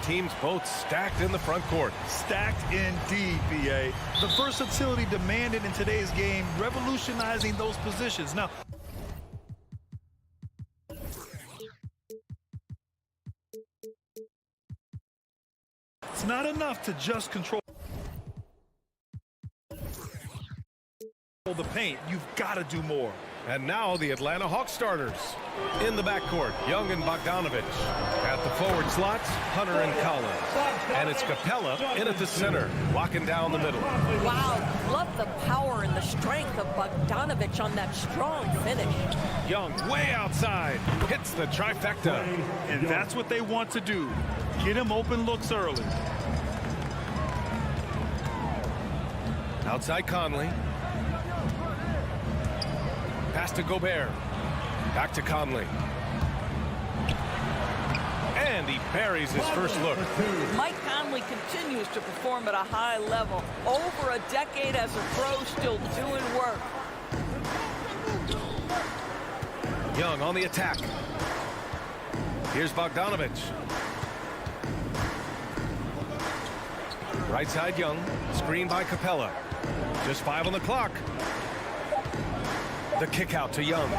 teams both stacked in the front court. Stacked indeed, B.A. The versatility demanded in today's game, revolutionizing those positions. Now, it's not enough to just control the paint. You've got to do more. And now the Atlanta Hawks starters. In the backcourt, Young and Bogdanovich. At the forward slots, Hunter and Collins. And it's Capella in at the center, locking down the middle. Wow, love the power and the strength of Bogdanovich on that strong finish. Young way outside, hits the trifecta. And that's what they want to do. Get him open looks early. Outside Conley. Pass to Gobert. Back to Conley. And he buries his first look. Mike Conley continues to perform at a high level. Over a decade as a pro, still doing work. Young on the attack. Here's Bogdanovich. Right side Young. Screen by Capella. Just 5 on the clock. The kick out to Young.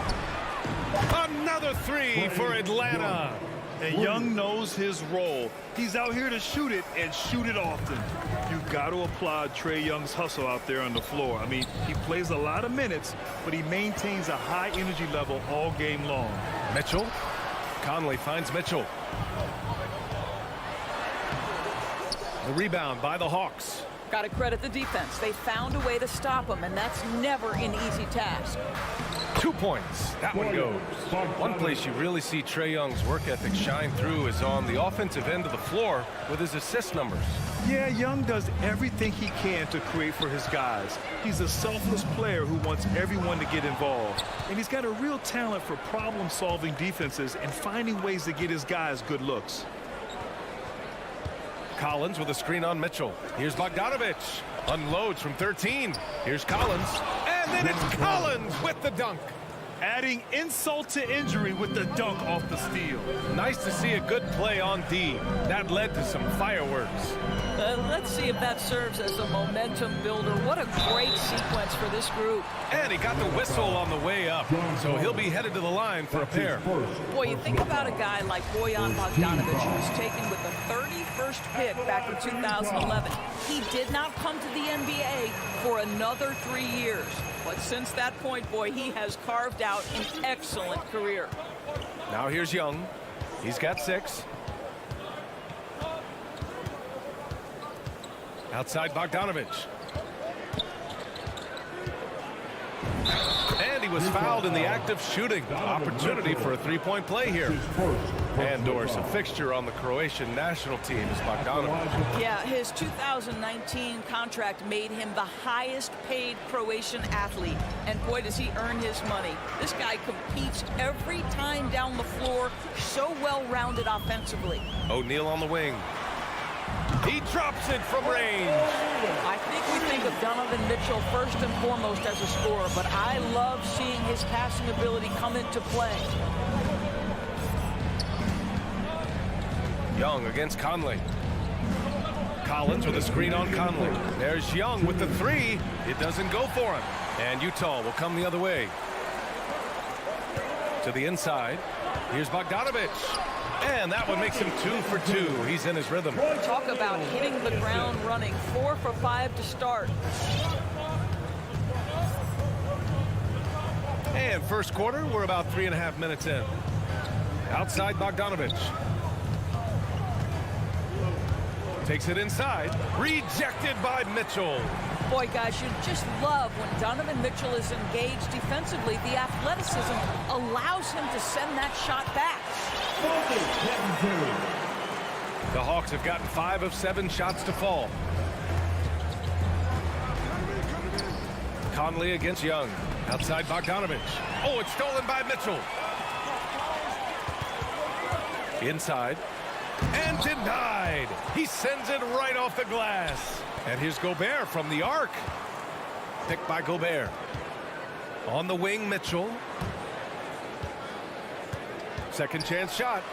Another three for Atlanta. And Young knows his role. He's out here to shoot it and shoot it often. You've got to applaud Trae Young's hustle out there on the floor. I mean, he plays a lot of minutes, but he maintains a high energy level all game long. Mitchell. Conley finds Mitchell. The rebound by the Hawks. Got to credit the defense. They found a way to stop him, and that's never an easy task. 2 points. That one goes. One place you really see Trae Young's work ethic shine through is on the offensive end of the floor with his assist numbers. Yeah, Young does everything he can to create for his guys. He's a selfless player who wants everyone to get involved. And he's got a real talent for problem-solving defenses and finding ways to get his guys good looks. Collins with a screen on Mitchell. Here's Bogdanovich. Unloads from 13. Here's Collins. And then it's Collins with the dunk. Adding insult to injury with the dunk off the steal. Nice to see a good play on D. That led to some fireworks. Let's see if that serves as a momentum builder. What a great sequence for this group. And he got the whistle on the way up. So he'll be headed to the line for a pair. Boy, you think about a guy like Bojan Bogdanovic, who was taken with the 31st pick back in 2011. He did not come to the NBA for another 3 years. But since that point, boy, he has carved out an excellent career. Now here's Young. He's got 6. Outside Bogdanovich. And he was fouled in the act of shooting. Opportunity for a three-point play here. And Doris, a fixture on the Croatian national team is Bogdanovich. Yeah, his 2019 contract made him the highest paid Croatian athlete. And boy, does he earn his money. This guy competes every time down the floor, so well-rounded offensively. O'Neal on the wing. He drops it from range. I think we think of Donovan Mitchell first and foremost as a scorer, but I love seeing his passing ability come into play. Young against Conley. Collins with a screen on Conley. There's Young with the 3. It doesn't go for him. And Utah will come the other way. To the inside. Here's Bogdanovich. And that one makes him 2 for 2. He's in his rhythm. Talk about hitting the ground running. 4 for 5 to start. And first quarter, we're about 3.5 minutes in. Outside Bogdanovich. Takes it inside. Rejected by Mitchell. Boy, guys, you just love when Donovan Mitchell is engaged defensively. The athleticism allows him to send that shot back. The Hawks have gotten 5 of 7 shots to fall. Conley against Young. Outside Bogdanovich. Oh, it's stolen by Mitchell. Inside. And denied. He sends it right off the glass. And here's Gobert from the arc. Picked by Gobert. On the wing, Mitchell. Second chance shot.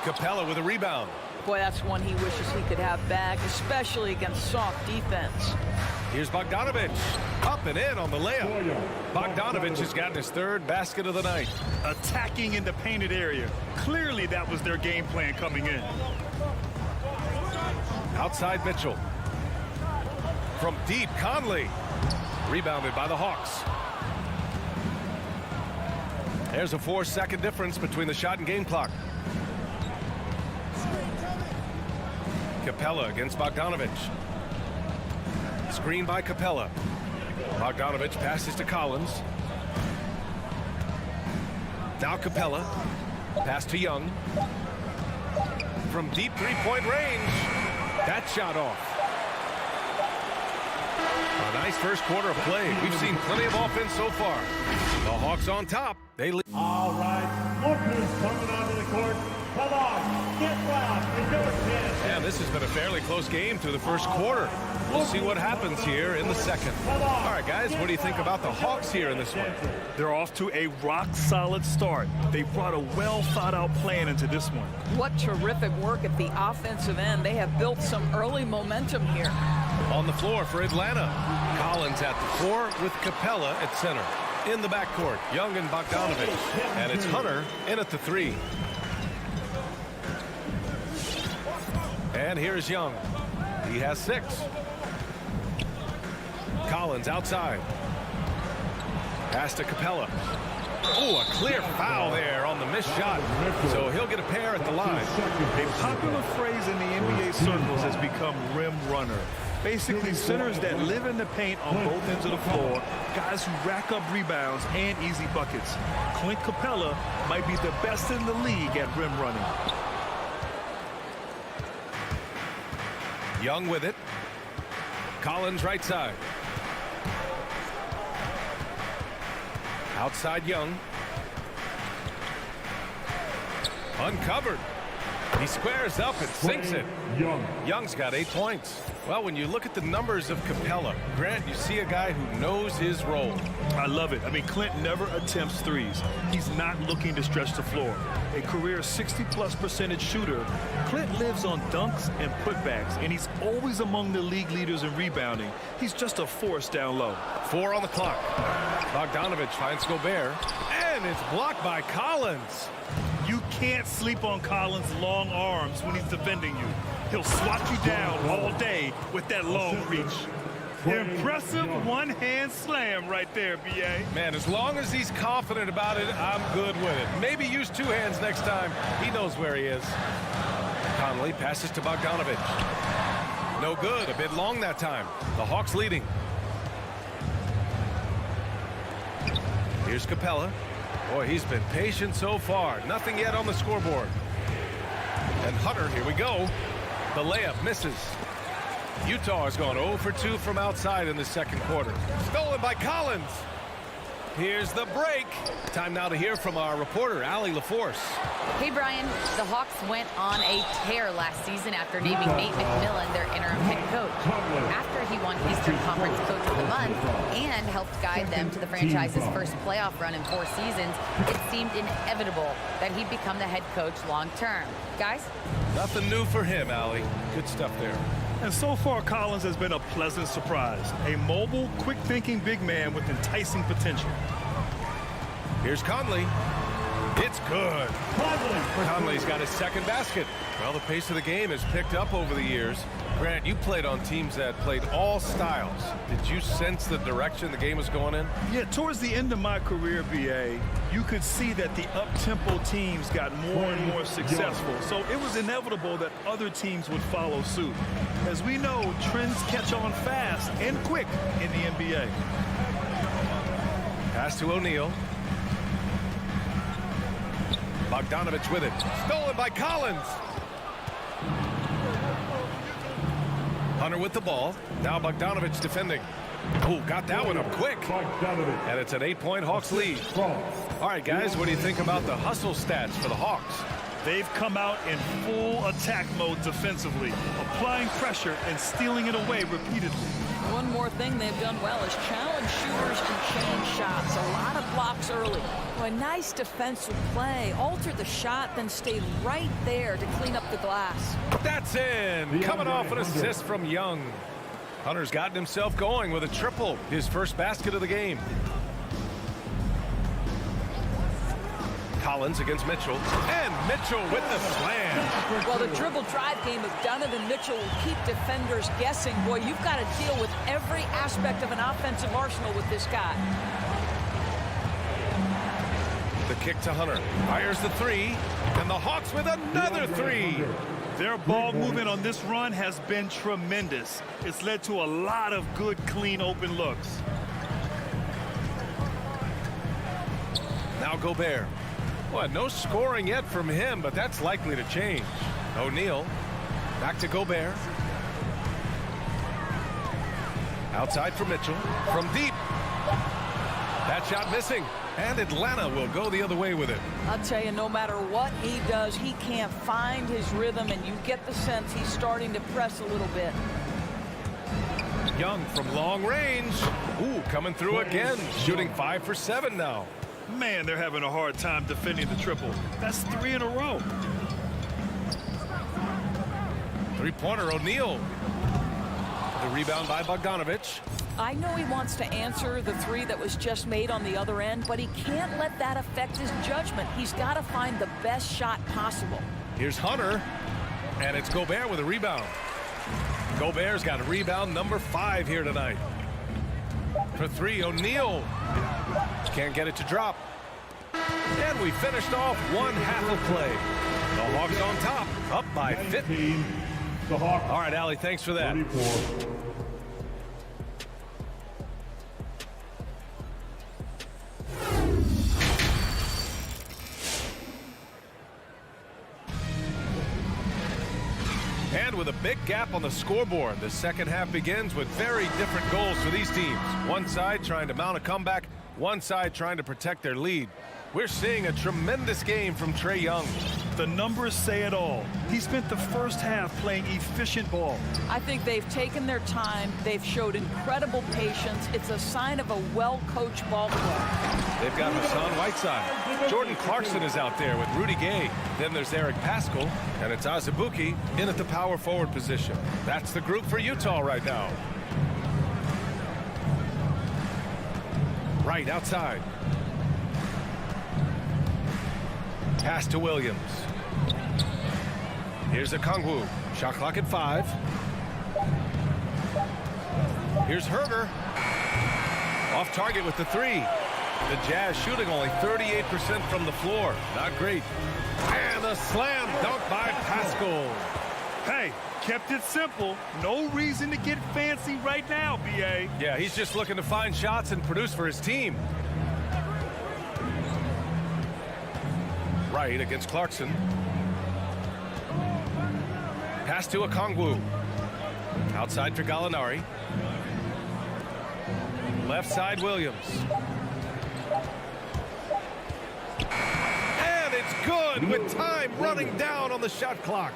Capella with a rebound. Boy, that's one he wishes he could have back, especially against soft defense. Here's Bogdanovich. Up and in on the layup. Bogdanovich has gotten his third basket of the night. Attacking in the painted area. Clearly that was their game plan coming in. Outside Mitchell. From deep, Conley. Rebounded by the Hawks. There's a 4-second difference between the shot and game clock. Capella against Bogdanovich. Screen by Capella. Bogdanovich passes to Collins. Now Capella. Pass to Young. From deep three-point range. That shot off. A nice first quarter of play. We've seen plenty of offense so far. The Hawks on top. They lead. All right, look who's coming onto the court. Come on, get loud. It's your chance. Yeah, this has been a fairly close game through the first quarter. We'll see what happens here in the second. All right, guys, what do you think about the Hawks here in this one? They're off to a rock-solid start. They brought a well-thought-out plan into this one. What terrific work at the offensive end. They have built some early momentum here. On the floor for Atlanta. Collins at the 4 with Capella at center. In the backcourt, Young and Bogdanovich. And it's Hunter in at the 3. And here's Young. He has 6. Collins outside. Pass to Capella. Oh, a clear foul there on the missed shot. So he'll get a pair at the line. A popular phrase in the NBA circles has become rim runner. Basically, centers that live in the paint on both ends of the floor, guys who rack up rebounds and easy buckets. Clint Capella might be the best in the league at rim running. Young with it. Collins right side. Outside Young. Uncovered. He squares up and sinks it. Young's got 8 points. Well, when you look at the numbers of Capella, Grant, you see a guy who knows his role. I love it. I mean, Clint never attempts threes. He's not looking to stretch the floor. A career 60+% shooter, Clint lives on dunks and putbacks, and he's always among the league leaders in rebounding. He's just a force down low. 4 on the clock. Bogdanovich finds Gobert, and it's blocked by Collins. You can't sleep on Collins' long arms when he's defending you. He'll swat you down all day with that long reach. Impressive one-hand slam right there, B.A. Man, as long as he's confident about it, I'm good with it. Maybe use 2 hands next time. He knows where he is. Conley passes to Bogdanovich. No good. A bit long that time. The Hawks leading. Here's Capella. Boy, he's been patient so far. Nothing yet on the scoreboard. And Hunter, here we go. The layup misses. Utah has gone 0 for 2 from outside in the second quarter. Stolen by Collins. Here's the break. Time now to hear from our reporter, Allie LaForce. Hey, Brian. The Hawks went on a tear last season after naming Nate McMillan their interim head coach. After he won Eastern Conference Coach of the Month and helped guide them to the franchise's first playoff run in 4 seasons, it seemed inevitable that he'd become the head coach long term. Guys? Nothing new for him, Allie. Good stuff there. And so far, Collins has been a pleasant surprise. A mobile, quick-thinking big man with enticing potential. Here's Conley. It's good. Conley's got his second basket. Well, the pace of the game has picked up over the years. Grant, you played on teams that played all styles. Did you sense the direction the game was going in? Yeah, towards the end of my career, B.A., you could see that the up-tempo teams got more and more successful. So it was inevitable that other teams would follow suit. As we know, trends catch on fast and quick in the NBA. Pass to O'Neal. Bogdanovich with it. Stolen by Collins. Hunter with the ball. Now Bogdanovich defending. Oh, got that one up quick. And it's an 8-point Hawks lead. All right, guys, what do you think about the hustle stats for the Hawks? They've come out in full attack mode defensively, applying pressure and stealing it away repeatedly. One more thing they've done well is challenge shooters and change shots. A lot of blocks early. A nice defensive play. Alter the shot, then stay right there to clean up the glass. That's in. Coming off an assist from Young. Hunter's gotten himself going with a triple. His first basket of the game. Collins against Mitchell. And Mitchell with the slam. Well, the dribble drive game of Donovan Mitchell will keep defenders guessing. Boy, you've got to deal with every aspect of an offensive arsenal with this guy. The kick to Hunter. Fires the three. And the Hawks with another three. Their ball movement on this run has been tremendous. It's led to a lot of good, clean, open looks. Now Gobert. Well, no scoring yet from him, but that's likely to change. O'Neal. Back to Gobert. Outside for Mitchell. From deep. That shot missing. And Atlanta will go the other way with it. I'll tell you, no matter what he does, he can't find his rhythm, and you get the sense he's starting to press a little bit. Young from long range. Ooh, coming through again. Shooting 5 for 7 now. Man, they're having a hard time defending the triple. That's 3 in a row. Three-pointer, O'Neal. The rebound by Bogdanovich. I know he wants to answer the three that was just made on the other end, but he can't let that affect his judgment. He's got to find the best shot possible. Here's Hunter, and it's Gobert with a rebound. Gobert's got a rebound number 5 here tonight. For 3, O'Neal. Can't get it to drop. And we finished off one half of play. The Hawks on top, up by 15. All right, Allie, thanks for that. 34. And with a big gap on the scoreboard, the second half begins with very different goals for these teams. One side trying to mount a comeback, one side trying to protect their lead. We're seeing a tremendous game from Trae Young. The numbers say it all. He spent the first half playing efficient ball. I think they've taken their time. They've showed incredible patience. It's a sign of a well-coached ball club. They've got Hassan Whiteside. Jordan Clarkson is out there with Rudy Gay. Then there's Eric Paschall, and it's Azubuike in at the power forward position. That's the group for Utah right now. Right outside. Pass to Williams. Here's Okongwu. Shot clock at 5. Here's Herter. Off target with the 3. The Jazz shooting only 38% from the floor. Not great. And a slam dunk by Paschall. Hey, kept it simple. No reason to get fancy right now, B.A. Yeah, he's just looking to find shots and produce for his team. Right against Clarkson. Pass to Okongwu. Outside for Gallinari. Left side Williams. And it's good with time running down on the shot clock.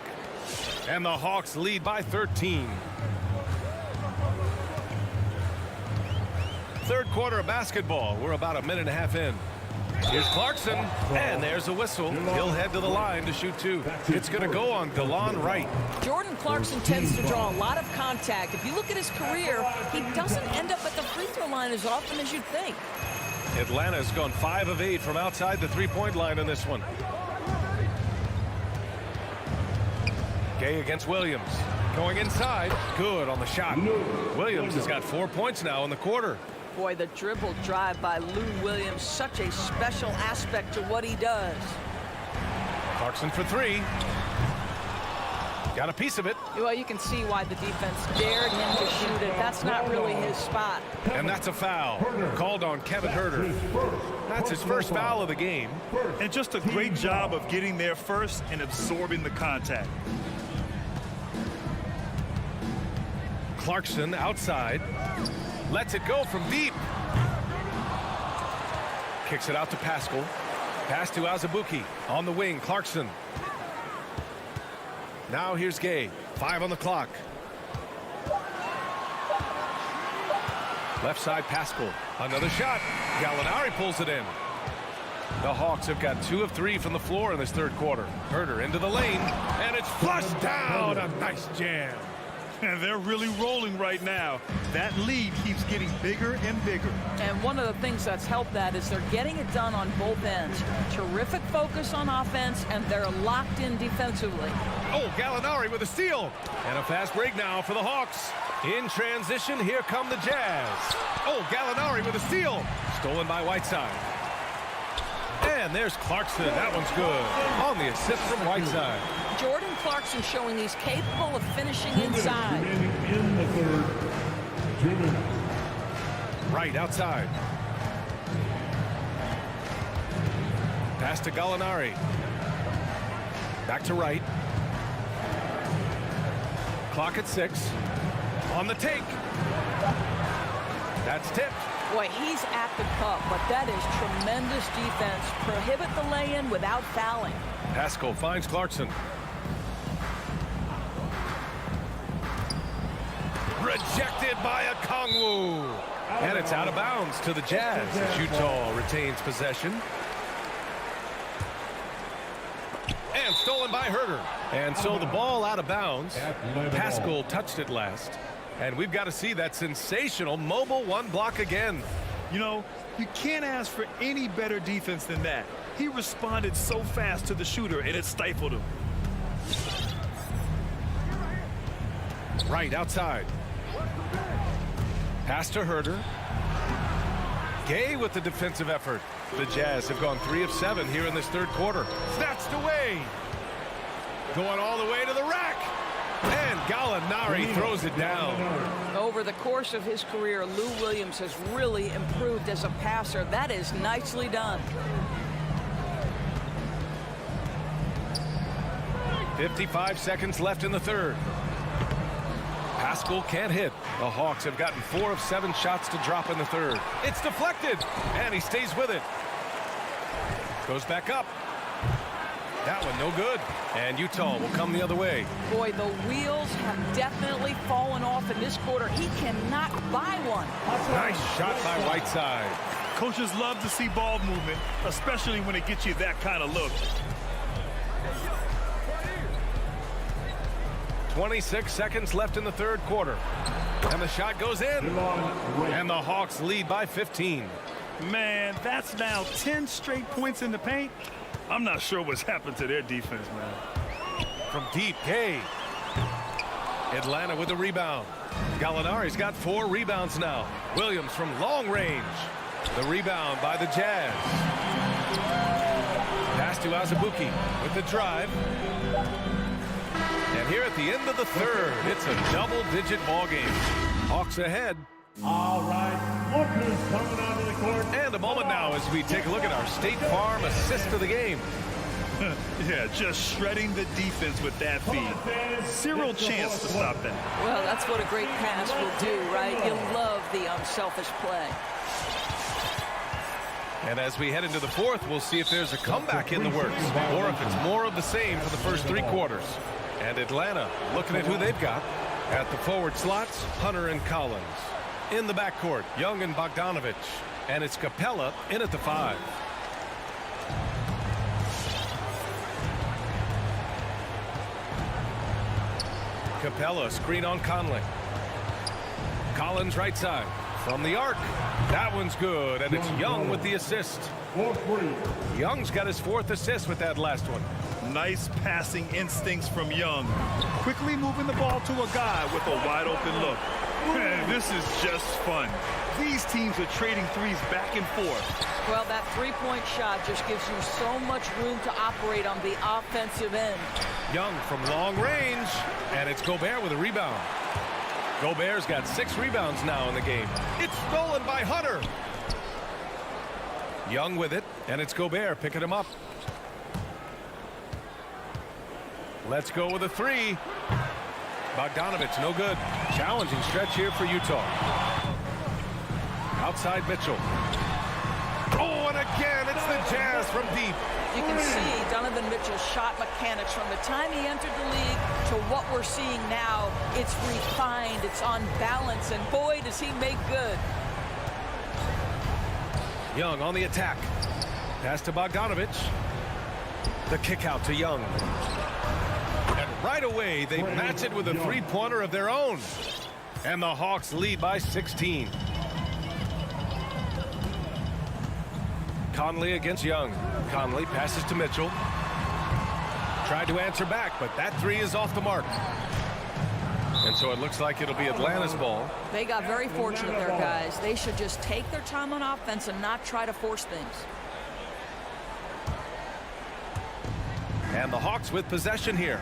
And the Hawks lead by 13. Third quarter of basketball. We're about a minute and a half in. Here's Clarkson, and there's a whistle. He'll head to the line to shoot 2. It's going to go on DeLon Wright. Jordan Clarkson tends to draw a lot of contact. If you look at his career, he doesn't end up at the free throw line as often as you'd think. Atlanta's gone 5 of 8 from outside the three-point line in this one. Gay against Williams. Going inside. Good on the shot. Williams has got 4 points now in the quarter. Boy, the dribble drive by Lou Williams, such a special aspect to what he does. Clarkson for 3. Got a piece of it. Well, you can see why the defense dared him to shoot it. That's not really his spot. And that's a foul. Called on Kevin Herter. That's his first foul of the game. And just a great job of getting there first and absorbing the contact. Clarkson outside. Lets it go from deep. Kicks it out to Paschall. Pass to Azubuike. On the wing, Clarkson. Now here's Gay. 5 on the clock. Left side, Pascal. Another shot. Gallinari pulls it in. The Hawks have got 2 of 3 from the floor in this third quarter. Herder into the lane, and it's flushed down. A nice jam. And they're really rolling right now. That lead keeps getting bigger and bigger. And one of the things that's helped that is they're getting it done on both ends. Terrific focus on offense, and they're locked in defensively. Oh, Gallinari with a steal. And a fast break now for the Hawks. In transition, here come the Jazz. Oh, Gallinari with a steal. Stolen by Whiteside. And there's Clarkson. That one's good. On the assist from Whiteside. Jordan Clarkson showing he's capable of finishing inside. In the third, 2 minutes. Right outside. Pass to Gallinari. Back to right. Clock at 6. On the take. That's tipped. Boy, he's at the cup, but that is tremendous defense. Prohibit the lay-in without fouling. Pascal finds Clarkson. Rejected by a Kongwu. And it's out of bounds to the Jazz as Utah retains possession. And stolen by Herder. And so the ball out of bounds. Pascal touched it last. And we've got to see that sensational mobile 1 block again. You know, you can't ask for any better defense than that. He responded so fast to the shooter, and it stifled him. Right outside. Pass to Herder. Gay with the defensive effort. The Jazz have gone 3 of 7 here in this third quarter. Snatched away. Going all the way to the rack. And Gallinari throws it down. Over the course of his career, Lou Williams has really improved as a passer. That is nicely done. 55 seconds left in the third. Pascal can't hit. The Hawks have gotten 4 of 7 shots to drop in the third. It's deflected, and he stays with it. Goes back up. That one no good. And Utah will come the other way. Boy, the wheels have definitely fallen off in this quarter. He cannot buy one. Nice shot by Whiteside. Coaches love to see ball movement, especially when it gets you that kind of look. 26 seconds left in the third quarter. And the shot goes in. And the Hawks lead by 15. Man, that's now 10 straight points in the paint. I'm not sure what's happened to their defense, man. From deep, Gay. Atlanta with the rebound. Gallinari's got 4 rebounds now. Williams from long range. The rebound by the Jazz. Pass to Azubuike with the drive. And here at the end of the third, it's a double-digit ball game. Hawks ahead. All right, look who's coming onto the court. And a moment now as we take a look at our State Farm assist of the game. Yeah, just shredding the defense with that feed. Zero chance to stop that. Well, that's what a great pass will do, right? You love the unselfish play. And as we head into the fourth, we'll see if there's a comeback in the works or if it's more of the same for the first 3 quarters. And Atlanta looking at who they've got. At the forward slots, Hunter and Collins. In the backcourt, Young and Bogdanovich. And it's Capella in at the 5. Capella screen on Conley. Collins right side. From the arc. That one's good, and it's Young with the assist. Young's got his 4th assist with that last one. Nice passing instincts from Young. Quickly moving the ball to a guy with a wide open look. Man, this is just fun. These teams are trading threes back and forth. Well, that 3-point shot just gives you so much room to operate on the offensive end. Young from long range, and it's Gobert with a rebound. Gobert's got 6 rebounds now in the game. It's stolen by Hunter. Young with it, and it's Gobert picking him up. Let's go with a 3. Bogdanovich, no good. Challenging stretch here for Utah. Outside Mitchell. Oh, and again, it's the Jazz from deep. You can see Donovan Mitchell's shot mechanics from the time he entered the league to what we're seeing now. It's refined, it's on balance, and boy, does he make good. Young on the attack. Pass to Bogdanovich. The kick out to Young. And right away, they match it with a three-pointer of their own. And the Hawks lead by 16. Conley against Young. Conley passes to Mitchell. Tried to answer back, but that three is off the mark. And so it looks like it'll be Atlanta's ball. They got very fortunate there, guys. They should just take their time on offense and not try to force things. And the Hawks with possession here.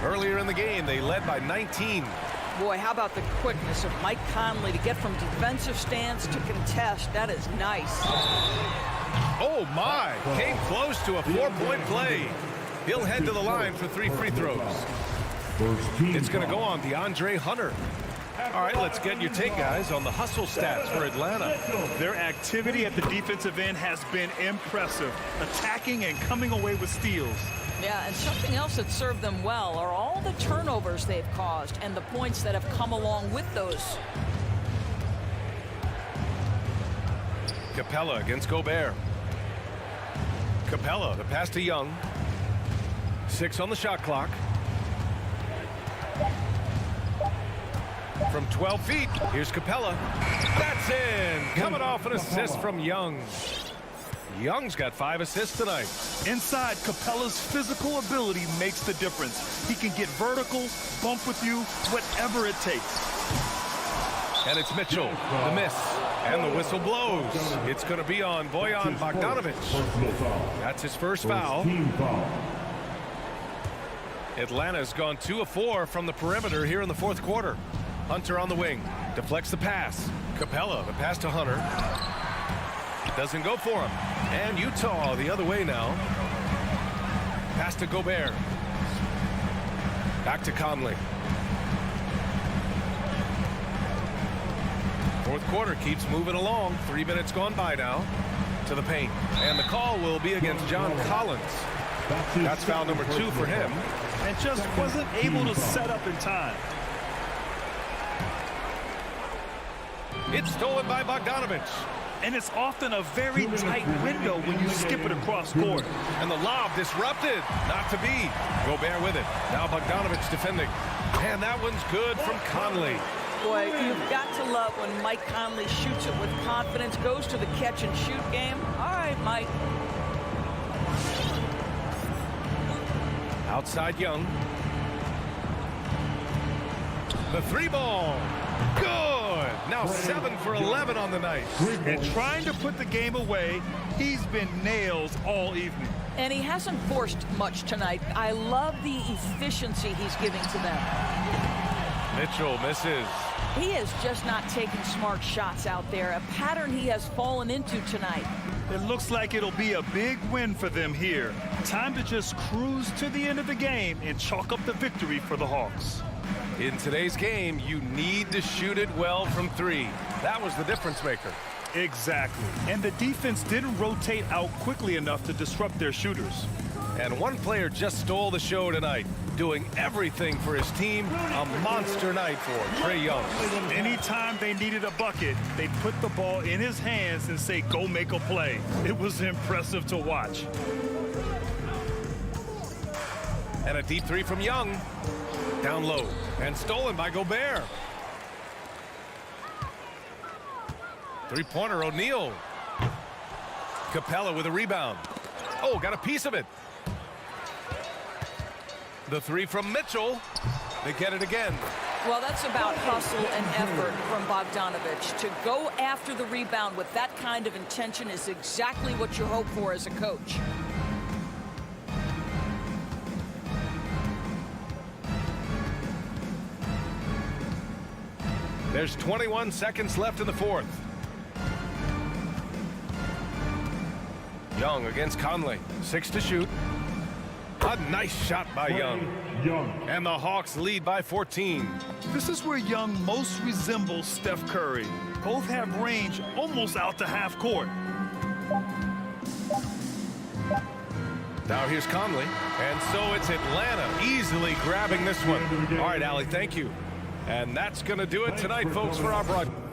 Earlier in the game, they led by 19. Boy, how about the quickness of Mike Conley to get from defensive stance to contest. That is nice. Oh, my. Came close to a four-point play. He'll head to the line for 3 free throws. It's going to go on DeAndre Hunter. All right, let's get your take, guys, on the hustle stats for Atlanta. Their activity at the defensive end has been impressive, attacking and coming away with steals. Yeah, and something else that served them well are all the turnovers they've caused and the points that have come along with those. Capella against Gobert. Capella, the pass to Young. 6 on the shot clock. From 12 feet, here's Capella. That's in. Coming off an assist from Young. Young's got 5 assists tonight. Inside, Capella's physical ability makes the difference. He can get vertical, bump with you, whatever it takes. And it's Mitchell, the miss, and the whistle blows. It's going to be on Bojan Bogdanovich. That's his first foul. Atlanta's gone 2 of 4 from the perimeter here in the fourth quarter. Hunter on the wing, deflects the pass. Capella, the pass to Hunter. Doesn't go for him. And Utah the other way now. Pass to Gobert. Back to Conley. Fourth quarter keeps moving along. 3 minutes gone by now. To the paint. And the call will be against John Collins. That's foul number 2 for him. And just wasn't able to set up in time. It's stolen by Bogdanovich. And it's often a very tight window when you skip it across court. And the lob disrupted. Not to be. Gobert with it. Now Bogdanovich defending. And that one's good from Conley. Boy, you've got to love when Mike Conley shoots it with confidence, goes to the catch and shoot game. All right, Mike. Outside Young. The 3 ball. Good. Now 7 for 11 on the night. And trying to put the game away, he's been nails all evening. And he hasn't forced much tonight. I love the efficiency he's giving to them. Mitchell misses. He is just not taking smart shots out there, a pattern he has fallen into tonight. It looks like it'll be a big win for them here. Time to just cruise to the end of the game and chalk up the victory for the Hawks. In today's game, you need to shoot it well from 3. That was the difference maker. Exactly. And the defense didn't rotate out quickly enough to disrupt their shooters. And one player just stole the show tonight, doing everything for his team. A monster night for Trae Young. Anytime they needed a bucket, they put the ball in his hands and say, go make a play. It was impressive to watch. And a deep 3 from Young. Down low and stolen by Gobert. 3-pointer O'Neal. Capella with a rebound. Oh, got a piece of it. The 3 from Mitchell. They get it again. Well, that's about hustle and effort from Bogdanovich. To go after the rebound with that kind of intention is exactly what you hope for as a coach. There's 21 seconds left in the fourth. Young against Conley. 6 to shoot. A nice shot by Young. And the Hawks lead by 14. This is where Young most resembles Steph Curry. Both have range almost out to half court. Now here's Conley. And so it's Atlanta easily grabbing this one. All right, Allie, thank you. And that's going to do it tonight, folks, for our broadcast.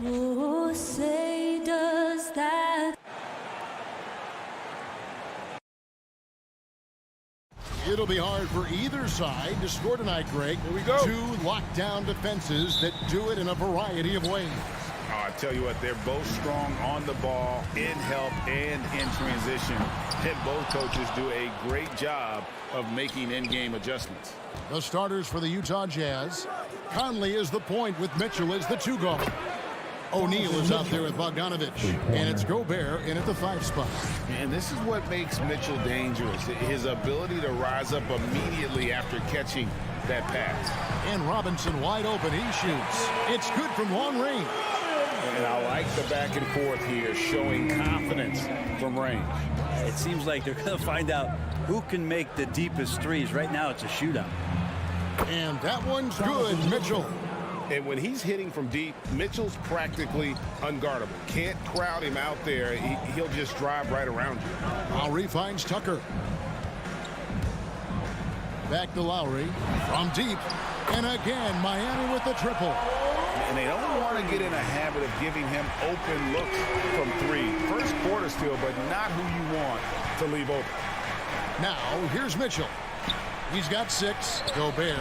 Oh, say does that. It'll be hard for either side to score tonight, Greg. Here we go. Two lockdown defenses that do it in a variety of ways. Oh, I tell you what, they're both strong on the ball, in help, and in transition. And both coaches do a great job of making in-game adjustments. The starters for the Utah Jazz. Conley is the point with Mitchell as the 2 guard. O'Neal is out there with Bogdanovich. And it's Gobert in at the 5 spot. And this is what makes Mitchell dangerous, his ability to rise up immediately after catching that pass. And Robinson wide open. He shoots. It's good from long range. And I like the back and forth here, showing confidence from range. It seems like they're going to find out who can make the deepest threes. Right now, it's a shootout. And that one's good, Mitchell. And when he's hitting from deep, Mitchell's practically unguardable. Can't crowd him out there. He'll just drive right around you. Lowry finds Tucker. Back to Lowry from deep. And again, Miami with the triple. And they don't want to get in a habit of giving him open looks from 3. First quarter still, but not who you want to leave open. Now, here's Mitchell. He's got 6. Gobert.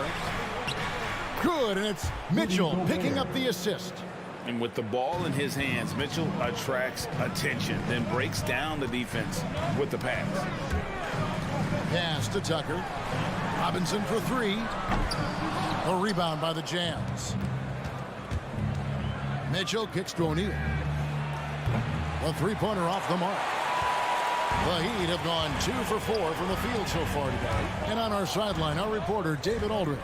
Good, and it's Mitchell picking up the assist. And with the ball in his hands, Mitchell attracts attention, then breaks down the defense with the pass. Pass to Tucker. Robinson for 3. A rebound by the Jazz. Mitchell kicks to O'Neal. A 3-pointer off the mark. The Heat have gone 2 for 4 from the field so far today. And on our sideline, our reporter, David Aldridge.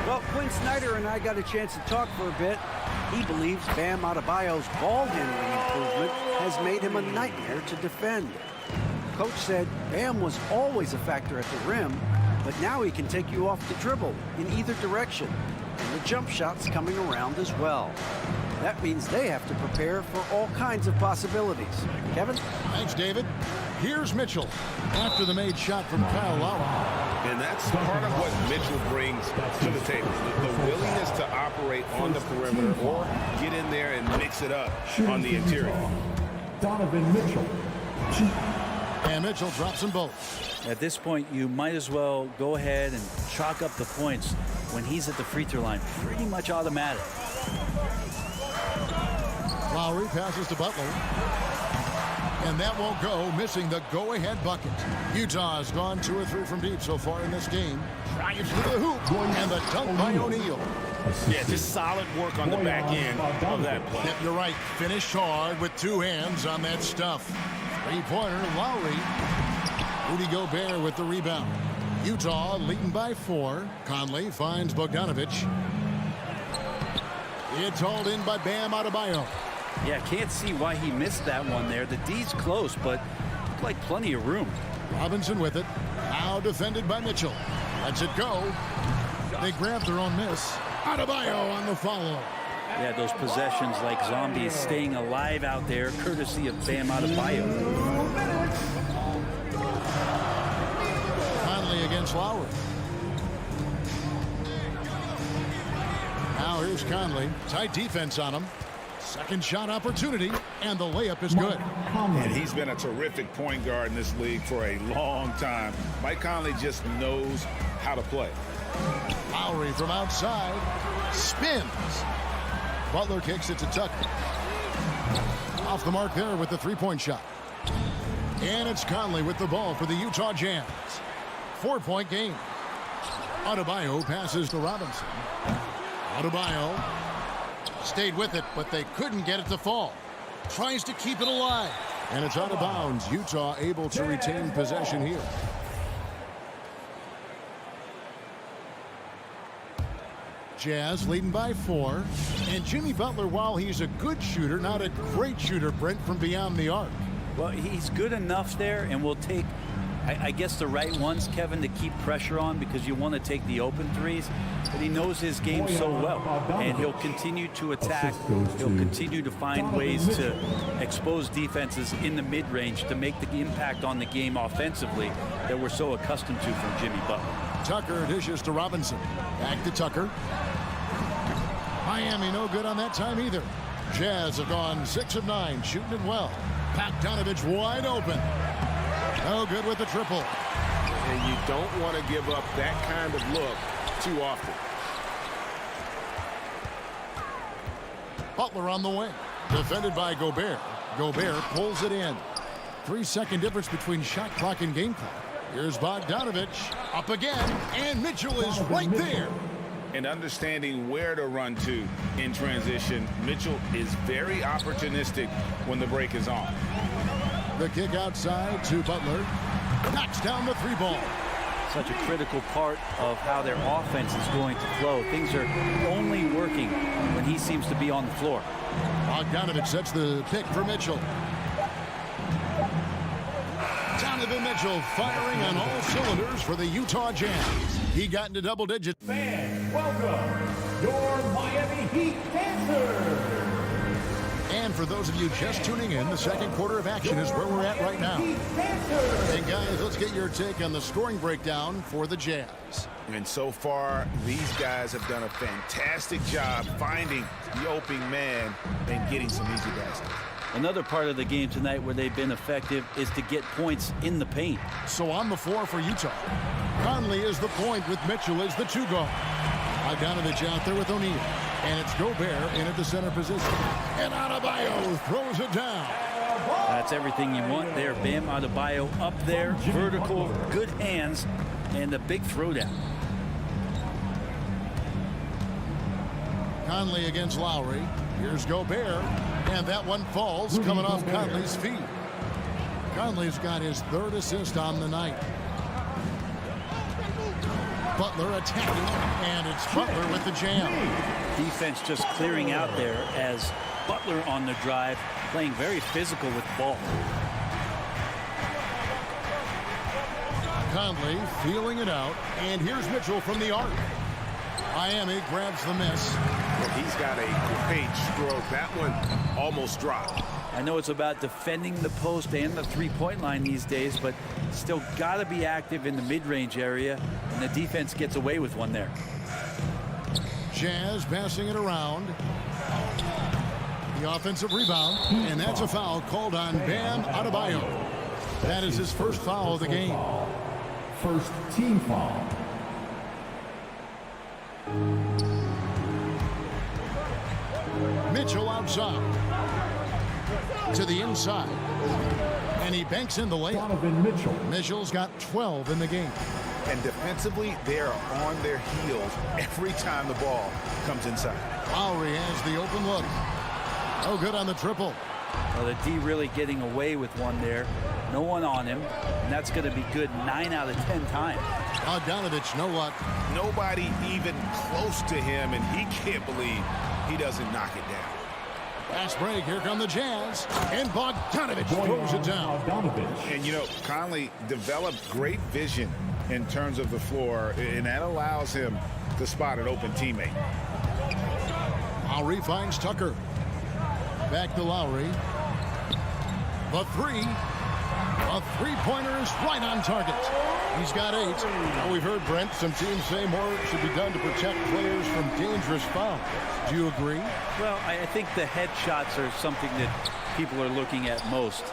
Well, Quinn Snyder and I got a chance to talk for a bit. He believes Bam Adebayo's ball handling improvement has made him a nightmare to defend. Coach said Bam was always a factor at the rim, but now he can take you off the dribble in either direction. And the jump shot's coming around as well. That means they have to prepare for all kinds of possibilities. Kevin? Thanks, David. Here's Mitchell after the made shot from Kyle Lowry. And that's part of what Mitchell brings to the table. The willingness to operate on the perimeter or get in there and mix it up on the interior. Donovan Mitchell. And Mitchell drops them both. At this point, you might as well go ahead and chalk up the points when he's at the free throw line. Pretty much automatic. Lowry passes to Butler. And that won't go, missing the go-ahead bucket. Utah has gone 2 or 3 from deep so far in this game. Drives to the hoop, and the dunk by O'Neal. Yeah, just solid work on the back end of that play. Yep, you're right. Finished hard with 2 hands on that stuff. 3-pointer, Lowry. Rudy Gobert with the rebound. Utah leading by 4. Conley finds Bogdanovich. It's hauled in by Bam Adebayo. Yeah, can't see why he missed that one there. The D's close, but looked like plenty of room. Robinson with it. Now defended by Mitchell. Lets it go. They grab their own miss. Adebayo on the follow. Yeah, those possessions like zombies staying alive out there, courtesy of Bam Adebayo. Conley against Lowry. Now here's Conley. Tight defense on him. Second shot opportunity, and the layup is good. And he's been a terrific point guard in this league for a long time. Mike Conley just knows how to play. Lowry from outside. Spins. Butler kicks it to Tucker. Off the mark there with the 3-point shot. And it's Conley with the ball for the Utah Jazz. 4-point game. Adebayo passes to Robinson. Adebayo stayed with it, but they couldn't get it to fall. Tries to keep it alive. And it's out of bounds. Utah able to retain possession here. Jazz leading by 4. And Jimmy Butler, while he's a good shooter, not a great shooter, Brent, from beyond the arc. Well, he's good enough there, and will take, I guess, the right ones, Kevin, to keep pressure on, because you want to take the open threes. But he knows his game so well, and he'll continue to attack. He'll continue to find ways to expose defenses in the mid-range to make the impact on the game offensively that we're so accustomed to from Jimmy Butler. Tucker dishes to Robinson. Back to Tucker. Miami no good on that time either. Jazz have gone 6 of 9, shooting it well. Bogdanovich wide open. No good with the triple. And you don't want to give up that kind of look too often. Butler on the wing. Defended by Gobert. Gobert pulls it in. 3-second difference between shot clock and game clock. Here's Bogdanovich. Up again. And Mitchell is right there. And understanding where to run to in transition, Mitchell is very opportunistic when the break is on. The kick outside to Butler. Knocks down the 3-ball. Such a critical part of how their offense is going to flow. Things are only working when he seems to be on the floor. Bogdanovich sets the pick for Mitchell. Donovan Mitchell firing on all cylinders for the Utah Jazz. He got into double digits. Fans, welcome your Miami Heat dancers. And for those of you just tuning in, the second quarter of action is where we're at right now. And guys, let's get your take on the scoring breakdown for the Jazz. And so far, these guys have done a fantastic job finding the opening man and getting some easy baskets. Another part of the game tonight where they've been effective is to get points in the paint. So on the floor for Utah, Conley is the point with Mitchell as the 2-guard. Bogdanovich out there with O'Neal. And it's Gobert in at the center position. And Adebayo throws it down. That's everything you want there. Bam Adebayo up there, vertical, good hands, and a big throwdown. Conley against Lowry. Here's Gobert. And that one falls coming off Conley's feet. Conley's got his 3rd assist on the night. Butler attacking, and it's Butler with the jam. Defense just clearing out there as Butler on the drive, playing very physical with the ball. Conley feeling it out, and here's Mitchell from the arc. Miami grabs the miss. Well, he's got a great stroke. That one almost dropped. I know it's about defending the post and the three-point line these days, but still got to be active in the mid-range area, and the defense gets away with one there. Jazz passing it around. The offensive rebound, and that's a foul called on Bam Adebayo. That is his first foul of the game. First team foul. Mitchell outside to the inside, and he banks in the layup. Donovan Mitchell. Mitchell's got 12 in the game. And defensively, they are on their heels every time the ball comes inside. Lowry has the open look. No good on the triple. Well, the D really getting away with one there. No one on him, and that's going to be good 9 out of 10 times. Bogdanovich, no luck. Nobody even close to him, and he can't believe he doesn't knock it down. Fast break, here come the Jazz, and Bogdanovich throws it down. And you know, Conley developed great vision in terms of the floor, and that allows him to spot an open teammate. Lowry finds Tucker. Back to Lowry. The three. A three-pointer is right on target. He's got 8. Now we've heard, Brent, some teams say more should be done to protect players from dangerous fouls. Do you agree? Well, I think the head shots are something that people are looking at most.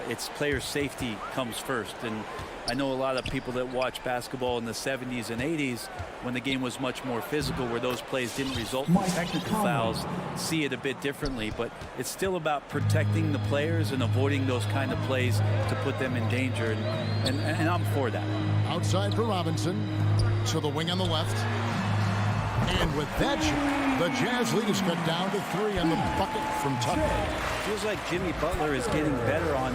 It's player safety comes first. And I know a lot of people that watch basketball in the 70s and 80s when the game was much more physical, where those plays didn't result in technical fouls, see it a bit differently. But it's still about protecting the players and avoiding those kind of plays to put them in danger. And I'm for that. Outside for Robinson. To the wing on the left. And with that shot, the Jazz lead is cut down to 3 on the bucket from Tucker. Feels like Jimmy Butler is getting better on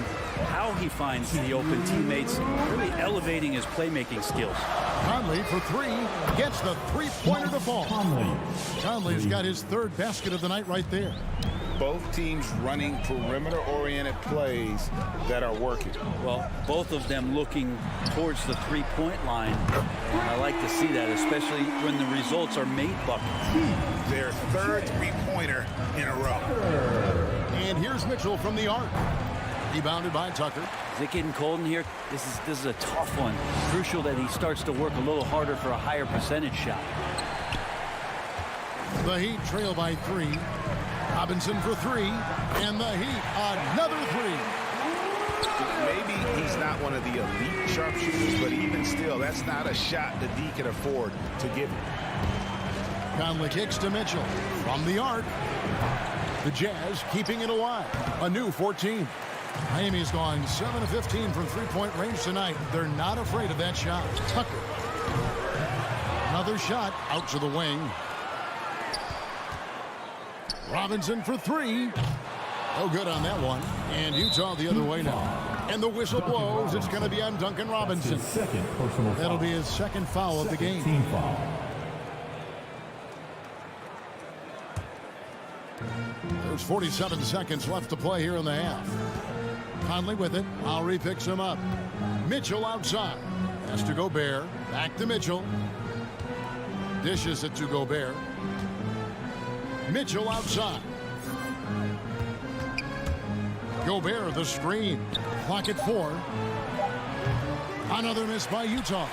how he finds the open teammates, really elevating his playmaking skills. Conley for 3, gets the three-pointer to fall. Conley's got his 3rd basket of the night right there. Both teams running perimeter-oriented plays that are working. Well, both of them looking towards the three-point line. And I like to see that, especially when the results are made buckets. Their 3rd three-pointer in a row. And here's Mitchell from the arc. Rebounded by Tucker. Is it getting cold in here? This is a tough one. Crucial that he starts to work a little harder for a higher percentage shot. The Heat trail by 3. Robinson for three, and the Heat, another three. Maybe he's not one of the elite sharpshooters, but even still, that's not a shot that D can afford to give him. Conley kicks to Mitchell from the arc. The Jazz keeping it alive. A new 14. Miami's gone 7 of 15 from three-point range tonight. They're not afraid of that shot. Tucker. Another shot out to the wing. Robinson for three. No good on that one. And Utah the other way now. And the whistle blows. It's going to be on Duncan Robinson. That'll be his second foul of the game. There's 47 seconds left to play here in the half. Conley with it. Lowry picks him up. Mitchell outside. Has to Gobert. Back to Mitchell. Dishes it to Gobert. Mitchell outside. Gobert the screen. Clock at 4. Another miss by Utah.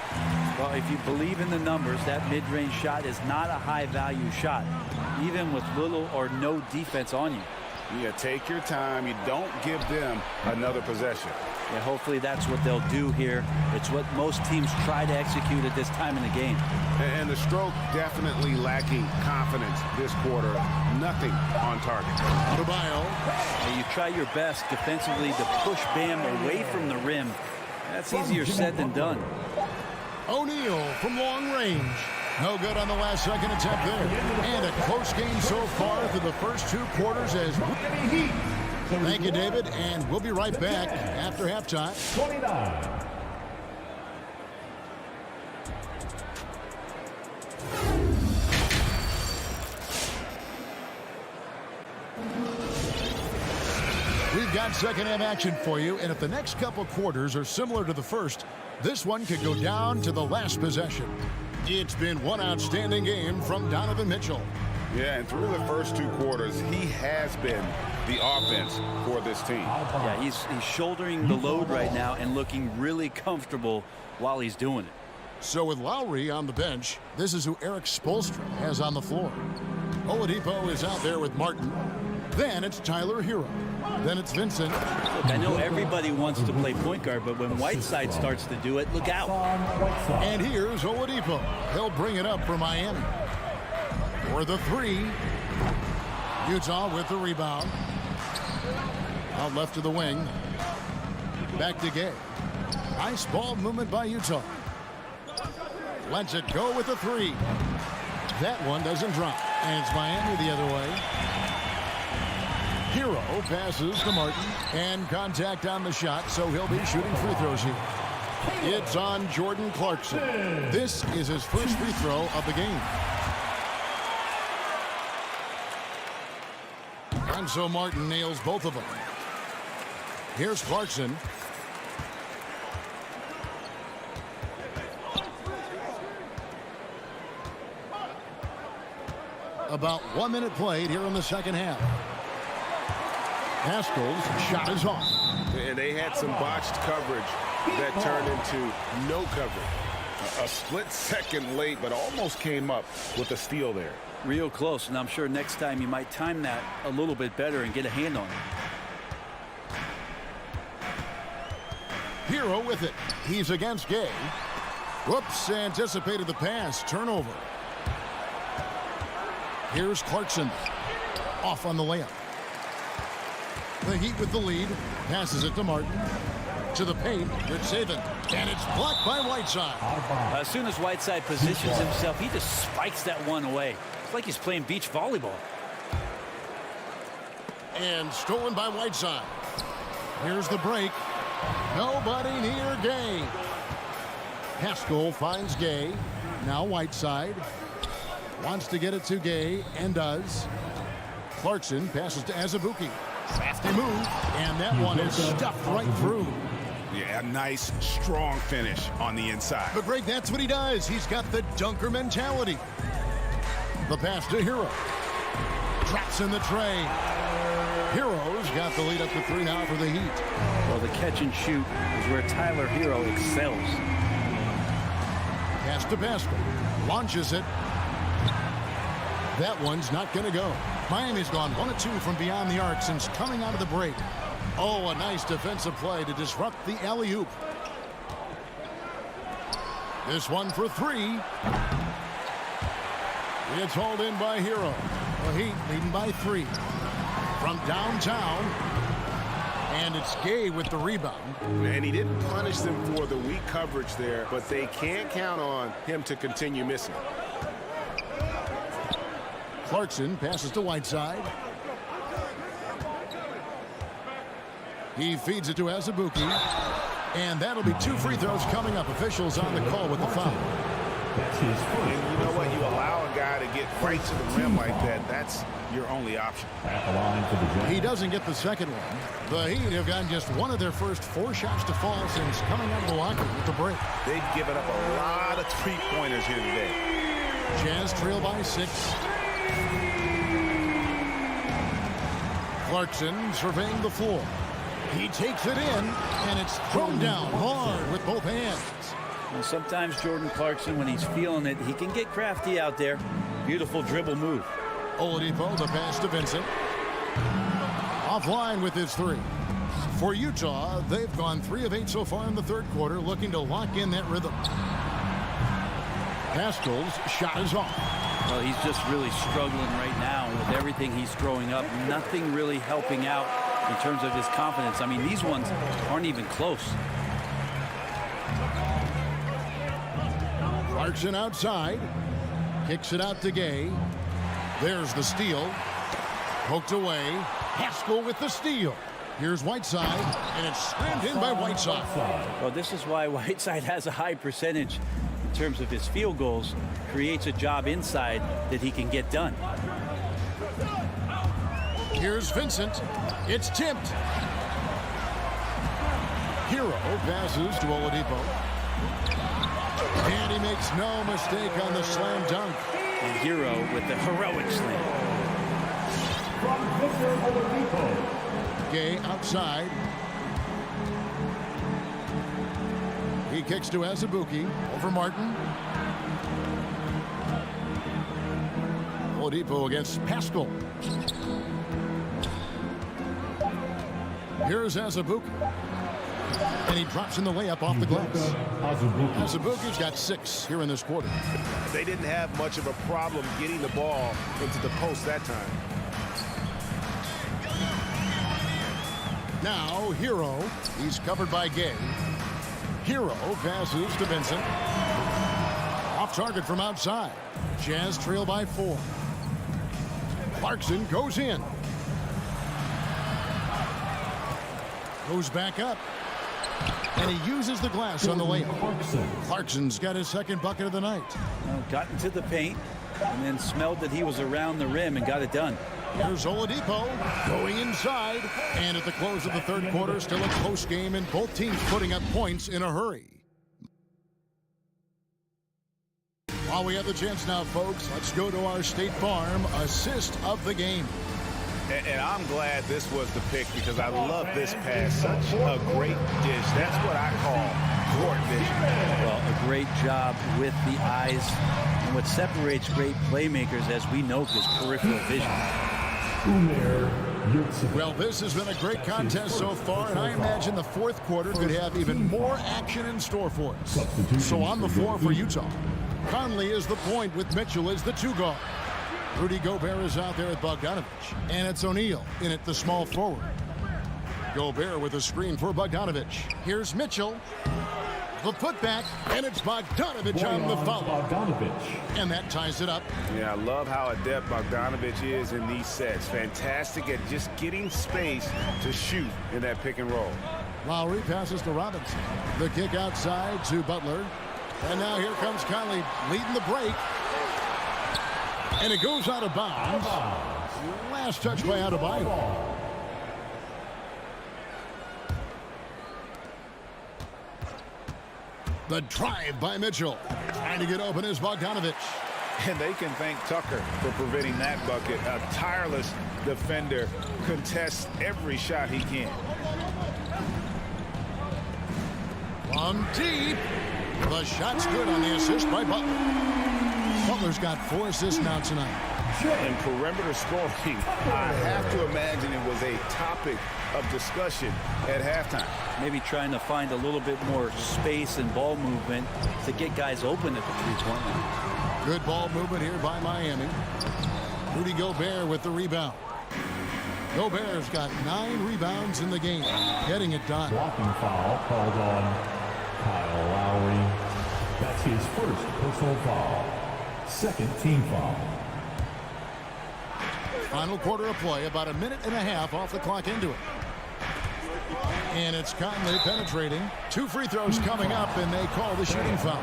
Well, if you believe in the numbers, that mid-range shot is not a high-value shot, even with little or no defense on you. Yeah, take your time. You don't give them another possession. And hopefully that's what they'll do here. It's what most teams try to execute at this time in the game. And the stroke definitely lacking confidence this quarter. Nothing on target. Adebayo. You try your best defensively to push Bam away from the rim. That's easier said than done. O'Neal from long range. No good on the last second attempt there. And a close game so far through the first two quarters. As thank you, David. And we'll be right back after halftime. 29. We've got second half action for you, and if the next couple quarters are similar to the first, this one could go down to the last possession. It's been one outstanding game from Donovan Mitchell. Yeah, and through the first two quarters, he has been the offense for this team. Yeah, he's shouldering the load right now and looking really comfortable while he's doing it. So with Lowry on the bench, this is who Eric Spoelstra has on the floor. Oladipo is out there with Martin. Then it's Tyler Hero. Then it's Vincent. Look, I know everybody wants to play point guard, but when Whiteside starts to do it, look out. And here's Oladipo. He'll bring it up for Miami. For the three. Utah with the rebound. Out left to the wing. Back to Gay. Nice ball movement by Utah. Lets it go with the three. That one doesn't drop. And it's Miami the other way. Hero passes to Martin, and contact on the shot, so he'll be shooting free throws here. It's on Jordan Clarkson. This is his first free throw of the game. And so Martin nails both of them. Here's Clarkson. About 1 minute played here in the second half. Haskell's shot is off. And they had some botched coverage that turned into no coverage. A split second late, but almost came up with a steal there. Real close, and I'm sure next time you might time that a little bit better and get a hand on it. Hero with it. He's against Gay. Whoops, anticipated the pass. Turnover. Here's Clarkson. Off on the layup. The Heat with the lead. Passes it to Martin. To the paint. Good saving. And it's blocked by Whiteside. As soon as Whiteside positions himself, he just spikes that one away. It's like he's playing beach volleyball. And stolen by Whiteside. Here's the break. Nobody near Gay. Haskell finds Gay. Now Whiteside. Wants to get it to Gay and does. Clarkson passes to Azubuike. Crafty move, and that one is stuffed right through. Yeah, nice, strong finish on the inside. But Greg, that's what he does. He's got the dunker mentality. The pass to Hero. Drops in the tray. Hero's got the lead up to 3 now for the Heat. Well, the catch and shoot is where Tyler Hero excels. Pass to Pascal. Launches it. That one's not going to go. Miami's gone 1 of 2 from beyond the arc since coming out of the break. Oh, a nice defensive play to disrupt the alley-oop. This one for 3. It's hauled in by Hero. The Heat leading by 3. From downtown. And it's Gay with the rebound. And he didn't punish them for the weak coverage there, but they can't count on him to continue missing. Clarkson passes to Whiteside. He feeds it to Azubuike. And that'll be 2 free throws coming up. Officials on the call with the foul. And you know what? You allow a guy to get right to the rim like that. That's your only option. He doesn't get the second one. The Heat have gotten just 1 of their first 4 shots to fall since coming out of the locker with the break. They've given up a lot of three-pointers here today. Jazz trail by 6. Clarkson surveying the floor. He takes it in, and it's thrown down hard with both hands. And sometimes Jordan Clarkson, when he's feeling it, he can get crafty out there. Beautiful dribble move. Oladipo, the pass to Vincent. Offline with his 3. For Utah, they've gone 3 of 8 so far in the third quarter, looking to lock in that rhythm. Pascal's shot is off. Well, he's just really struggling right now with everything he's throwing up. Nothing really helping out in terms of his confidence. I mean, these ones aren't even close. Clarkson outside. Kicks it out to Gay. There's the steal. Poked away. Pascal with the steal. Here's Whiteside, and it's scrammed in by Whiteside. Well, this is why Whiteside has a high percentage in terms of his field goals. Creates a job inside that he can get done. Here's Vincent. It's tipped. Hero passes to Oladipo. And he makes no mistake on the slam dunk. And Hero with the heroic slam. Gay outside. He kicks to Azubuike. Over Martin. Oladipo against Pascal. Here's Azubuike. And he drops in the layup off the glass. Azubuike's got 6 here in this quarter. They didn't have much of a problem getting the ball into the post that time. Now Hero. He's covered by Gay. Hero passes to Vincent. Off target from outside. Jazz trail by 4. Clarkson goes in. Goes back up. And he uses the glass on the layup. Clarkson's got his second bucket of the night. Well, got into the paint and then smelled that he was around the rim and got it done. Here's Oladipo going inside. And at the close of the third quarter, still a close game, and both teams putting up points in a hurry. While we have the chance now, folks, let's go to our State Farm assist of the game. And I'm glad this was the pick because I love this pass. Such a great dish. That's what I call court vision. Well, a great job with the eyes. And what separates great playmakers, as we know, is peripheral vision. Well, this has been a great contest so far, and I imagine the fourth quarter could have even more action in store for us. So on the floor for Utah, Conley is the point with Mitchell as the 2 guard. Rudy Gobert is out there with Bogdanovich, and it's O'Neal in at the small forward. Gobert with a screen for Bogdanovich. Here's Mitchell. The putback, and it's Bogdanovich on the foul. And that ties it up. Yeah, I love how adept Bogdanovich is in these sets. Fantastic at just getting space to shoot in that pick and roll. Lowry passes to Robinson. The kick outside to Butler. And now here comes Conley leading the break. And it goes out of bounds. Last touch by Adebayo. The drive by Mitchell. Trying to get open is Bogdanovich. And they can thank Tucker for preventing that bucket. A tireless defender contests every shot he can. From deep. The shot's good on the assist by Butler. Butler's got 4 assists now tonight. And perimeter scoring, I have to imagine it was a topic of discussion at halftime. Maybe trying to find a little bit more space and ball movement to get guys open at the three-point line. Good ball movement here by Miami. Rudy Gobert with the rebound. Gobert's got 9 rebounds in the game, getting it done. Blocking foul called on Kyle Lowry. That's his first personal foul. Second team foul. Final quarter of play, about a minute and a half off the clock into it. And it's Conley penetrating. 2 free throws coming up, and they call the shooting foul.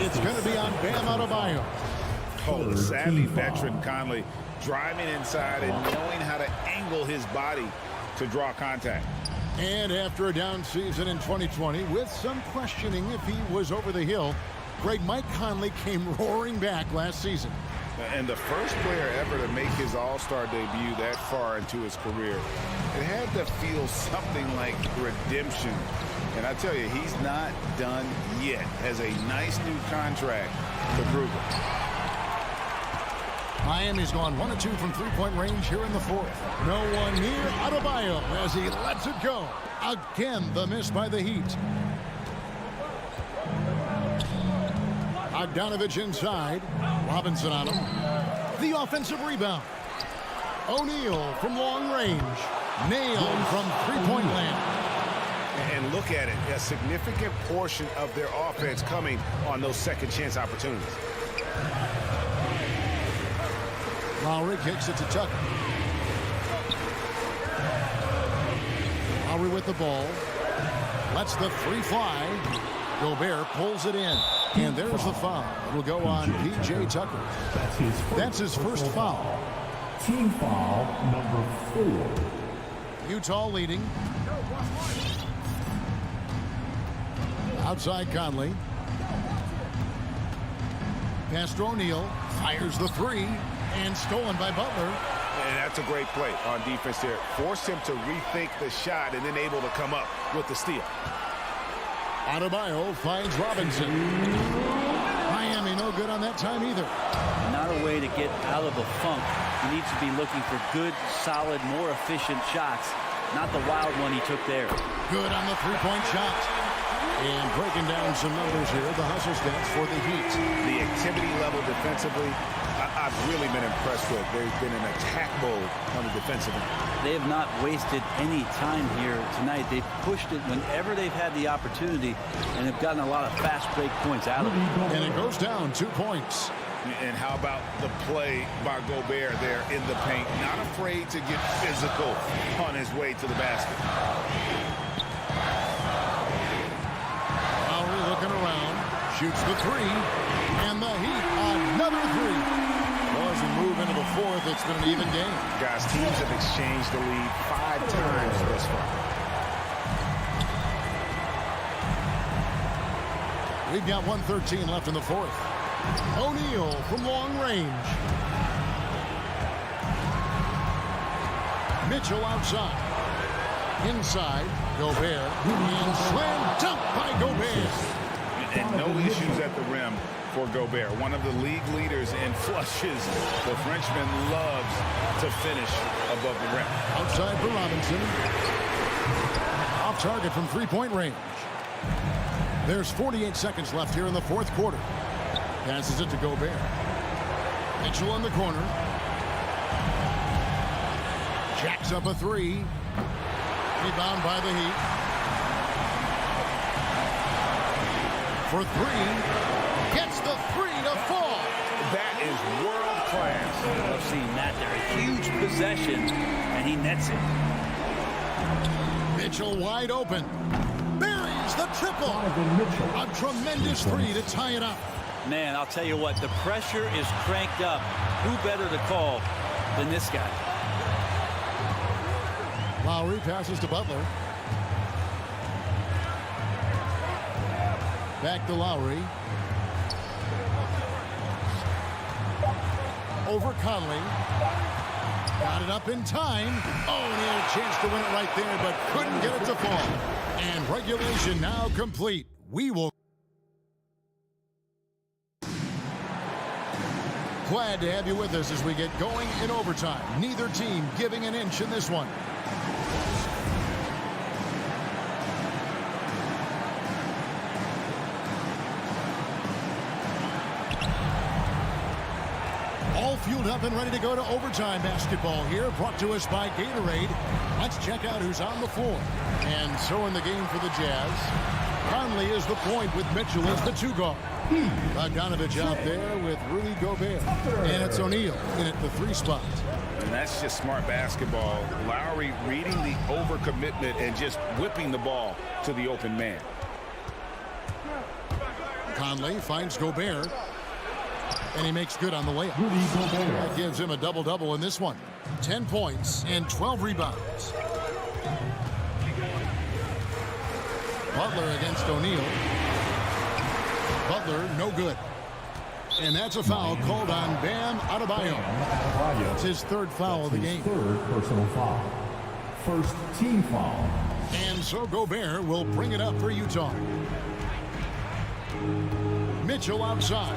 It's going to be on Bam Adebayo. Oh, the savvy veteran Conley driving inside and knowing how to angle his body to draw contact. And after a down season in 2020, with some questioning if he was over the hill, Mike Conley came roaring back last season. And the first player ever to make his All-Star debut that far into his career, it had to feel something like redemption. And I tell you, he's not done yet. Has a nice new contract to prove it. Miami's gone 1 of 2 from three-point range here in the fourth. No one near Adebayo as he lets it go. Again, the miss by the Heat. Bogdanovich inside. Robinson on him. The offensive rebound. O'Neal from long range. Nailed from three-point land. And look at it. A significant portion of their offense coming on those second chance opportunities. Lowry kicks it to Tucker. Lowry with the ball. Lets the 3 fly. Gobert pulls it in. And there's the foul. It'll go on P.J. Tucker. That's his first foul. Team foul number 4. Utah leading. Outside Conley. Pass to O'Neal. Fires the 3. And stolen by Butler. And that's a great play on defense there. Forced him to rethink the shot and then able to come up with the steal. Adebayo finds Robinson. Miami no good on that time either. Not a way to get out of a funk. He needs to be looking for good, solid, more efficient shots. Not the wild one he took there. Good on the three-point shot. And breaking down some numbers here, the hustle stats for the Heat. The activity level defensively, I've really been impressed with. They've been in attack mode on the defensive end. They have not wasted any time here tonight. They've pushed it whenever they've had the opportunity and have gotten a lot of fast break points out of it. And it goes down 2 points. And how about the play by Gobert there in the paint? Not afraid to get physical on his way to the basket. Lowry looking around. Shoots the 3. And the Heat, another 3. Well, as we move into the fourth, it's been an even game. Guys, teams have exchanged the lead 5 times thus far. We've got 1:13 left in the fourth. O'Neal from long range. Mitchell outside. Inside, Gobert. And slam dunk by Gobert. And no issues at the rim for Gobert. One of the league leaders in flushes. The Frenchman loves to finish above the rim. Outside for Robinson. Off target from three-point range. There's 48 seconds left here in the fourth quarter. Passes it to Gobert. Mitchell in the corner. Jacks up a 3. Rebound by the Heat. For 3. Gets the 3 to fall. That is world class. I've seen that there. A huge possession, and he nets it. Mitchell wide open. Buries the triple. A tremendous 3 to tie it up. Man, I'll tell you what, the pressure is cranked up. Who better to call than this guy? Lowry passes to Butler. Back to Lowry. Over Conley. Got it up in time. Oh, and he had a chance to win it right there, but couldn't get it to fall. And regulation now complete. We will. Glad to have you with us as we get going in overtime. Neither team giving an inch in this one. All fueled up and ready to go to overtime basketball here, brought to us by Gatorade. Let's check out who's on the floor. And so in the game for the Jazz, Conley is the point with Mitchell as the 2 guard. Bogdanovich out there with Rudy Gobert. And it's O'Neal in at the 3 spot. And that's just smart basketball. Lowry reading the overcommitment and just whipping the ball to the open man. Conley finds Gobert. And he makes good on the layup. That gives him a double-double in this one. 10 points and 12 rebounds. Butler against O'Neal. Butler, no good. And that's a foul called on Bam Adebayo. It's his 3rd foul of the game. 3rd personal foul. 1st team foul. And so Gobert will bring it up for Utah. Mitchell outside.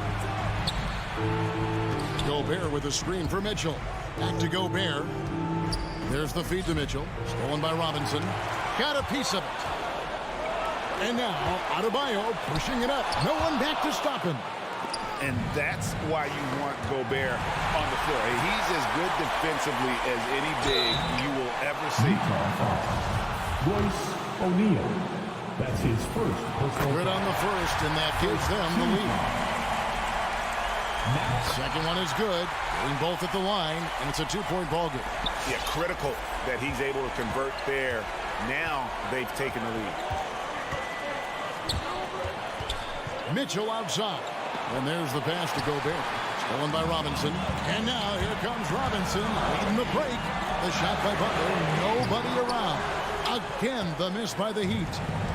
Gobert with a screen for Mitchell. Back to Gobert. There's the feed to Mitchell. Stolen by Robinson. Got a piece of it. And now Adebayo pushing it up. No one back to stop him. And that's why you want Gobert on the floor. He's as good defensively as any big you will ever see. Royce O'Neal. That's his 1st personal Good on the 1st, and that gives them the lead. Second one is good. Getting both at the line, and it's a 2-point ball game. Yeah, critical that he's able to convert there. Now they've taken the lead. Mitchell outside. And there's the pass to Gobert. Stolen by Robinson. And now here comes Robinson leading the break. The shot by Butler. Nobody around. Again, the miss by the Heat.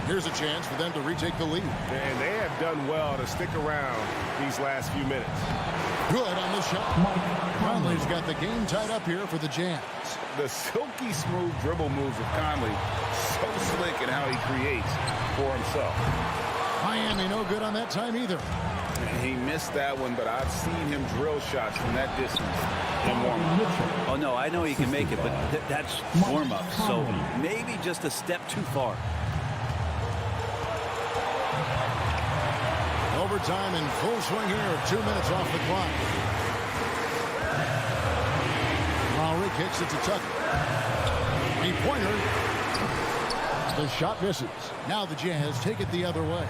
Here's a chance for them to retake the lead. And they have done well to stick around these last few minutes. Good on the shot. Conley's got the game tied up here for the Jazz. The silky smooth dribble moves of Conley. So slick in how he creates for himself. Miami no good on that time either. And he missed that one, but I've seen him drill shots from that distance in warm-up. Oh, no, I know he can make it, but that's warm-up. So maybe just a step too far. Overtime in full swing here. 2 minutes off the clock. Lowry kicks it to Tucker. 3-pointer. The shot misses. Now the Jazz take it the other way.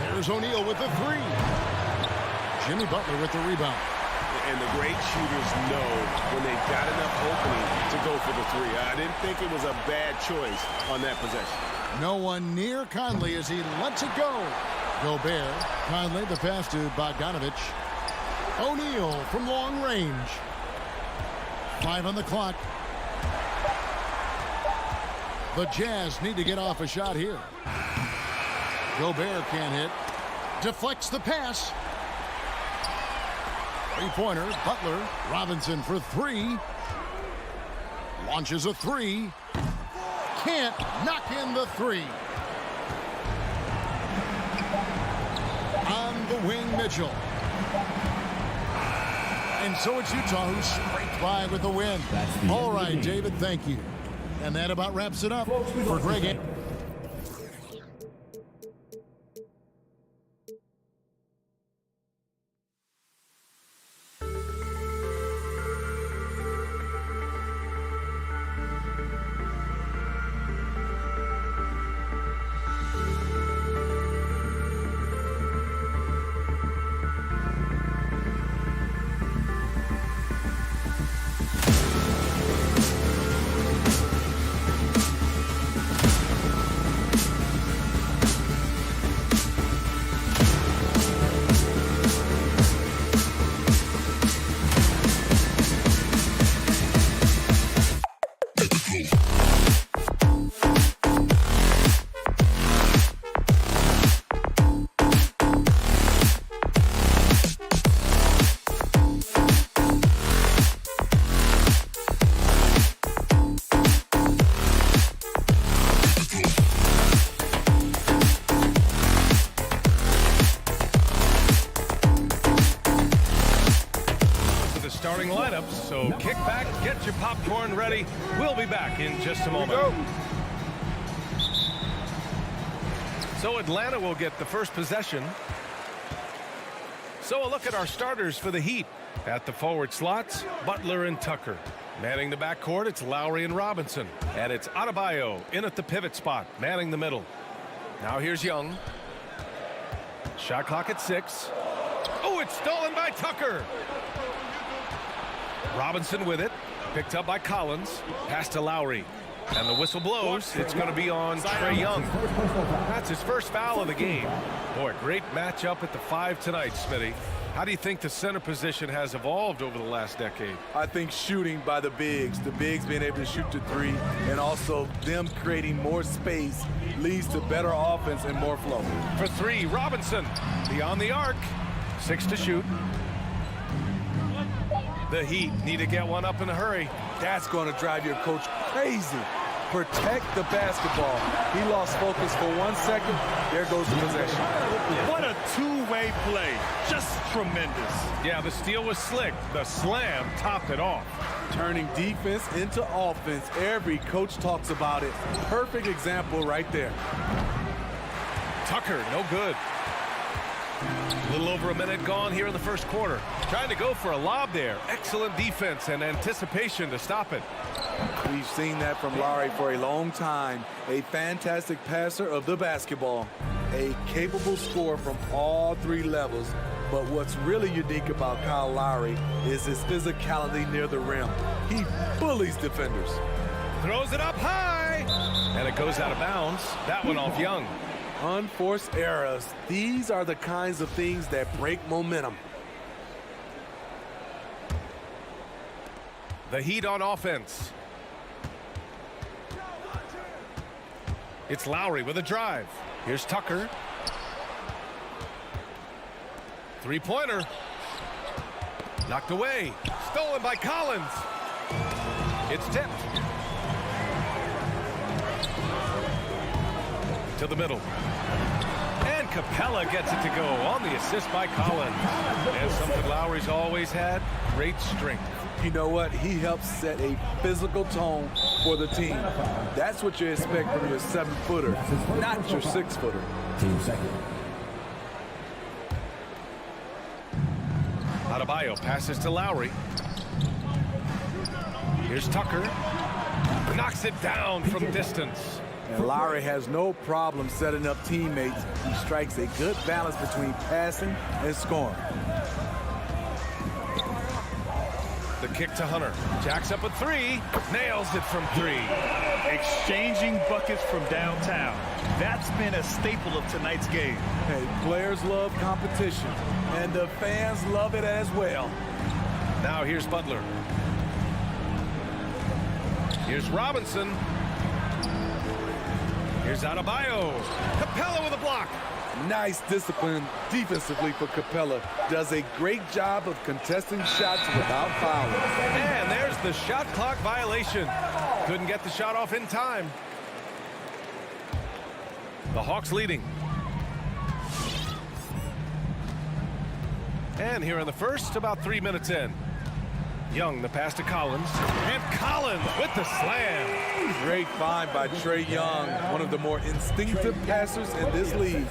There's O'Neal with the 3. Jimmy Butler with the rebound. And the great shooters know when they've got enough opening to go for the 3. I didn't think it was a bad choice on that possession. No one near Conley as he lets it go. Gobert. Conley the pass to Bogdanovich. O'Neal from long range. 5 on the clock. The Jazz need to get off a shot here. Gobert can't hit. Deflects the pass. 3-pointer. Butler. Robinson for 3. Launches a 3. Can't knock in the 3. On the wing, Mitchell. And so it's Utah who scraped by with the win. All right, David, thank you. And that about wraps it up for Greg. back, get your popcorn ready. We'll be back in just a moment. So Atlanta will get the first possession. So a look at our starters for the Heat. At the forward slots, Butler and Tucker. Manning the backcourt, it's Lowry and Robinson. And it's Adebayo in at the pivot spot, manning the middle. Now here's Young. Shot clock at 6. Oh, it's stolen by Tucker. Robinson with it. Picked up by Collins. Pass to Lowry. And the whistle blows. It's going to be on Trae Young. That's his first foul of the game. Boy, great matchup at the 5 tonight, Smitty. How do you think the center position has evolved over the last decade? I think shooting by the bigs being able to shoot the 3, and also them creating more space leads to better offense and more flow. For 3, Robinson beyond the arc. 6 to shoot. The Heat need to get one up in a hurry. That's going to drive your coach crazy. Protect the basketball. He lost focus for 1 second. There goes the possession. What a two-way play. Just tremendous. Yeah, the steal was slick. The slam topped it off. Turning defense into offense. Every coach talks about it. Perfect example right there. Tucker, no good. A little over a minute gone here in the first quarter. Trying to go for a lob there. Excellent defense and anticipation to stop it. We've seen that from Lowry for a long time. A fantastic passer of the basketball. A capable scorer from all 3 levels. But what's really unique about Kyle Lowry is his physicality near the rim. He bullies defenders. Throws it up high. And it goes out of bounds. That one off Young. Unforced errors. These are the kinds of things that break momentum. The Heat on offense. It's Lowry with a drive. Here's Tucker. 3-pointer. Knocked away. Stolen by Collins. It's tipped. To the middle. And Capella gets it to go on the assist by Collins. And something Lowry's always had, great strength. You know what? He helps set a physical tone for the team. That's what you expect from your 7-footer, not your 6-footer. Team second. Adebayo passes to Lowry. Here's Tucker. Knocks it down from distance. And Lowry has no problem setting up teammates. He strikes a good balance between passing and scoring. The kick to Hunter. Jacks up a 3. Nails it from 3. Exchanging buckets from downtown. That's been a staple of tonight's game. Hey, players love competition, and the fans love it as well. Now here's Butler. Here's Robinson. Here's Adebayo. Capella with a block. Nice discipline defensively for Capella. Does a great job of contesting shots without fouling. And there's the shot clock violation. Couldn't get the shot off in time. The Hawks leading. And here in the first, about 3 minutes in. Young, the pass to Collins. And Collins with the slam. Great find by Trae Young, one of the more instinctive passers in this league.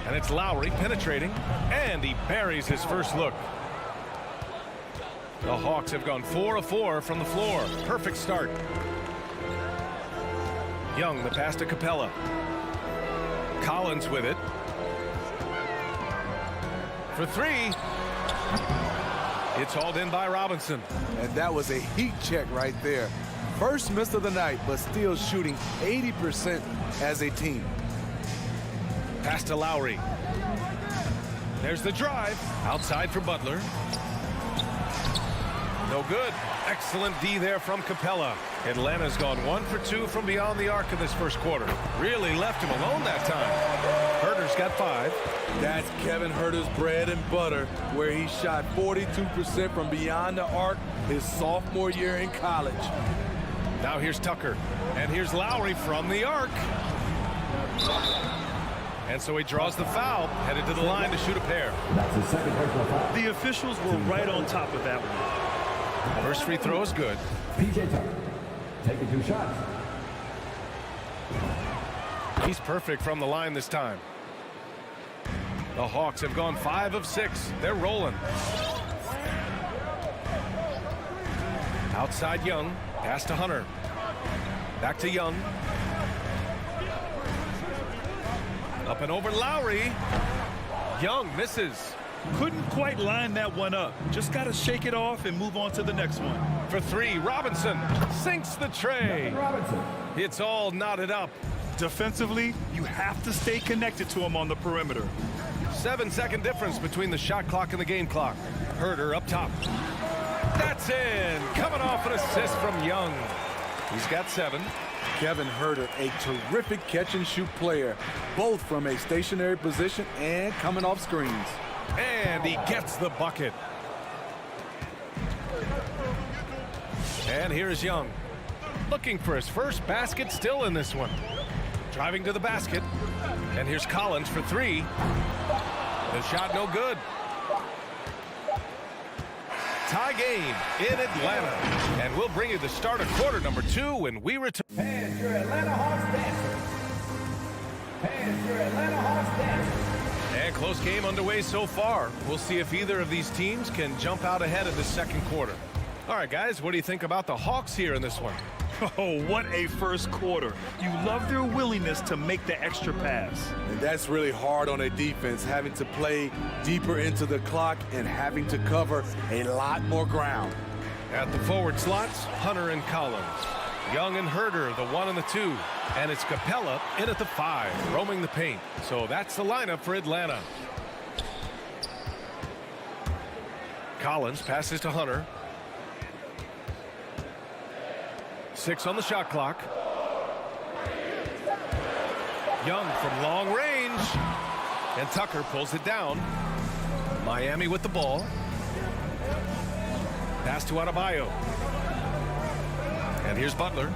And it's Lowry penetrating, and he buries his first look. The Hawks have gone 4 of 4 from the floor. Perfect start. Young, the pass to Capella. Collins with it. For 3. It's hauled in by Robinson. And that was a heat check right there. First miss of the night, but still shooting 80% as a team. Pass to Lowry. There's the drive. Outside for Butler. No good. Excellent D there from Capella. Atlanta's gone 1 for 2 from beyond the arc in this first quarter. Really left him alone that time. Herter's got 5. That's Kevin Herter's bread and butter, where he shot 42% from beyond the arc his sophomore year in college. Now here's Tucker. And here's Lowry from the arc. And so he draws the foul, headed to the line to shoot a pair. That's his second personal foul. The officials were right on top of that one. First free throw is good. PJ Tucker taking 2 shots. He's perfect from the line this time. The Hawks have gone 5 of 6. They're rolling. Outside Young. Pass to Hunter. Back to Young. Up and over Lowry. Young misses. Couldn't quite line that one up. Just got to shake it off and move on to the next one. For 3, Robinson sinks the tray. Robinson. It's all knotted up. Defensively, you have to stay connected to him on the perimeter. 7-second difference between the shot clock and the game clock. Herder up top. That's in. Coming off an assist from Young. He's got 7. Kevin Herder, a terrific catch-and-shoot player, both from a stationary position and coming off screens. And he gets the bucket. And here's Young. Looking for his first basket still in this one. Driving to the basket. And here's Collins for 3. The shot no good. Tie game in Atlanta. And we'll bring you the start of quarter number 2 when we return. And your Atlanta Hawks dancer. And your Atlanta Hawks dancer. And close game underway so far. We'll see if either of these teams can jump out ahead of the second quarter. All right, guys, what do you think about the Hawks here in this one? Oh, what a first quarter. You love their willingness to make the extra pass. And that's really hard on a defense, having to play deeper into the clock and having to cover a lot more ground. At the forward slots, Hunter and Collins. Young and Herder, the 1 and the 2. And it's Capella in at the 5, roaming the paint. So that's the lineup for Atlanta. Collins passes to Hunter. 6 on the shot clock. Young from long range. And Tucker pulls it down. Miami with the ball. Pass to Adebayo. And here's Butler.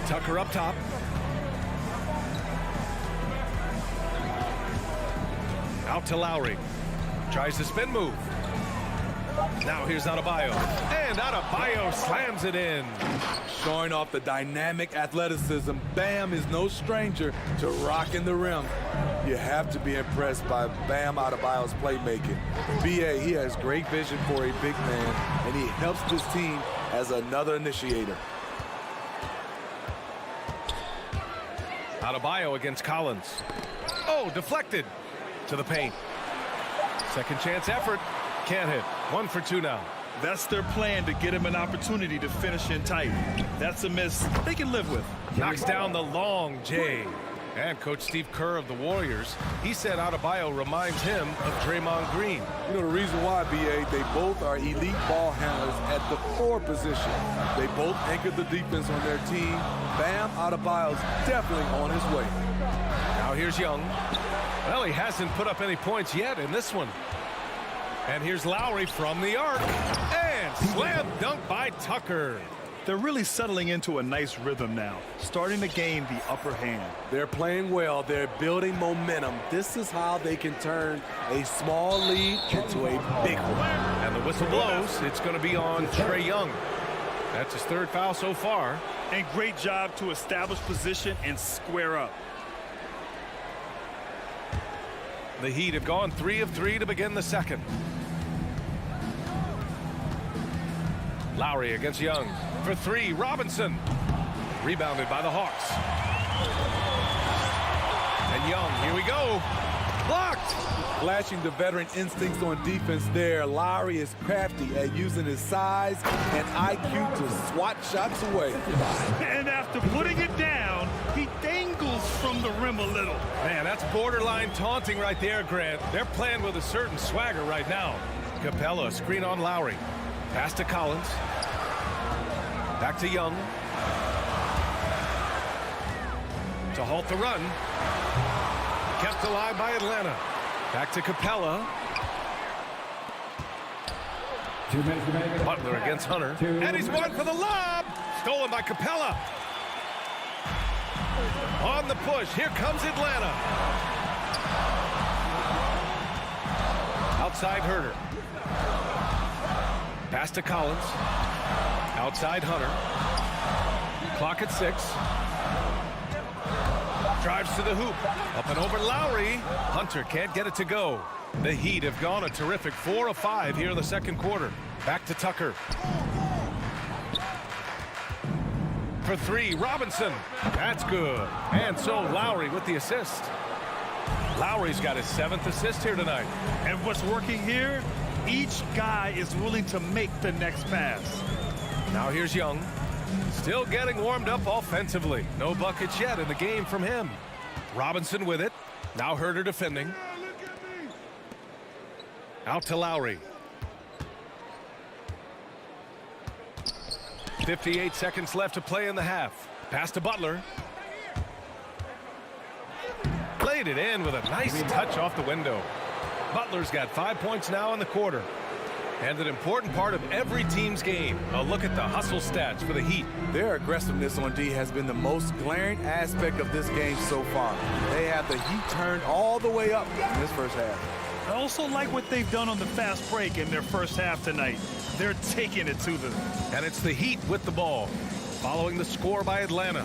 Tucker up top. Out to Lowry. Tries the spin move. Now here's Adebayo. And Adebayo slams it in. Showing off the dynamic athleticism, Bam is no stranger to rocking the rim. You have to be impressed by Bam Adebayo's playmaking. BA, he has great vision for a big man, and he helps this team as another initiator. Adebayo against Collins. Oh, deflected to the paint. Second chance effort. Can't hit. 1 for 2 now. That's their plan, to get him an opportunity to finish in tight. That's a miss they can live with. Knocks down the long J. And Coach Steve Kerr of the Warriors, he said Adebayo reminds him of Draymond Green. You know the reason why, BA, they both are elite ball handlers at the 4 position. They both anchor the defense on their team. Bam Adebayo's definitely on his way. Now here's Young. Well, he hasn't put up any points yet in this one. And here's Lowry from the arc. And slam dunk by Tucker. They're really settling into a nice rhythm now, starting to gain the upper hand. They're playing well. They're building momentum. This is how they can turn a small lead into a big one. And the whistle blows. It's going to be on Trae Young. That's his 3rd foul so far. And great job to establish position and square up. The Heat have gone 3 of 3 to begin the second. Lowry against Young. For 3, Robinson. Rebounded by the Hawks. And Young, here we go. Blocked. Flashing the veteran instincts on defense there. Lowry is crafty at using his size and IQ to swat shots away. And after putting it down, he dangles from the rim a little. Man, that's borderline taunting right there, Grant. They're playing with a certain swagger right now. Capella, screen on Lowry. Pass to Collins. Back to Young. To halt the run. Kept alive by Atlanta. Back to Capella. 2 minutes remaining. Butler against Hunter. And he's one for the lob. Stolen by Capella. On the push, here comes Atlanta. Outside Herder. Pass to Collins. Outside Hunter. Clock at 6. Drives to the hoop. Up and over Lowry. Hunter can't get it to go. The Heat have gone a terrific 4 of 5 here in the second quarter. Back to Tucker. For 3, Robinson. That's good. And so Lowry with the assist. Lowry's got his 7th assist here tonight. And what's working here? Each guy is willing to make the next pass. Now here's Young. Still getting warmed up offensively. No buckets yet in the game from him. Robinson with it. Now Herder defending. Out to Lowry. 58 seconds left to play in the half. Pass to Butler. Played it in with a nice touch off the window. Butler's got 5 points now in the quarter. And an important part of every team's game. A look at the hustle stats for the Heat. Their aggressiveness on D has been the most glaring aspect of this game so far. They have the Heat turned all the way up in this first half. I also like what they've done on the fast break in their first half tonight. They're taking it to them. And it's the Heat with the ball, following the score by Atlanta.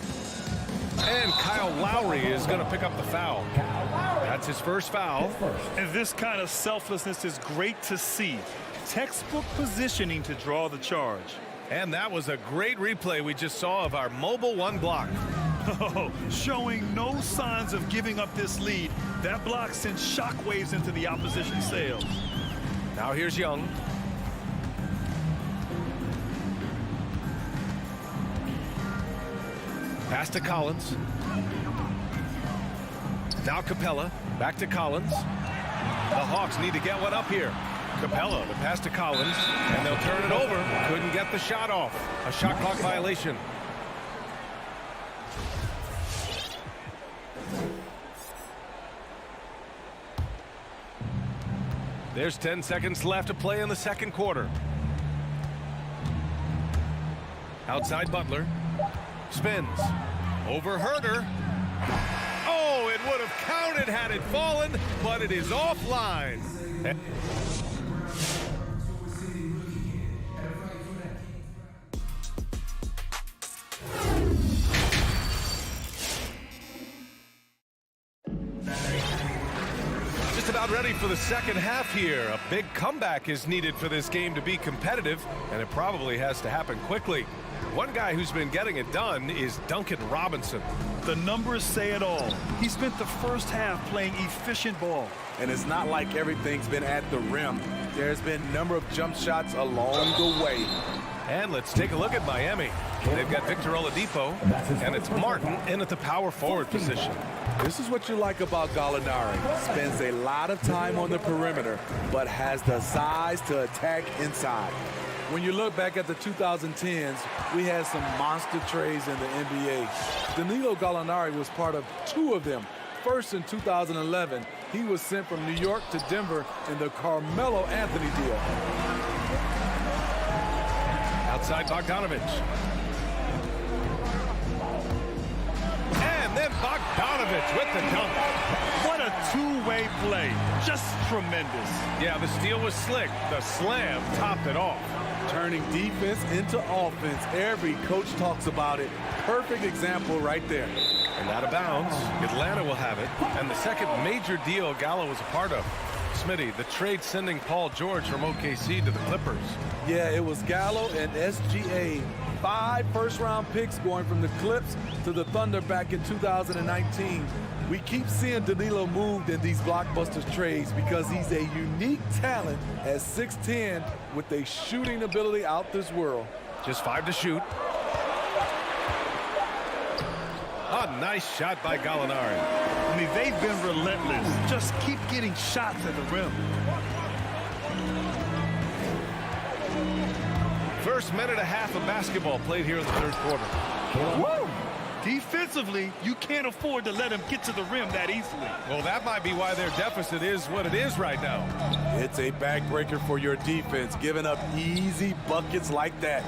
And Kyle Lowry is going to pick up the foul. That's his first foul. And this kind of selflessness is great to see. Textbook positioning to draw the charge. And that was a great replay we just saw of our mobile 1 block. Oh, showing no signs of giving up this lead. That block sends shockwaves into the opposition sails. Now here's Young. Pass to Collins. Now Capella. Back to Collins. The Hawks need to get one up here. Capella, the pass to Collins, and they'll turn it over. Couldn't get the shot off. A shot clock violation. There's 10 seconds left to play in the second quarter. Outside Butler. Spins. Over Herder. Oh, it would have counted had it fallen, but it is offline. Just about ready for the second half here. A big comeback is needed for this game to be competitive, and it probably has to happen quickly. One guy who's been getting it done is Duncan Robinson. The numbers say it all. He spent the first half playing efficient ball. And it's not like everything's been at the rim. There's been a number of jump shots along the way. And let's take a look at Miami. They've got Victor Oladipo, and it's Martin in at the power forward position. This is what you like about Gallinari. Spends a lot of time on the perimeter, but has the size to attack inside. When you look back at the 2010s, we had some monster trades in the NBA. Danilo Gallinari was part of 2 of them. First in 2011, he was sent from New York to Denver in the Carmelo Anthony deal. Outside Bogdanovich. And then Bogdanovich with the dunk. What a two-way play. Just tremendous. Yeah, the steal was slick. The slam topped it off. Turning defense into offense. Every coach talks about it. Perfect example right there. And out of bounds, Atlanta will have it. And the second major deal Gallo was a part of. Smitty, the trade sending Paul George from OKC to the Clippers. Yeah, it was Gallo and SGA. 5 first-round picks going from the Clips to the Thunder back in 2019. We keep seeing Danilo moved in these blockbuster trades because he's a unique talent at 6'10" with a shooting ability out this world. Just 5 to shoot. A nice shot by Gallinari. I mean, they've been relentless. Just keep getting shots at the rim. First minute and a half of basketball played here in the third quarter. Woo! Defensively, you can't afford to let him get to the rim that easily. Well, that might be why their deficit is what it is right now. It's a backbreaker for your defense, giving up easy buckets like that.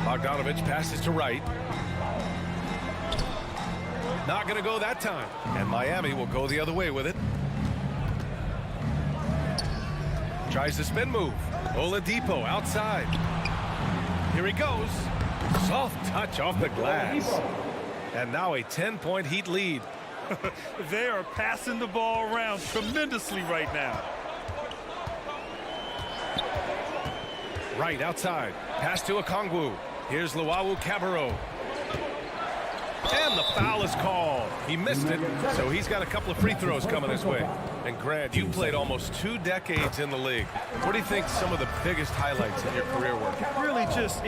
Bogdanovich passes to Wright. Not going to go that time. And Miami will go the other way with it. Tries the spin move. Oladipo outside. Here he goes. Soft touch off the glass. And now a 10-point Heat lead. They are passing the ball around tremendously right now. Right outside. Pass to Okongwu. Here's Luwawu-Cabarrot. And the foul is called. He missed it, so he's got a couple of free throws coming his way. And Grant, you played almost 2 decades in the league. What do you think some of the biggest highlights in your career were? Really just,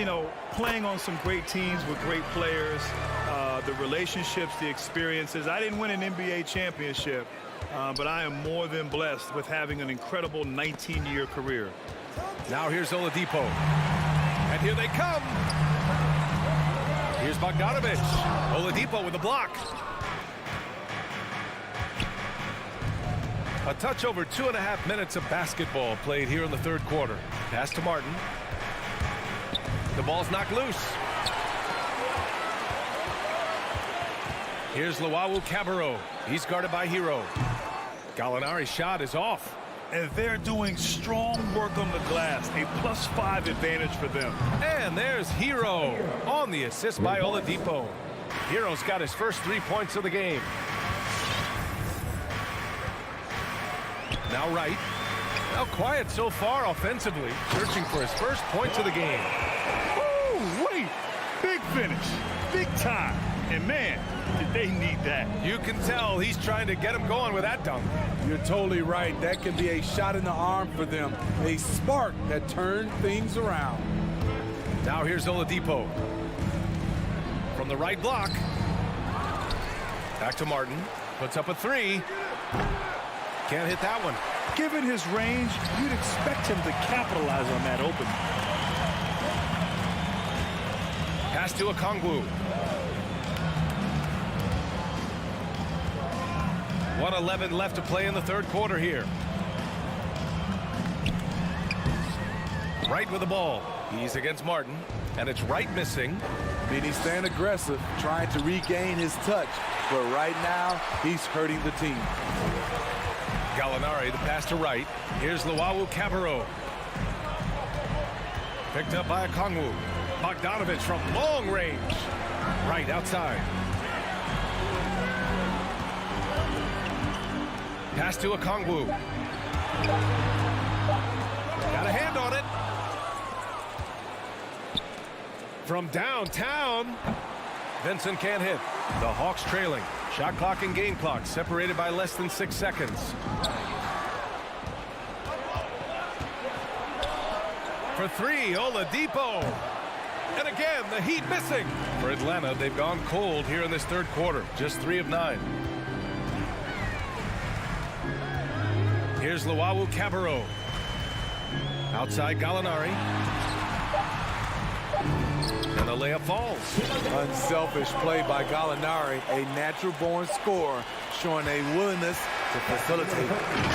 playing on some great teams with great players, the relationships, the experiences. I didn't win an NBA championship, but I am more than blessed with having an incredible 19-year career. Now here's Oladipo. And here they come. Here's Bogdanovich. Oladipo with the block. A touch over 2.5 minutes of basketball played here in the third quarter. Pass to Martin. The ball's knocked loose. Here's Luwawu-Cabarrot. He's guarded by Hero. Gallinari's shot is off. And they're doing strong work on the glass. A +5 advantage for them. And there's Hero on the assist by Oladipo. Hero's got his first 3 points of the game. Now Wright. Now quiet so far offensively. Searching for his first points of the game. Ooh, wait. Big finish. Big time. And man, did they need that. You can tell he's trying to get him going with that dunk. You're totally right. That can be a shot in the arm for them. A spark that turned things around. Now here's Oladipo. From the right block. Back to Martin. Puts up a 3. Can't hit that one. Given his range, you'd expect him to capitalize on that open. Pass to Okongwu. 1:11 left to play in the third quarter here. Wright with the ball. He's against Martin, and it's Wright missing. He's staying aggressive, trying to regain his touch. But right now, he's hurting the team. Gallinari, the pass to Wright. Here's Luwawu-Cabarrot. Picked up by Okongwu. Bogdanovich from long range. Wright outside. Pass to Okongwu. Got a hand on it. From downtown. Vincent can't hit. The Hawks trailing. Shot clock and game clock separated by less than 6 seconds. For 3, Oladipo. And again, the Heat missing. For Atlanta, they've gone cold here in this third quarter. Just 3 of 9. Here's Luwawu-Cabarrot. Outside Gallinari. And the layup falls. Unselfish play by Gallinari, a natural-born scorer, showing a willingness to facilitate.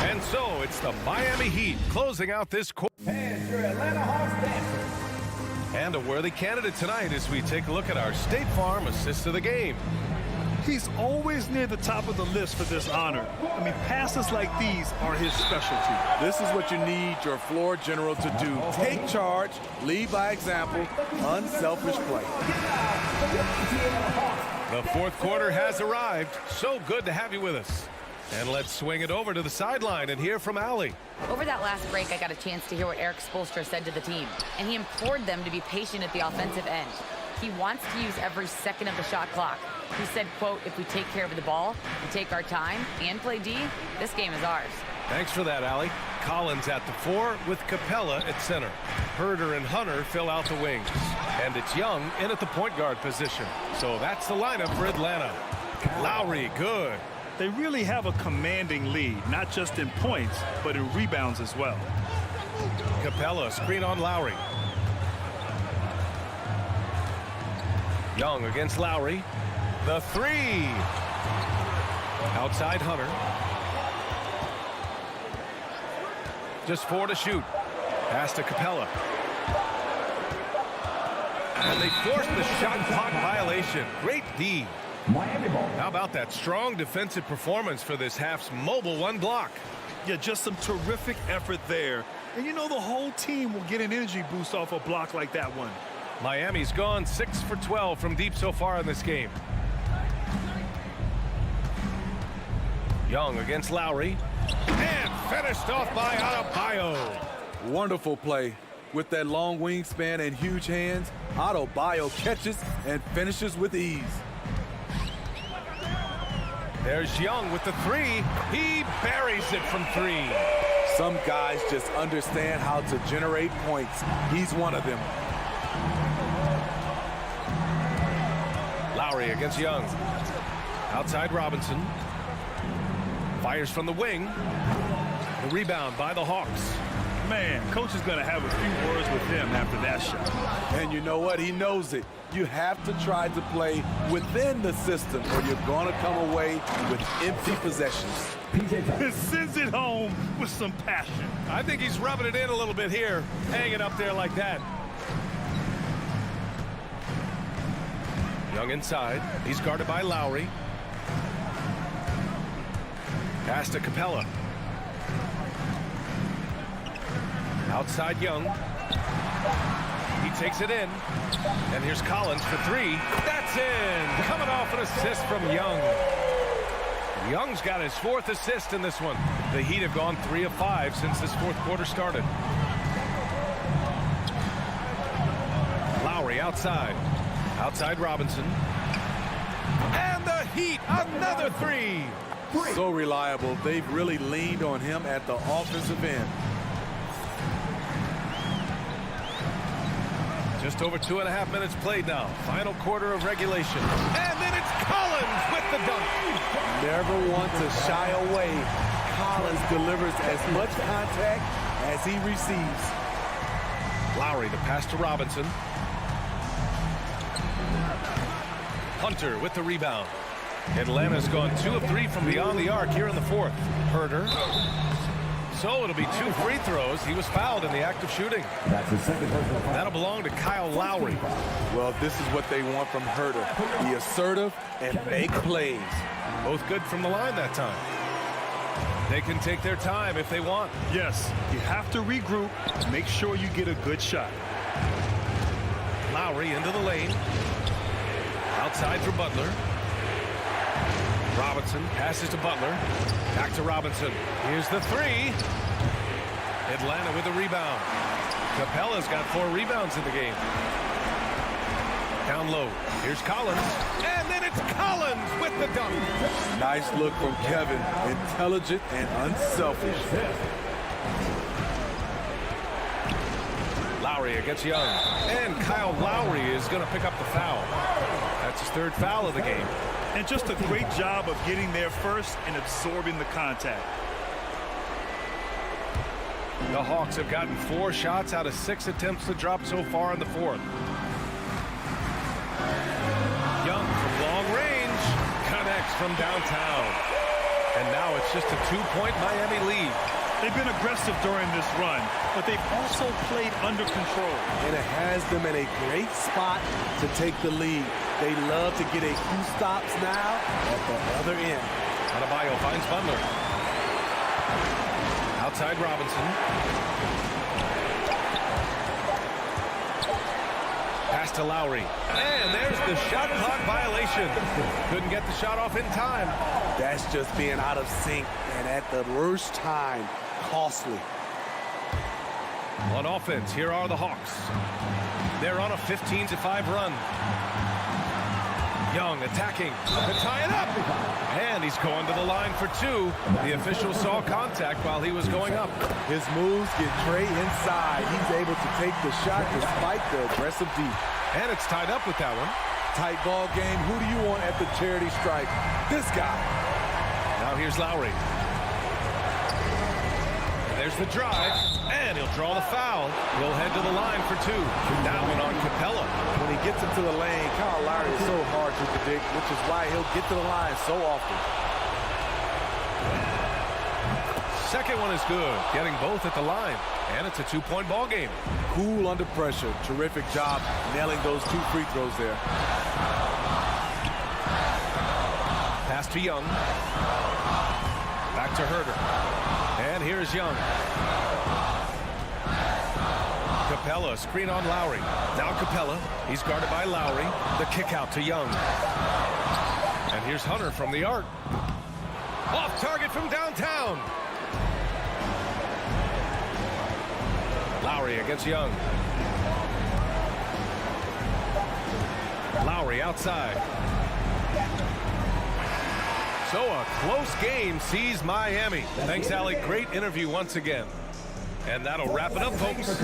And so it's the Miami Heat closing out this quarter. And your Atlanta Hawks dancer. And a worthy candidate tonight as we take a look at our State Farm assist of the game. He's always near the top of the list for this honor. I mean, passes like these are his specialty. This is what you need your floor general to do. Take charge, lead by example, unselfish play. The fourth quarter has arrived. So good to have you with us. And let's swing it over to the sideline and hear from Allie. Over that last break, I got a chance to hear what Eric Spoelstra said to the team, and he implored them to be patient at the offensive end. He wants to use every second of the shot clock. He said, quote, if we take care of the ball, we take our time, and play D, this game is ours. Thanks for that, Allie. Collins at the 4 with Capella at center. Herder and Hunter fill out the wings. And it's Young in at the point guard position. So that's the lineup for Atlanta. Lowry, good. They really have a commanding lead, not just in points, but in rebounds as well. Capella, screen on Lowry. Young against Lowry. The 3. Outside Hunter. Just 4 to shoot. Pass to Capella. And they forced the shot clock violation. Great D. Miami ball. How about that strong defensive performance for this half's mobile one block? Yeah, just some terrific effort there. And you know the whole team will get an energy boost off a block like that one. Miami's gone 6 for 12 from deep so far in this game. Young against Lowry. And finished off by Adebayo. Wonderful play. With that long wingspan and huge hands, Adebayo catches and finishes with ease. There's Young with the three. He buries it from three. Some guys just understand how to generate points. He's one of them. Lowry against Young. Outside Robinson. Fires from the wing. The rebound by the Hawks. Man, coach is going to have a few words with him after that shot. And you know what? He knows it. You have to try to play within the system or you're going to come away with empty possessions. He sends it home with some passion. I think he's rubbing it in a little bit here, hanging up there like that. Young inside. He's guarded by Lowry. Pass to Capella. Outside Young. He takes it in. And here's Collins for three. That's in. Coming off an assist from Young. Young's got his 4th assist in this one. The Heat have gone 3 of 5 since this 4th quarter started. Lowry outside. Outside Robinson. And the Heat, another three. So reliable. They've really leaned on him at the offensive end. Just over 2.5 minutes played now. Final quarter of regulation. And then it's Collins with the dunk. Never want to shy away. Collins delivers as much contact as he receives. Lowry, the pass to Robinson. Hunter with the rebound. Atlanta's gone 2 of 3 from beyond the arc here in the 4th. Herter. So it'll be 2 free throws. He was fouled in the act of shooting. That's the second personal foul. That'll belong to Kyle Lowry. Well, this is what they want from Herter. Be assertive and make plays. Both good from the line that time. They can take their time if they want. Yes, you have to regroup. Make sure you get a good shot. Lowry into the lane. Outside for Butler. Robinson passes to Butler. Back to Robinson. Here's the three. Atlanta with the rebound. Capella's got 4 rebounds in the game. Down low. Here's Collins. And then it's Collins with the dunk. Nice look from Kevin. Intelligent and unselfish. Lowry against Young. And Kyle Lowry is going to pick up the foul. That's his 3rd foul of the game. And just a great job of getting there first and absorbing the contact. The Hawks have gotten 4 shots out of 6 attempts to drop so far in the 4th. Young from long range connects from downtown. And now it's just a 2-point Miami lead. They've been aggressive during this run, but they've also played under control. And it has them in a great spot to take the lead. They love to get a few stops now at the other end. Adebayo finds Butler. Outside Robinson. Pass to Lowry. And there's the shot clock violation. Couldn't get the shot off in time. That's just being out of sync and at the worst time. Costly. On offense, here are the Hawks. They're on a 15-5 run. Young attacking to tie it up. And he's going to the line for 2. The official saw contact while he was going up. His moves get Trey inside. He's able to take the shot despite the aggressive D. And it's tied up with that one. Tight ball game. Who do you want at the charity stripe? This guy. Now here's Lowry. There's the drive, and he'll draw the foul. He'll head to the line for 2. That one on Capella. When he gets into the lane, Kyle Lowry is so hard to predict, which is why he'll get to the line so often. Second one is good, getting both at the line. And it's a 2-point ball game. Cool under pressure. Terrific job nailing those 2 free throws there. Pass to Young. Back to Herder. And here's Young. Capella, screen on Lowry. Now Capella. He's guarded by Lowry. The kick out to Young. And here's Hunter from the arc. Off target from downtown. Lowry against Young. Lowry outside. So a close game sees Miami. Thanks, Alec. Great interview once again. And that'll wrap it up, folks.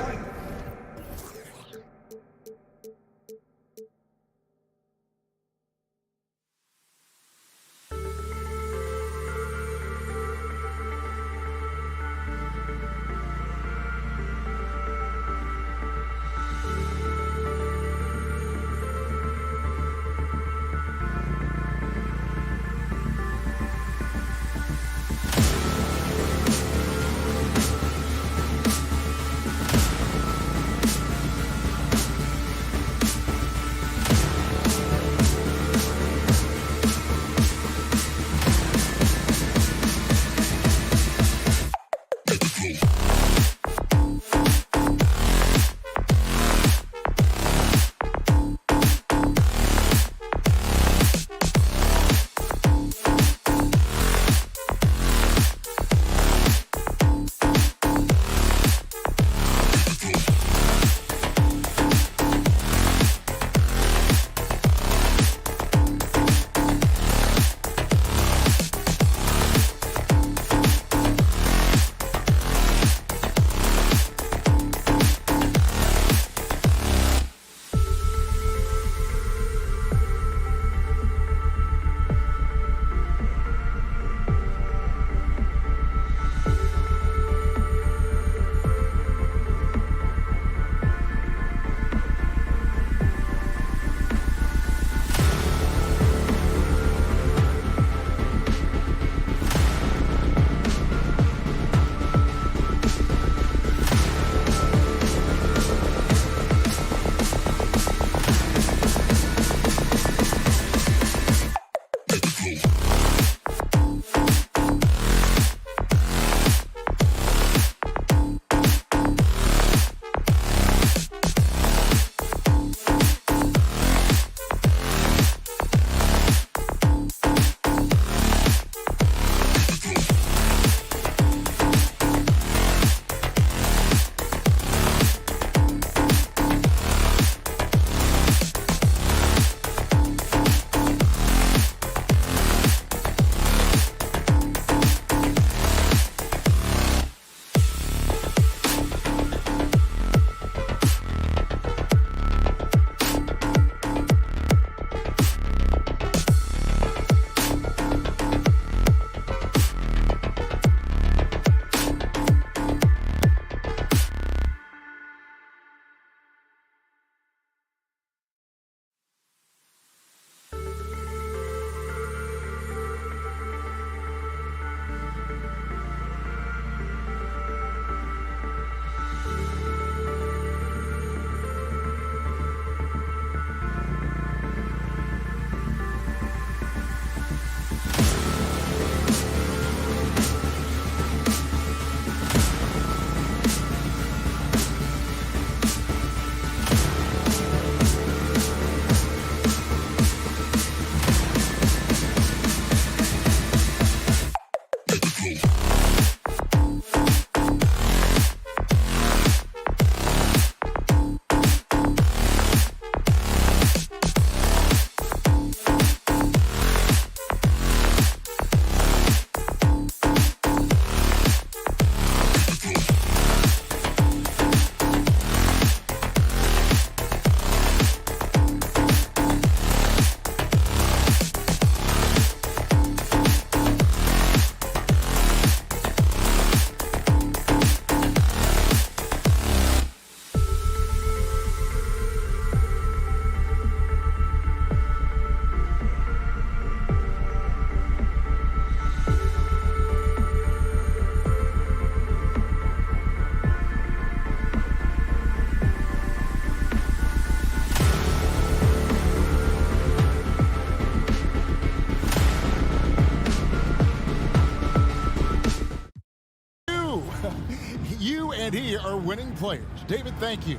You and he are winning players. David, thank you.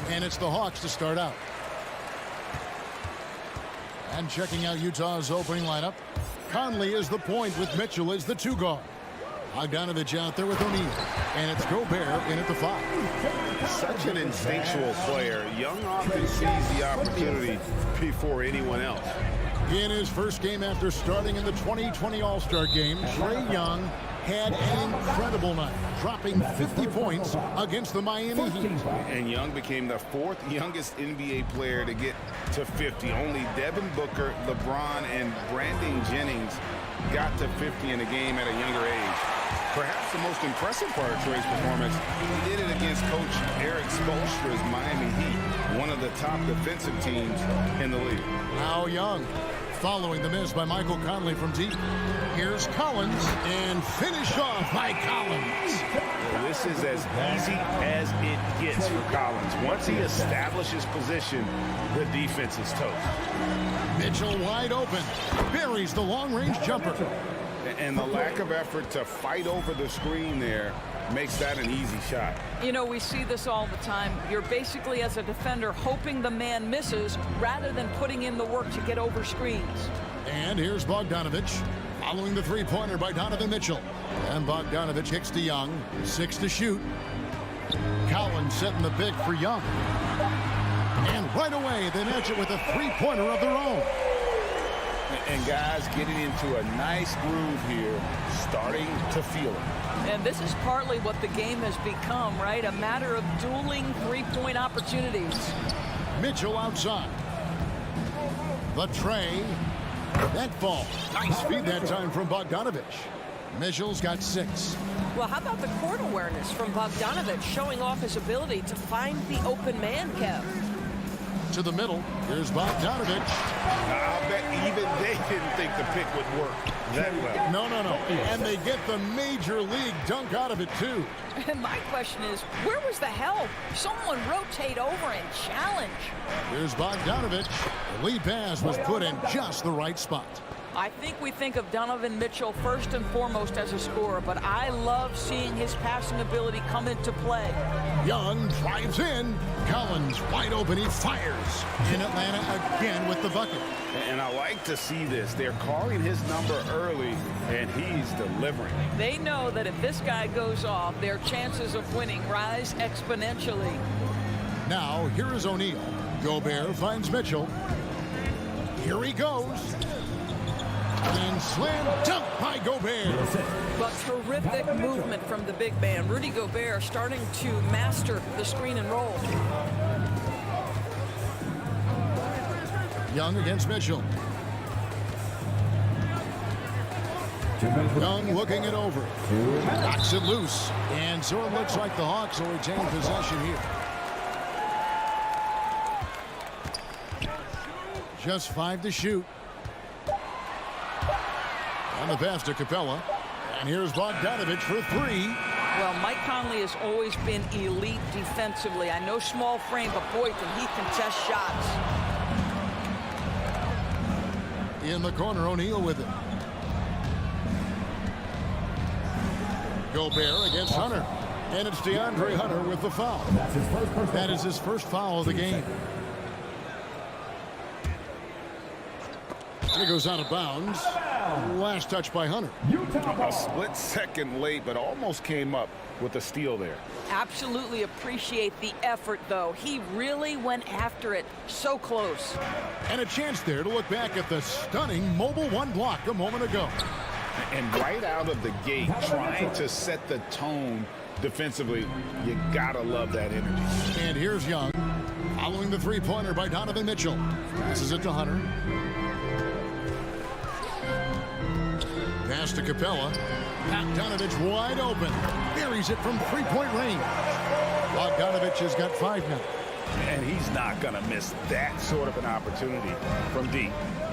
And it's the Hawks to start out. And checking out Utah's opening lineup, Conley is the point with Mitchell as the 2 guard. Bogdanovich out there with O'Neal. And it's Gobert in at the 5. Such an instinctual player. Young often sees the opportunity before anyone else. In his first game after starting in the 2020 All-Star Game, Trae Young had an incredible night, dropping 50 points against the Miami Heat. And Young became the 4th youngest NBA player to get to 50. Only Devin Booker, LeBron, and Brandon Jennings got to 50 in a game at a younger age. Perhaps the most impressive part of Trae's performance, he did it against Coach Eric Spoelstra's Miami Heat, one of the top defensive teams in the league. Now Young, following the miss by Michael Conley from deep. Here's Collins, and finish off by Collins. Well, this is as easy as it gets for Collins. Once he establishes position, the defense is toast. Mitchell wide open, buries the long-range jumper. And the lack of effort to fight over the screen there makes that an easy shot. You know, we see this all the time. You're basically, as a defender, hoping the man misses rather than putting in the work to get over screens. And here's Bogdanovich, following the 3-pointer by Donovan Mitchell. And Bogdanovich kicks to Young, 6 to shoot. Collins setting the pick for Young. And right away, they match it with a 3-pointer of their own. And guys getting into a nice groove here, starting to feel it. And this is partly what the game has become, right? A matter of dueling 3-point opportunities. Mitchell outside. The tray. That fall. Nice feed that time from Bogdanovich. Mitchell's got 6. Well, how about the court awareness from Bogdanovich, showing off his ability to find the open man, Kev? To the middle. Here's Bogdanovich. I'll bet even they didn't think the pick would work that well. No. And they get the major league dunk out of it, too. And my question is, where was the help? Someone rotate over and challenge. Here's Bogdanovich. The lead pass was put in just the right spot. I think we think of Donovan Mitchell first and foremost as a scorer, but I love seeing his passing ability come into play. Young drives in. Collins wide open. He fires. In Atlanta again with the bucket. And I like to see this. They're calling his number early, and he's delivering. They know that if this guy goes off, their chances of winning rise exponentially. Now, here is O'Neal. Gobert finds Mitchell. Here he goes. And slam dunk by Gobert. But terrific movement from the big man. Rudy Gobert starting to master the screen and roll. Young against Mitchell. Young looking it over. Knocks it loose. And so it looks like the Hawks will retain possession here. Just 5 to shoot. And the pass to Capella. And here's Bogdanovich for 3. Well, Mike Conley has always been elite defensively. I know small frame, but boy, can he contest shots. In the corner, O'Neal with it. Gobert against Hunter. And it's DeAndre Hunter with the foul. That is his first foul of the game. And it goes out of bounds. Last touch by Hunter. A split second late, but almost came up with a steal there. Absolutely appreciate the effort, though. He really went after it. So close. And a chance there to look back at the stunning Mobile 1 block a moment ago. And right out of the gate, trying to set the tone defensively, you gotta love that energy. And here's Young, following the 3-pointer by Donovan Mitchell. Passes it to Hunter. Pass to Capella. Bogdanovich wide open. Buries it from 3-point range. Bogdanovich has got 5 now. And he's not going to miss that sort of an opportunity from deep.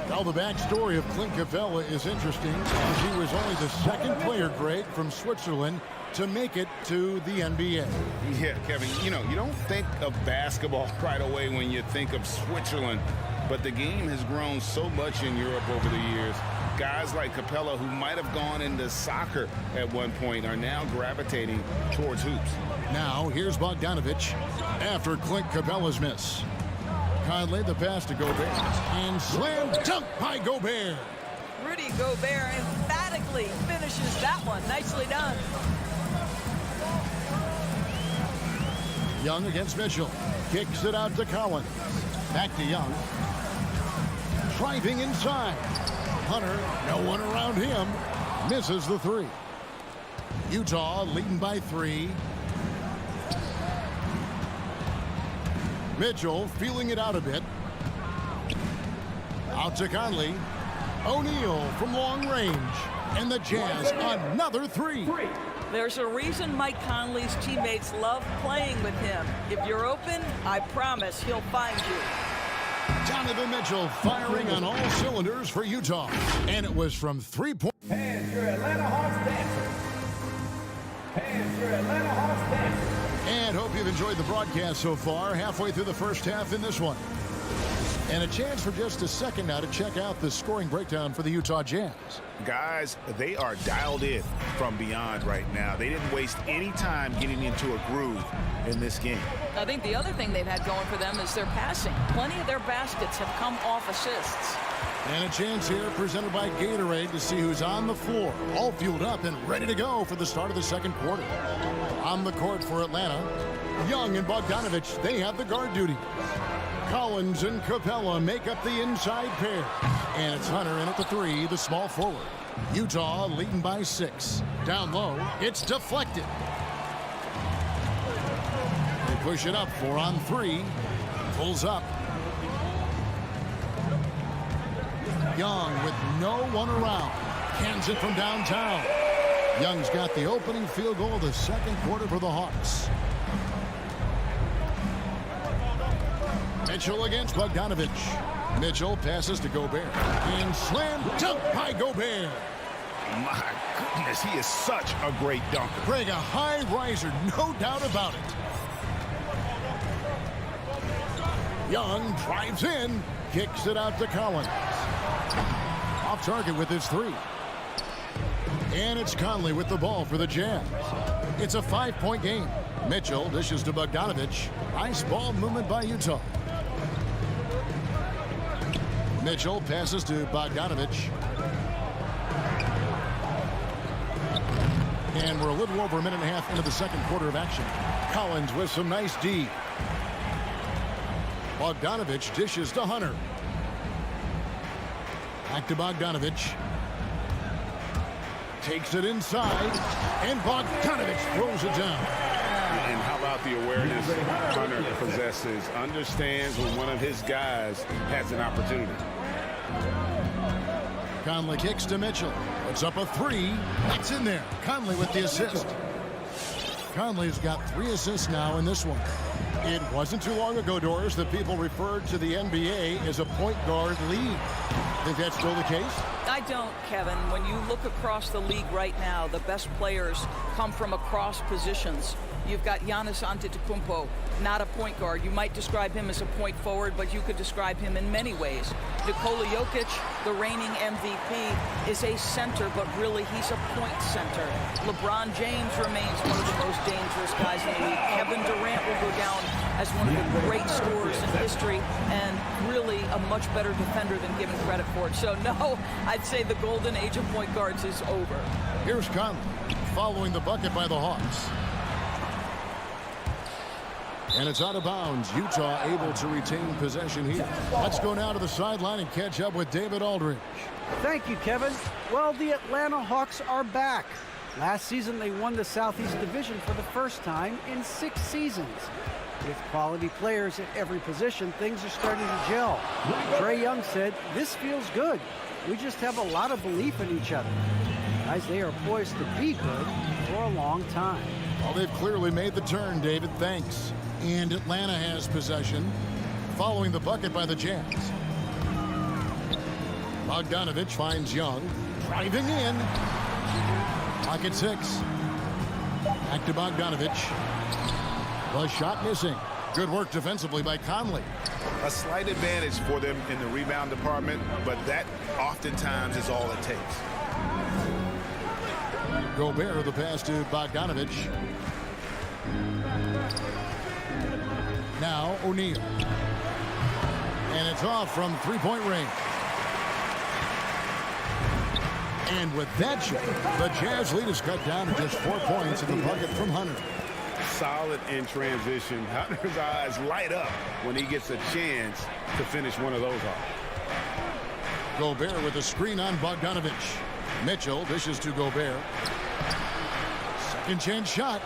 Now the backstory of Clint Capella is interesting, as he was only the 2nd player, Greg, from Switzerland to make it to the NBA. Yeah, Kevin, you know, you don't think of basketball right away when you think of Switzerland, but the game has grown so much in Europe over the years. Guys like Capella, who might have gone into soccer at one point, are now gravitating towards hoops. Now, here's Bogdanovich after Clint Capella's miss. Conley, the pass to Gobert. And slam dunk by Gobert. Rudy Gobert emphatically finishes that one. Nicely done. Young against Mitchell. Kicks it out to Collins. Back to Young. Driving inside. Hunter, no one around him. Misses the three. Utah leading by 3. Mitchell feeling it out a bit. Out to Conley. O'Neal from long range. And the Jazz another 3. There's a reason Mike Conley's teammates love playing with him. If you're open, I promise he'll find you. Donovan Mitchell firing on all cylinders for Utah. And it was from 3-point. And your Atlanta Hawks dancer. And your Atlanta Hawks dancer. And hope you've enjoyed the broadcast so far. Halfway through the first half in this one. And a chance for just a second now to check out the scoring breakdown for the Utah Jazz. Guys, they are dialed in from beyond right now. They didn't waste any time getting into a groove in this game. I think the other thing they've had going for them is their passing. Plenty of their baskets have come off assists. And a chance here presented by Gatorade to see who's on the floor, all fueled up and ready to go for the start of the second quarter. On the court for Atlanta, Young and Bogdanovich, they have the guard duty. Collins and Capella make up the inside pair. And it's Hunter in at the 3, the small forward. Utah leading by 6. Down low, it's deflected. They push it up 4 on 3. Pulls up. Young with no one around. Cans it from downtown. Young's got the opening field goal of the second quarter for the Hawks. Mitchell against Bogdanovich. Mitchell passes to Gobert. And slam dunk by Gobert. My goodness, he is such a great dunker. Greg, a high riser, no doubt about it. Young drives in, kicks it out to Collins. Off target with his 3. And it's Conley with the ball for the Jazz. It's a 5-point game. Mitchell dishes to Bogdanovich. Nice ball movement by Utah. Mitchell passes to Bogdanovich. And we're a little over a minute and a half into the second quarter of action. Collins with some nice D. Bogdanovich dishes to Hunter. Back to Bogdanovich. Takes it inside. And Bogdanovich throws it down. And how about the awareness Hunter possesses? Understands when one of his guys has an opportunity. Conley kicks to Mitchell. Puts up a 3. That's in there. Conley with the assist. Conley's got 3 assists now in this one. It wasn't too long ago, Doris, that people referred to the NBA as a point guard league. Think that's still the case? I don't, Kevin. When you look across the league right now, the best players come from across positions. You've got Giannis Antetokounmpo, not a point guard. You might describe him as a point forward, but you could describe him in many ways. Nikola Jokic, the reigning MVP, is a center, but really he's a point center. LeBron James remains one of the most dangerous guys in the league. Kevin Durant will go down as one of the great scorers in history and really a much better defender than given credit for it. So no, I'd say the golden age of point guards is over. Here's Conley following the bucket by the Hawks. And it's out of bounds. Utah able to retain possession here. Let's go now to the sideline and catch up with David Aldridge. Thank you, Kevin. Well, the Atlanta Hawks are back. Last season, they won the Southeast Division for the first time in 6 seasons. With quality players at every position, things are starting to gel. Trae Young said, "This feels good. We just have a lot of belief in each other." Guys, they are poised to be good for a long time. Well, they've clearly made the turn, David. Thanks. And Atlanta has possession following the bucket by the Jazz. Bogdanovich finds Young. Driving in. Pocket 6. Back to Bogdanovich. The shot missing. Good work defensively by Conley. A slight advantage for them in the rebound department, but that oftentimes is all it takes. Gobert, the pass to Bogdanovich. Now O'Neal. And it's off from three-point range. And with that shot, the Jazz lead is cut down to just 4 points in the bucket from Hunter. Solid in transition. Hunter's eyes light up when he gets a chance to finish one of those off. Gobert with a screen on Bogdanovich. Mitchell dishes to Gobert. Second chance shot.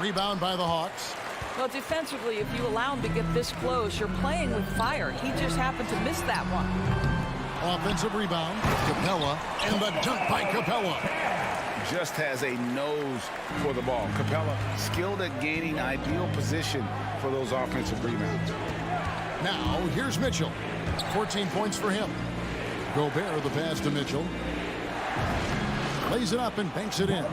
Rebound by the Hawks. Well, defensively, if you allow him to get this close, you're playing with fire. He just happened to miss that one. Offensive rebound. Capella. And the dunk by Capella. Just has a nose for the ball. Capella skilled at gaining ideal position for those offensive rebounds. Now, here's Mitchell. 14 points for him. Gobert, the pass to Mitchell. Lays it up and banks it in.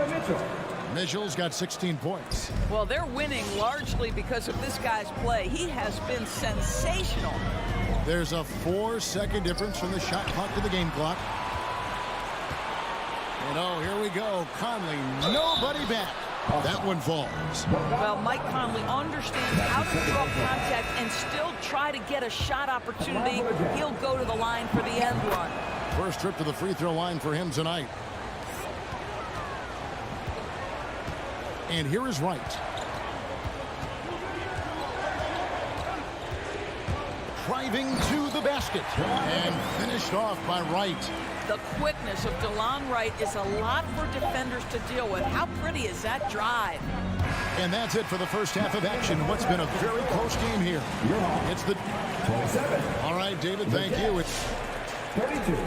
Mitchell's got 16 points. Well, they're winning largely because of this guy's play. He has been sensational. There's a 4-second difference from the shot clock to the game clock. And oh, here we go. Conley, nobody back. That one falls. Well, Mike Conley understands how to draw contact and still try to get a shot opportunity. He'll go to the line for the end one. First trip to the free throw line for him tonight. And here is Wright. Driving to the basket. And finished off by Wright. The quickness of DeLon Wright is a lot for defenders to deal with. How pretty is that drive? And that's it for the first half of action. What's been a very close game here. It's the 27. All right, David, thank you. It's 32.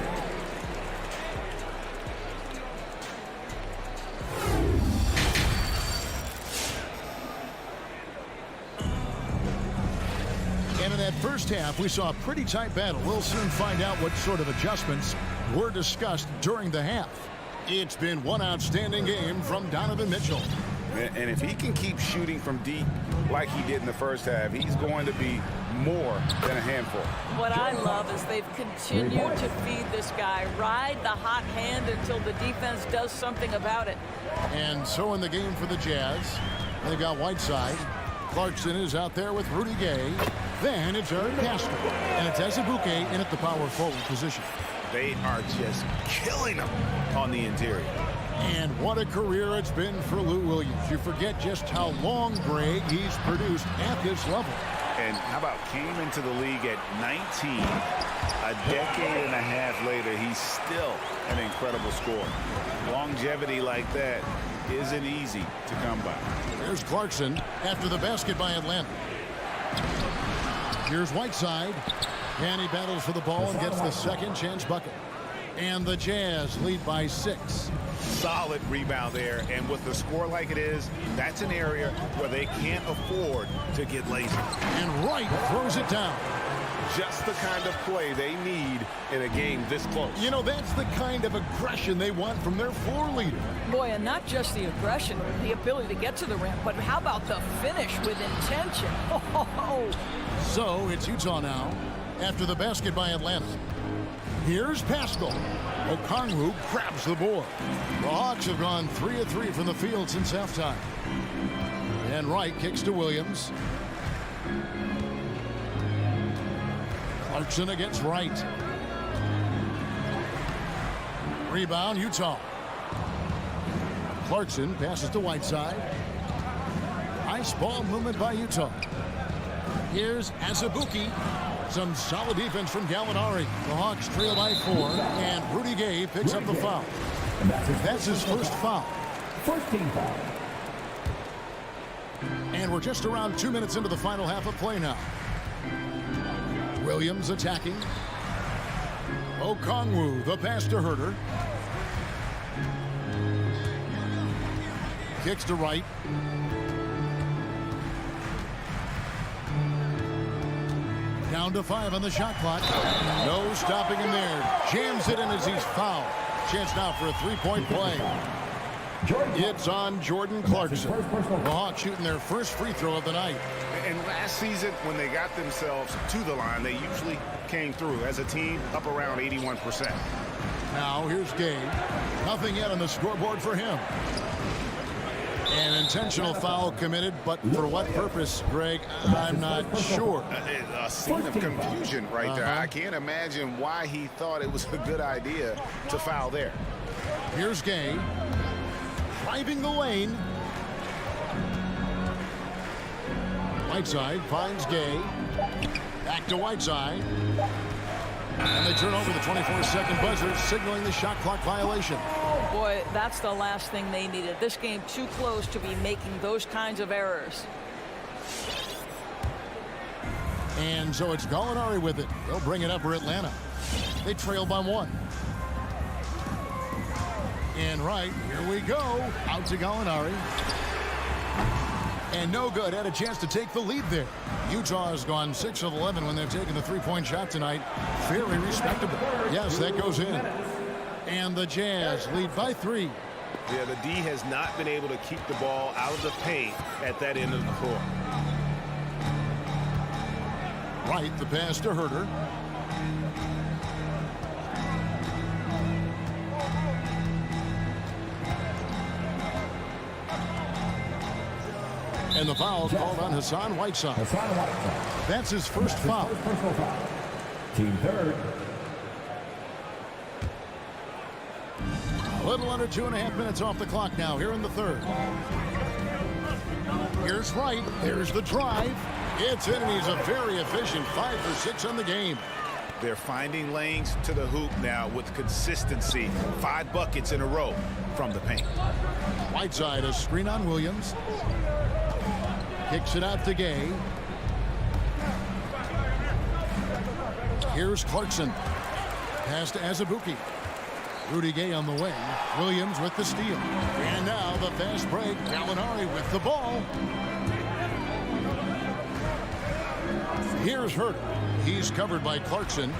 And in that first half, we saw a pretty tight battle. We'll soon find out what sort of adjustments were discussed during the half. It's been one outstanding game from Donovan Mitchell. And if he can keep shooting from deep like he did in the first half, he's going to be more than a handful. What I love is they've continued to feed this guy, ride the hot hand until the defense does something about it. And so in the game for the Jazz, they've got Whiteside. Clarkson is out there with Rudy Gay. Then it's Eric Pascal. And it's Azubuike in at the power forward position. They are just killing them on the interior. And what a career it's been for Lou Williams. You forget just how long, Greg, he's produced at this level. And how about came into the league at 19. A decade and a half later, he's still an incredible scorer. Longevity like that isn't easy to come by. Here's Clarkson after the basket by Atlanta. Here's Whiteside. And he battles for the ball and gets the second chance bucket. And the Jazz lead by 6. Solid rebound there. And with the score like it is, that's an area where they can't afford to get lazy. And Wright throws it down. Just the kind of play they need in a game this close. You know, that's the kind of aggression they want from their floor leader. Boy, and not just the aggression, the ability to get to the rim, but how about the finish with intention? Oh. So it's Utah now after the basket by Atlanta. Here's Pascal. Okongwu grabs the board. The Hawks have gone 3 of 3 from the field since halftime. And Wright kicks to Williams. Clarkson against Wright. Rebound, Utah. Clarkson passes to Whiteside. Nice ball movement by Utah. Here's Azubuike. Some solid defense from Gallinari. The Hawks trail by 4, and Rudy Gay picks up the foul. That's his first foul. First team foul. And we're just around 2 minutes into the final half of play now. Williams attacking. Okongwu, the pass to Herter. Kicks to Wright. Down to 5 on the shot clock. No stopping him there. Jams it in as he's fouled. Chance now for a three-point play. It's on Jordan Clarkson. The Hawks shooting their first free throw of the night. And last season, when they got themselves to the line, they usually came through as a team up around 81%. Now here's Gay. Nothing yet on the scoreboard for him. An intentional foul committed, but for what purpose, Greg, I'm not sure. A scene of confusion right there. I can't imagine why he thought it was a good idea to foul there. Here's Gay. Driving the lane. Whiteside finds Gay. Back to Whiteside. And they turn over the 24-second buzzer, signaling the shot clock violation. Boy, that's the last thing they needed. This game too close to be making those kinds of errors. And so it's Gallinari with it. They'll bring it up for Atlanta. They trail by 1. And right, here we go. Out to Gallinari. And no good. Had a chance to take the lead there. Utah has gone 6 of 11 when they've taken the three-point shot tonight. Very respectable. Yes, that goes in. And the Jazz lead by 3. Yeah, the D has not been able to keep the ball out of the paint at that end of the floor. Right, the pass to Herter. And the foul's called on Hassan Whiteside. That's his first foul. Team third. A little under 2.5 minutes off the clock now here in the third. Here's Wright. There's the drive. It's in, and he's a very efficient 5 for 6 on the game. They're finding lanes to the hoop now with consistency. 5 buckets in a row from the paint. Whiteside, a screen on Williams. Kicks it out to Gay. Here's Clarkson. Pass to Azubuike. Rudy Gay on the wing. Williams with the steal. And now the fast break. Gallinari with the ball. Here's Herter. He's covered by Clarkson.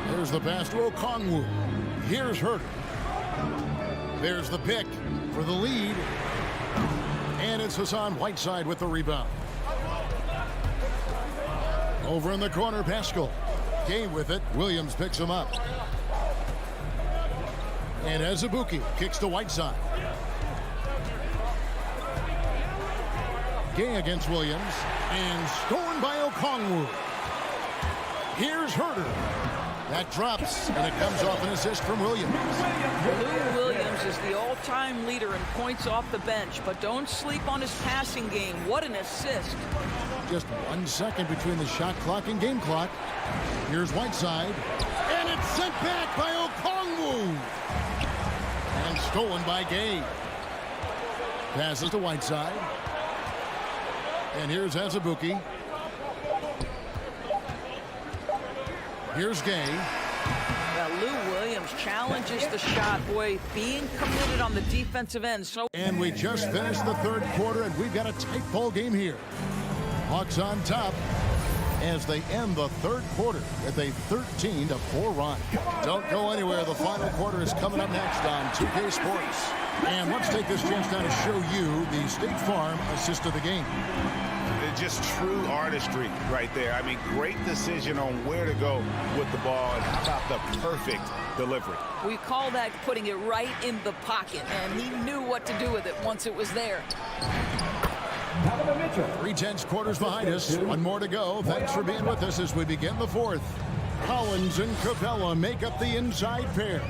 There's the pass to Okongwu. Here's Herter. There's the pick for the lead. And it's Hassan Whiteside with the rebound. Over in the corner, Pascal. Gay with it. Williams picks him up. And Azubuike kicks to Whiteside. Gay against Williams. And stolen by Okongwu. Here's Herter. That drops, and it comes off an assist from Williams. Lou Williams is the all-time leader in points off the bench, but don't sleep on his passing game. What an assist. Just 1 second between the shot clock and game clock. Here's Whiteside. And it's sent back by Okongwu. And stolen by Gay. Passes to Whiteside. And here's Azubuike. Here's Gay. Yeah, Lou Williams challenges the shot. Boy, being committed on the defensive end. And we just finished the third quarter, and we've got a tight ball game here. Hawks on top as they end the third quarter with a 13-4 run. Don't go anywhere. The final quarter is coming up next on 2K Sports. And let's take this chance now to show you the State Farm assist of the game. Just true artistry right there. I mean, great decision on where to go with the ball, and how about the perfect delivery. We call that putting it right in the pocket, and he knew what to do with it once it was there. 3/10 quarters behind us. 1 more to go. Thanks for being with us as we begin the fourth. Collins and Capella make up the inside pair.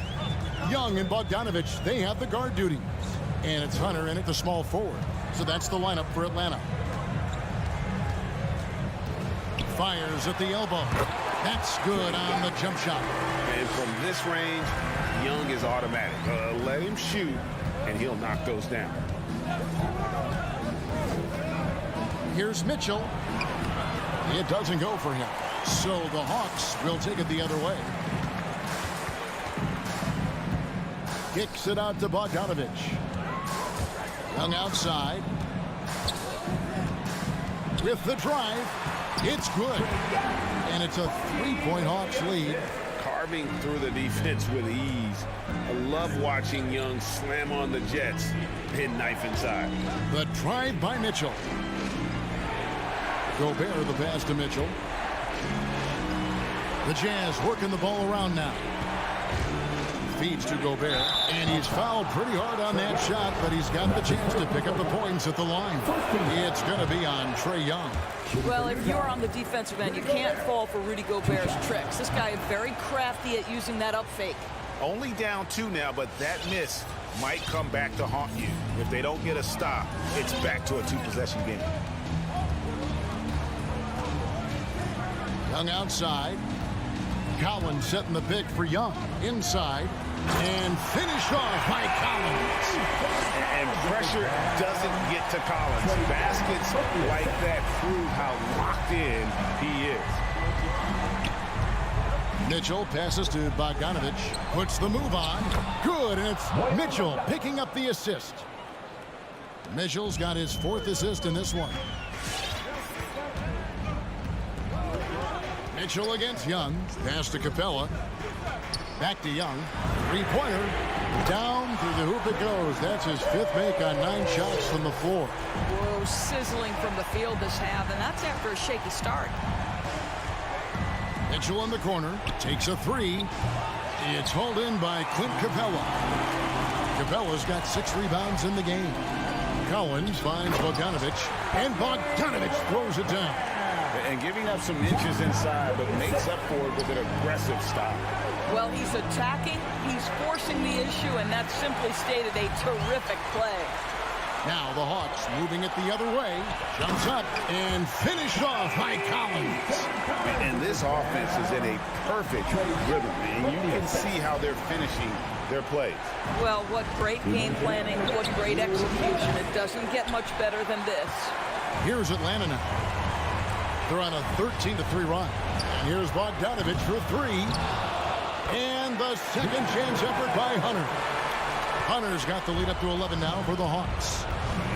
Young and Bogdanovich, they have the guard duty. And it's Hunter in at the small forward. So that's the lineup for Atlanta. Fires at the elbow. That's good on the jump shot. And from this range, Young is automatic. Let him shoot, and he'll knock those down. Here's Mitchell. It doesn't go for him. So the Hawks will take it the other way. Kicks it out to Bogdanovich. Young outside. With the drive. It's good. And it's a 3-point Hawks lead. Carving through the defense with ease. I love watching Young slam on the Jets and knife inside. The drive by Mitchell. Gobert the pass to Mitchell. The Jazz working the ball around now. Feeds to Gobert, and he's fouled pretty hard on that shot, but he's got the chance to pick up the points at the line. It's going to be on Trae Young. Well, if you're on the defensive end, you can't fall for Rudy Gobert's tricks. This guy is very crafty at using that up fake. Only down 2 now, but that miss might come back to haunt you. If they don't get a stop, it's back to a 2-possession game. Young outside. Collins setting the pick for Young. Inside. And finished off by Collins. And pressure doesn't get to Collins. Baskets like that prove how locked in he is. Mitchell passes to Bogdanovich. Puts the move on. Good, and it's Mitchell picking up the assist. Mitchell's got his 4th assist in this one. Mitchell against Young. Pass to Capella. Back to Young. 3-pointer. Down through the hoop it goes. That's his 5th make on 9 shots from the floor. Whoa, sizzling from the field this half, and that's after a shaky start. Mitchell in the corner. Takes a 3. It's hauled in by Clint Capella. Capella's got 6 rebounds in the game. Collins finds Bogdanovich, and Bogdanovich throws it down. And giving up some inches inside, but makes up for it with an aggressive stop. Well, he's attacking, he's forcing the issue, and that's simply stated a terrific play. Now the Hawks moving it the other way. Jumps up and finished off by Collins. And this offense is in a perfect rhythm, and you can see how they're finishing their plays. Well, what great game planning, what great execution. It doesn't get much better than this. Here's Atlanta now. They're on a 13-3 run. And here's Bogdanovich for 3. And the second chance effort by Hunter. Hunter's got the lead up to 11 now for the Hawks.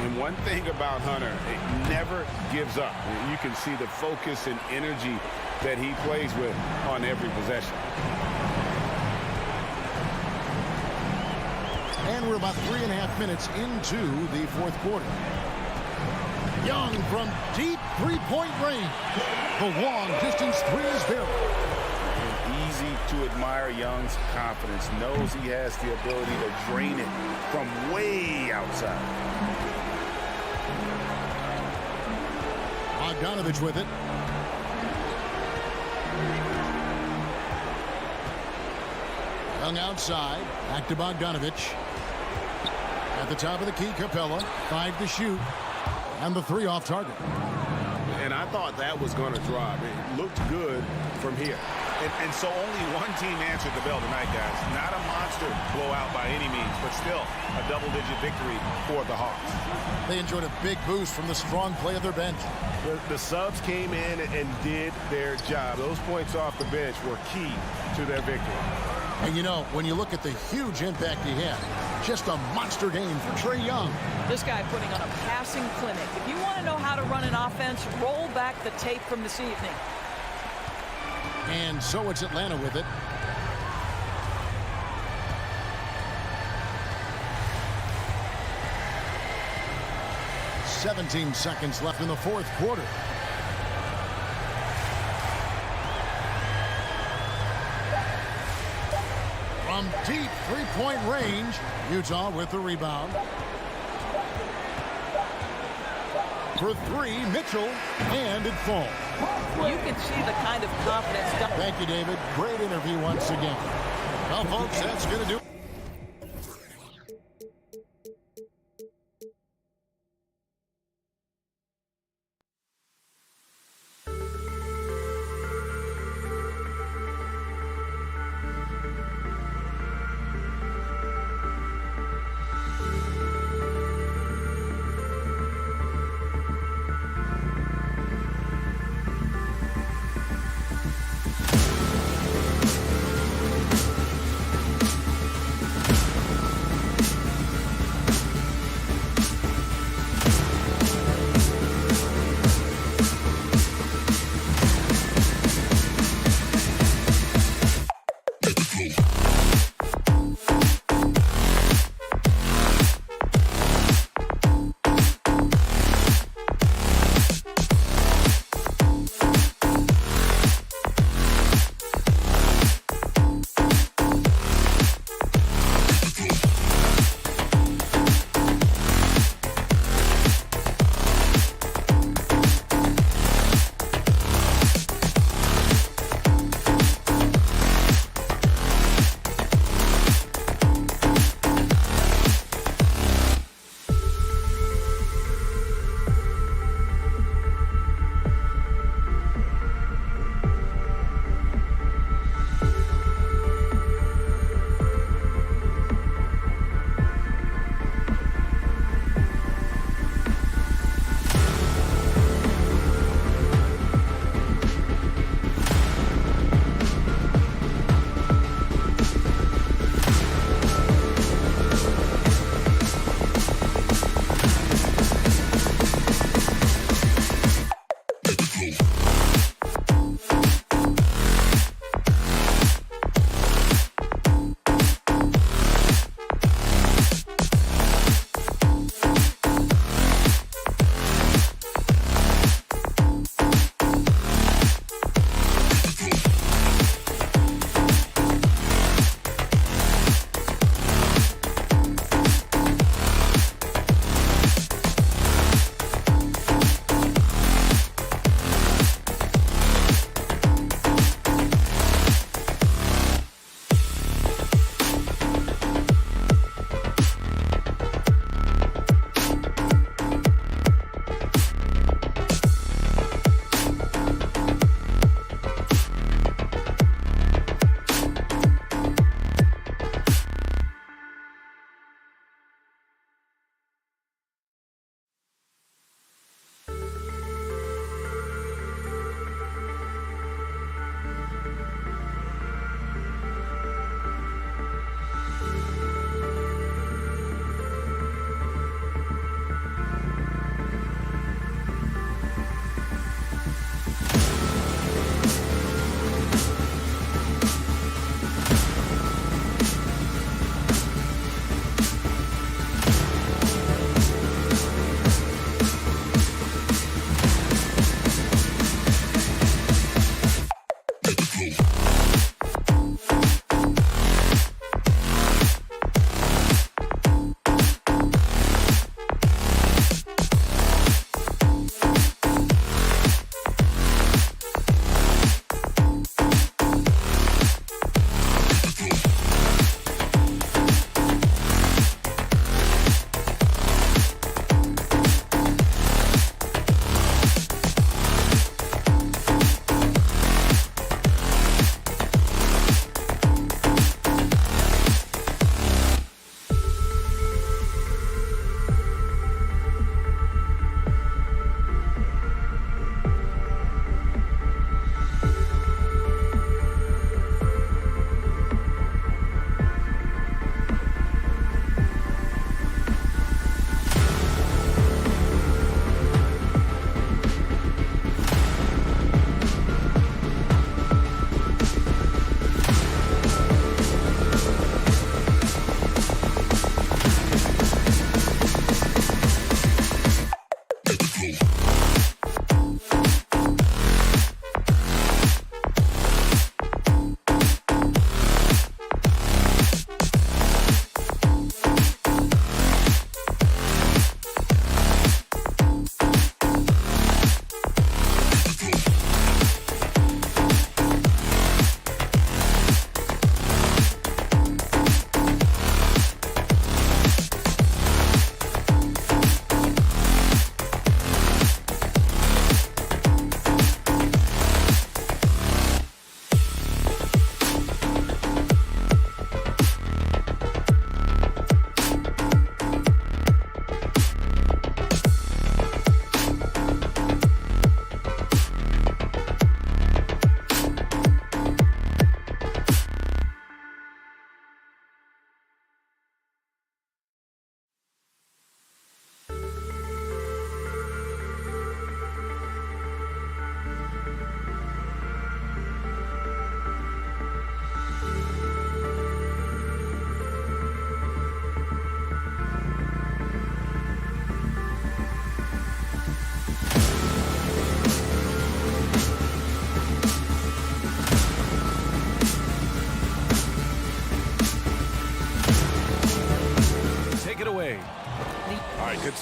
And one thing about Hunter, it never gives up. You can see the focus and energy that he plays with on every possession. And we're about 3.5 minutes into the 4th quarter. Young from deep 3-point range. The long distance 3 is there. Easy to admire Young's confidence. Knows he has the ability to drain it from way outside. Bogdanovich with it. Young outside. Back to Bogdanovich. At the top of the key, Capella. 5 to shoot. And the 3 off target. And I thought that was going to drop. It looked good from here. And so only one team answered the bell tonight, guys. Not a monster blowout by any means, but still a double-digit victory for the Hawks. They enjoyed a big boost from the strong play of their bench. The subs came in and did their job. Those points off the bench were key to their victory. And you know, when you look at the huge impact he had, just a monster game for Trae Young. This guy putting on a passing clinic. If you want to know how to run an offense, roll back the tape from this evening. And so it's Atlanta with it. "17 seconds left in the 4th quarter. From deep 3-point range, Utah with the rebound. For 3, Mitchell, and it falls. You can see the kind of confidence. Thank you, David. Great interview once again. Well, folks, that's going to do it.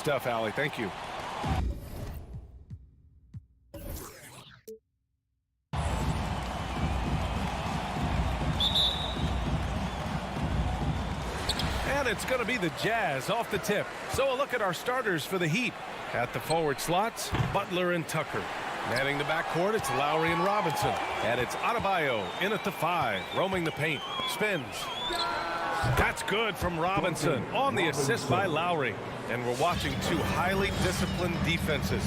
stuff, Allie. Thank you. And it's going to be the Jazz off the tip. So a look at our starters for the Heat. At the forward slots, Butler and Tucker. Manning the backcourt, it's Lowry and Robinson. And it's Adebayo in at the 5, roaming the paint. Spins. That's good from Robinson on the assist by Lowry. And we're watching two highly disciplined defenses.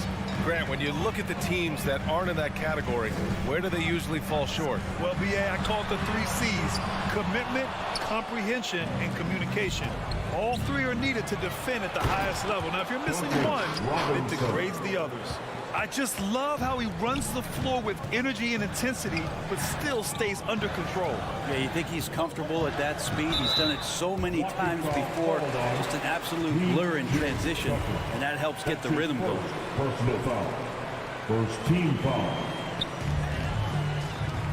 Grant, when you look at the teams that aren't in that category, where do they usually fall short? Well, BA, I call it the 3 C's. Commitment, comprehension, and communication. All 3 are needed to defend at the highest level. Now, if you're missing one, it degrades the others. I just love how he runs the floor with energy and intensity, but still stays under control. Yeah, you think he's comfortable at that speed? He's done it so many times before. Just an absolute blur in transition, and that helps get the rhythm going. Personal foul. First team foul.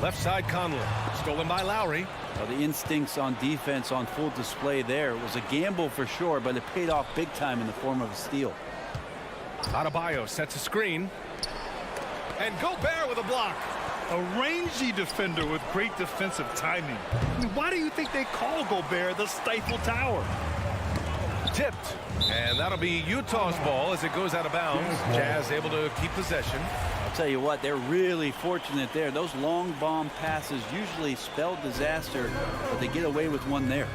Left side Conley. Stolen by Lowry. Well, the instincts on defense on full display there. It was a gamble for sure, but it paid off big time in the form of a steal. Adebayo sets a screen. And Gobert with a block. A rangy defender with great defensive timing. I mean, why do you think they call Gobert the Stifle Tower? Tipped. And that'll be Utah's ball as it goes out of bounds. Jazz able to keep possession. I'll tell you what, they're really fortunate there. Those long bomb passes usually spell disaster, but they get away with one there.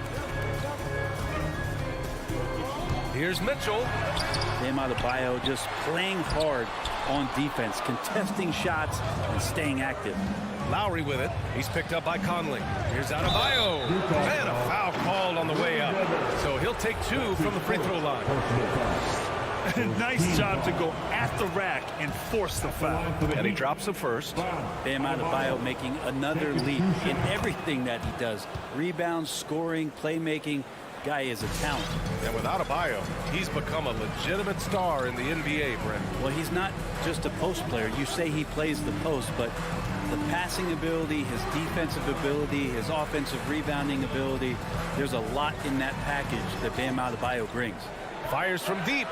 Here's Mitchell. Bam Adebayo just playing hard on defense, contesting shots and staying active. Lowry with it. He's picked up by Conley. Here's Adebayo. And a foul called on the way up. So he'll take 2 from the free throw line. Nice job to go at the rack and force the foul. And he drops the first. Bam Adebayo making another leap in everything that he does. Rebounds, scoring, playmaking. Guy is a talent. And with Adebayo, he's become a legitimate star in the NBA, Brent. Well, he's not just a post player. You say he plays the post, but the passing ability, his defensive ability, his offensive rebounding ability, there's a lot in that package that Bam Adebayo brings. Fires from deep.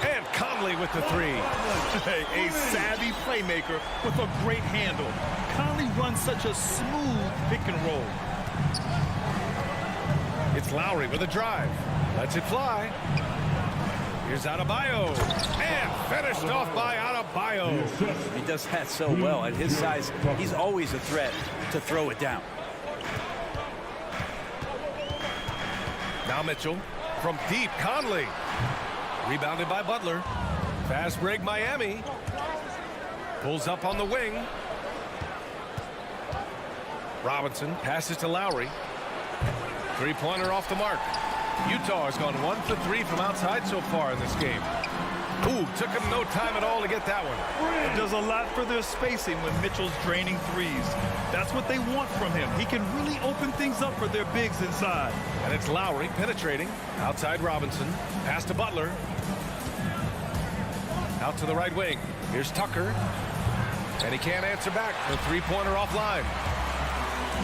And Conley with the 3. A savvy playmaker with a great handle. Conley runs such a smooth pick and roll. It's Lowry with a drive. Lets it fly. Here's Adebayo. And finished off by Adebayo. He does that so well. At his size, he's always a threat to throw it down. Now Mitchell from deep. Conley. Rebounded by Butler. Fast break Miami. Pulls up on the wing. Robinson passes to Lowry. Three-pointer off the mark. Utah has gone 1 for 3 from outside so far in this game. Ooh, took him no time at all to get that one. It does a lot for their spacing when Mitchell's draining threes. That's what they want from him. He can really open things up for their bigs inside. And it's Lowry penetrating. Outside Robinson. Pass to Butler. Out to the right wing. Here's Tucker. And he can't answer back. The three-pointer offline.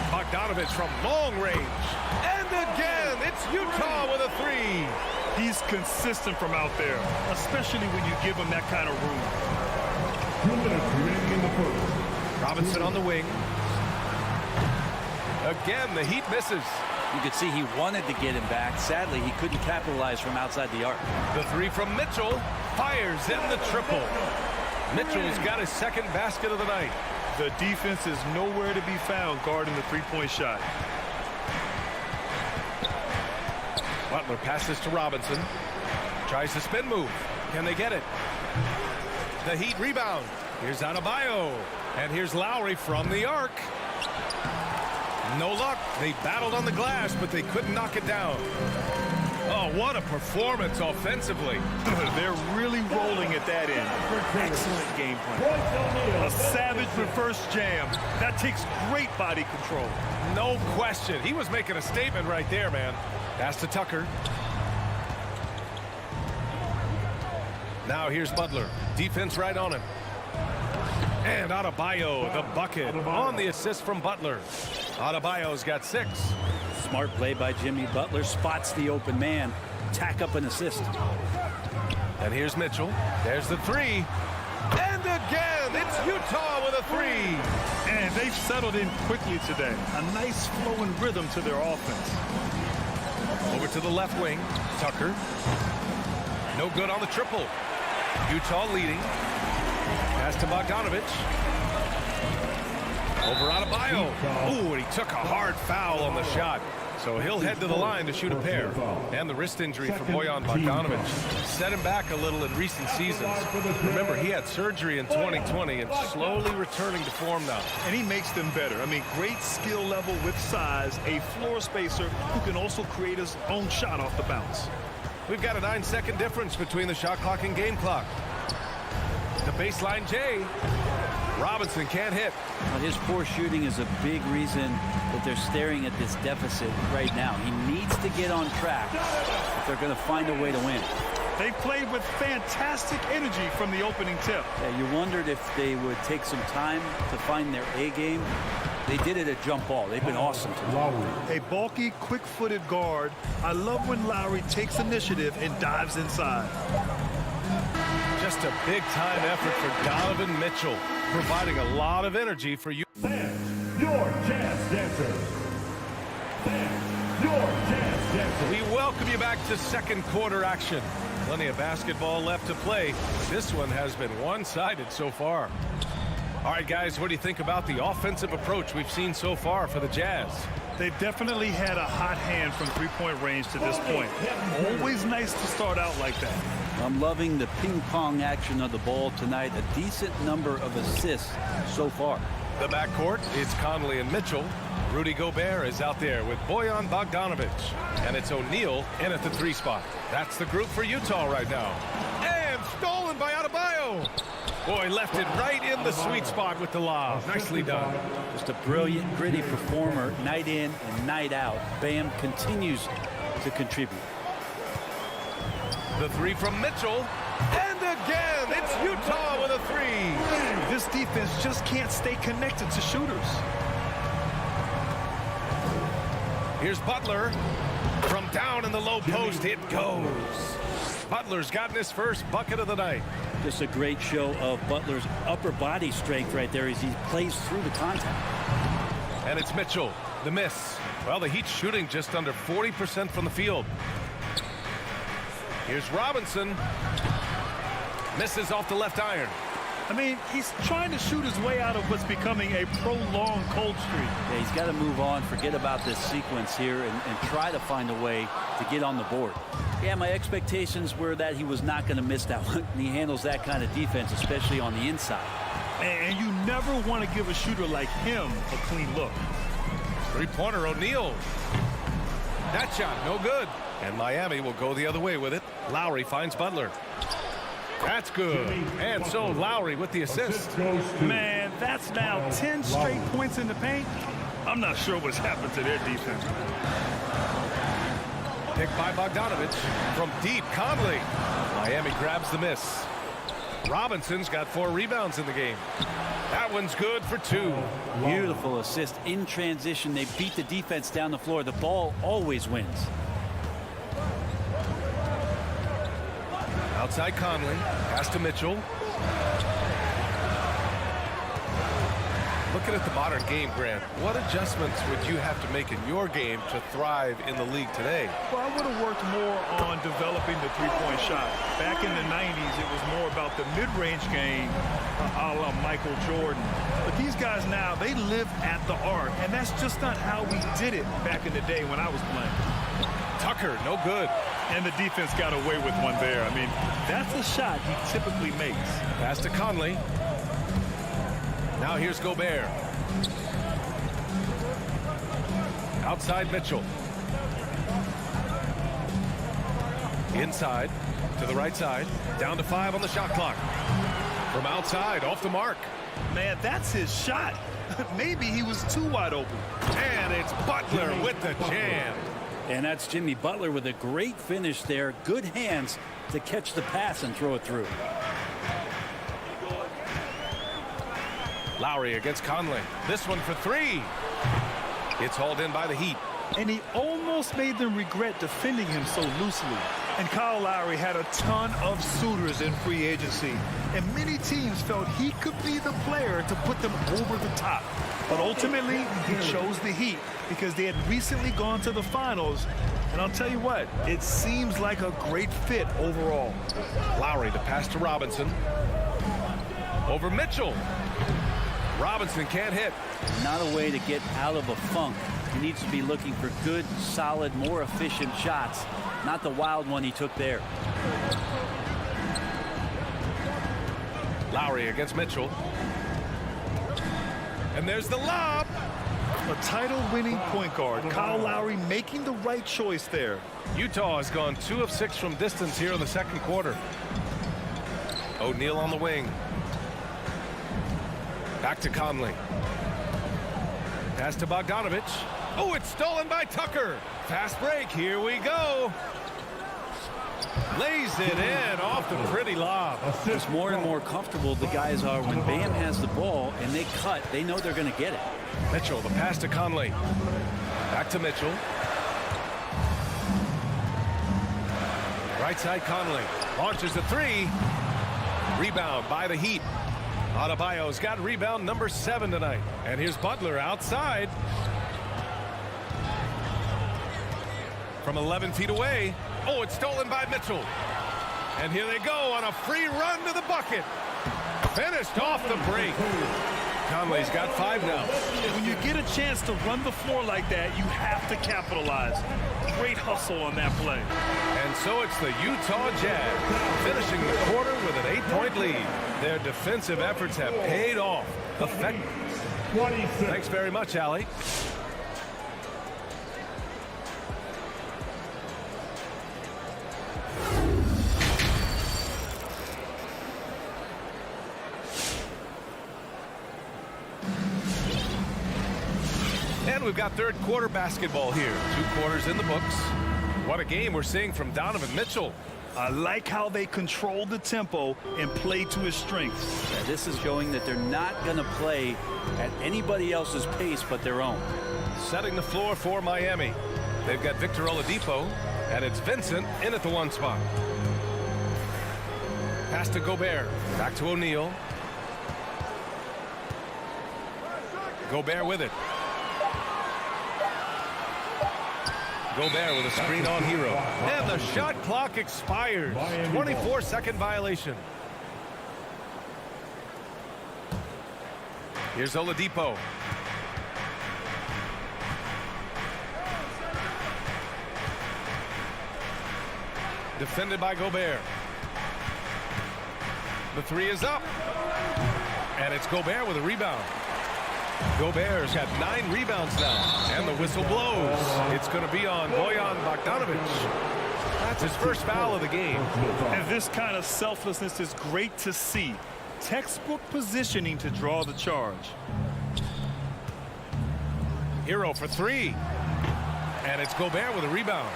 Bogdanovich from long range. And again, it's Utah with a 3. He's consistent from out there, especially when you give him that kind of room. 2 minutes remaining in the first. Robinson on the wing. Again, the Heat misses. You could see he wanted to get him back. Sadly, he couldn't capitalize from outside the arc. The 3 from Mitchell. Fires in the triple. Mitchell's got his second basket of the night. The defense is nowhere to be found guarding the three-point shot. Butler passes to Robinson. Tries the spin move. Can they get it? The Heat rebound. Here's Adebayo. And here's Lowry from the arc. No luck. They battled on the glass, but they couldn't knock it down. Oh, what a performance offensively. They're really rolling at that end. Excellent game plan. A savage reverse jam. That takes great body control. No question. He was making a statement right there, man. Pass to Tucker. Now here's Butler. Defense right on him. And Adebayo, the bucket, on the assist from Butler. Adebayo's got 6. Smart play by Jimmy Butler. Spots the open man. Tack up an assist. And here's Mitchell. There's the three. And again, it's Utah with a three. And they've settled in quickly today. A nice flowing rhythm to their offense. Over to the left wing. Tucker. No good on the triple. Utah leading. Pass to Bogdanovich. Over Adebayo. Ooh, and he took a hard foul on the shot. So he'll head to the line to shoot a pair. And the wrist injury for Bojan Bogdanovich set him back a little in recent seasons. Remember, he had surgery in 2020 and slowly returning to form now. And he makes them better. I mean, great skill level with size, a floor spacer who can also create his own shot off the bounce. We've got a 9-second difference between the shot clock and game clock. The baseline J. Robinson can't hit. Well, his poor shooting is a big reason that they're staring at this deficit right now. He needs to get on track if they're going to find a way to win. They played with fantastic energy from the opening tip. Yeah, you wondered if they would take some time to find their A game. They did it at jump ball. They've been awesome tonight. A bulky, quick-footed guard. I love when Lowry takes initiative and dives inside. Just a big-time effort for Donovan Mitchell, providing a lot of energy for you. Fans, your Jazz Dancers. Fans, your Jazz Dancers. We welcome you back to second quarter action. Plenty of basketball left to play. This one has been one-sided so far. All right, guys, what do you think about the offensive approach we've seen so far for the Jazz? They've definitely had a hot hand from three-point range to this point. Always nice to start out like that. I'm loving the ping-pong action of the ball tonight. A decent number of assists so far. The backcourt is Conley and Mitchell. Rudy Gobert is out there with Bojan Bogdanovich. And it's O'Neal in at the three spot. That's the group for Utah right now. And stolen by Adebayo. Boy, left it right in the sweet spot with the lob. Nicely done. Just a brilliant, gritty performer night in and night out. Bam continues to contribute. The three from Mitchell. And again, it's Utah with a three. This defense just can't stay connected to shooters. Here's Butler. From down in the low post, it goes. Butler's gotten his first bucket of the night. Just a great show of Butler's upper body strength right there as he plays through the contact. And it's Mitchell, the miss. Well, the Heat shooting just under 40% from the field. Here's Robinson. Misses off the left iron. I mean, he's trying to shoot his way out of what's becoming a prolonged cold streak. Yeah, he's got to move on, forget about this sequence here, and try to find a way to get on the board. Yeah, my expectations were that he was not going to miss that one, and he handles that kind of defense, especially on the inside. And you never want to give a shooter like him a clean look. Three-pointer, O'Neal. That shot, no good. And Miami will go the other way with it. Lowry finds Butler. That's good. And so Lowry with the assist. Man, that's now 10 straight points in the paint. I'm not sure what's happened to their defense. Picked by Bogdanovich. From deep, Conley. Miami grabs the miss. Robinson's got 4 rebounds in the game. That one's good for 2. Beautiful assist in transition. They beat the defense down the floor. The ball always wins. Outside Conley. Pass to Mitchell. Looking at the modern game, Grant, what adjustments would you have to make in your game to thrive in the league today? Well, I would have worked more on developing the three-point shot. Back in the 90s, it was more about the mid-range game, a la Michael Jordan. But these guys now, they live at the arc, and that's just not how we did it back in the day when I was playing. Tucker, no good. And the defense got away with one there. I mean, that's a shot he typically makes. Pass to Conley. Now here's Gobert. Outside Mitchell. Inside to the right side. Down to 5 on the shot clock. From outside, off the mark. Man, that's his shot. Maybe he was too wide open. And it's Butler with the jam. And that's Jimmy Butler with a great finish there. Good hands to catch the pass and throw it through. Lowry against Conley. This one for 3. It's hauled in by the Heat. And he almost made them regret defending him so loosely. And Kyle Lowry had a ton of suitors in free agency, and many teams felt he could be the player to put them over the top. But ultimately, he chose the Heat because they had recently gone to the finals. And I'll tell you what, it seems like a great fit overall. Lowry to pass to Robinson. Over Mitchell. Robinson can't hit. Not a way to get out of a funk. He needs to be looking for good, solid, more efficient shots, not the wild one he took there. Lowry against Mitchell. And there's the lob. A title-winning point guard, Kyle Lowry making the right choice there. Utah has gone 2 of 6 from distance here in the second quarter. O'Neal on the wing. Back to Conley. Pass to Bogdanovich. Oh, it's stolen by Tucker. Fast break. Here we go. Lays it in off the pretty lob. Just more and more comfortable the guys are when Bam has the ball and they cut. They know they're going to get it. Mitchell, the pass to Conley. Back to Mitchell. Right side Conley. Launches the 3. Rebound by the Heat. Adebayo's got rebound number 7 tonight. And here's Butler outside. From 11 feet away. Oh, it's stolen by Mitchell. And here they go on a free run to the bucket. Finished off the break. Conley's got 5 now. When you get a chance to run the floor like that, you have to capitalize. Great hustle on that play. And so it's the Utah Jazz finishing the quarter with an 8-point lead. Their defensive efforts have paid off. Effective. Thanks very much, Allie. And we've got third quarter basketball here. 2 quarters in the books. What a game we're seeing from Donovan Mitchell. I like how they control the tempo and play to his strengths. Yeah, this is showing that they're not going to play at anybody else's pace but their own. Setting the floor for Miami. They've got Victor Oladipo, and it's Vincent in at the 1 spot. Pass to Gobert. Back to O'Neal. Gobert with it. Gobert with a screen on Hero. And the shot clock expires. 24-second violation. Here's Oladipo. Defended by Gobert. The 3 is up. And it's Gobert with a rebound. Gobert's got 9 rebounds now, and the whistle blows. It's going to be on Bojan Bogdanovich. That's his first foul of the game. And this kind of selflessness is great to see. Textbook positioning to draw the charge. Hero for 3. And it's Gobert with a rebound.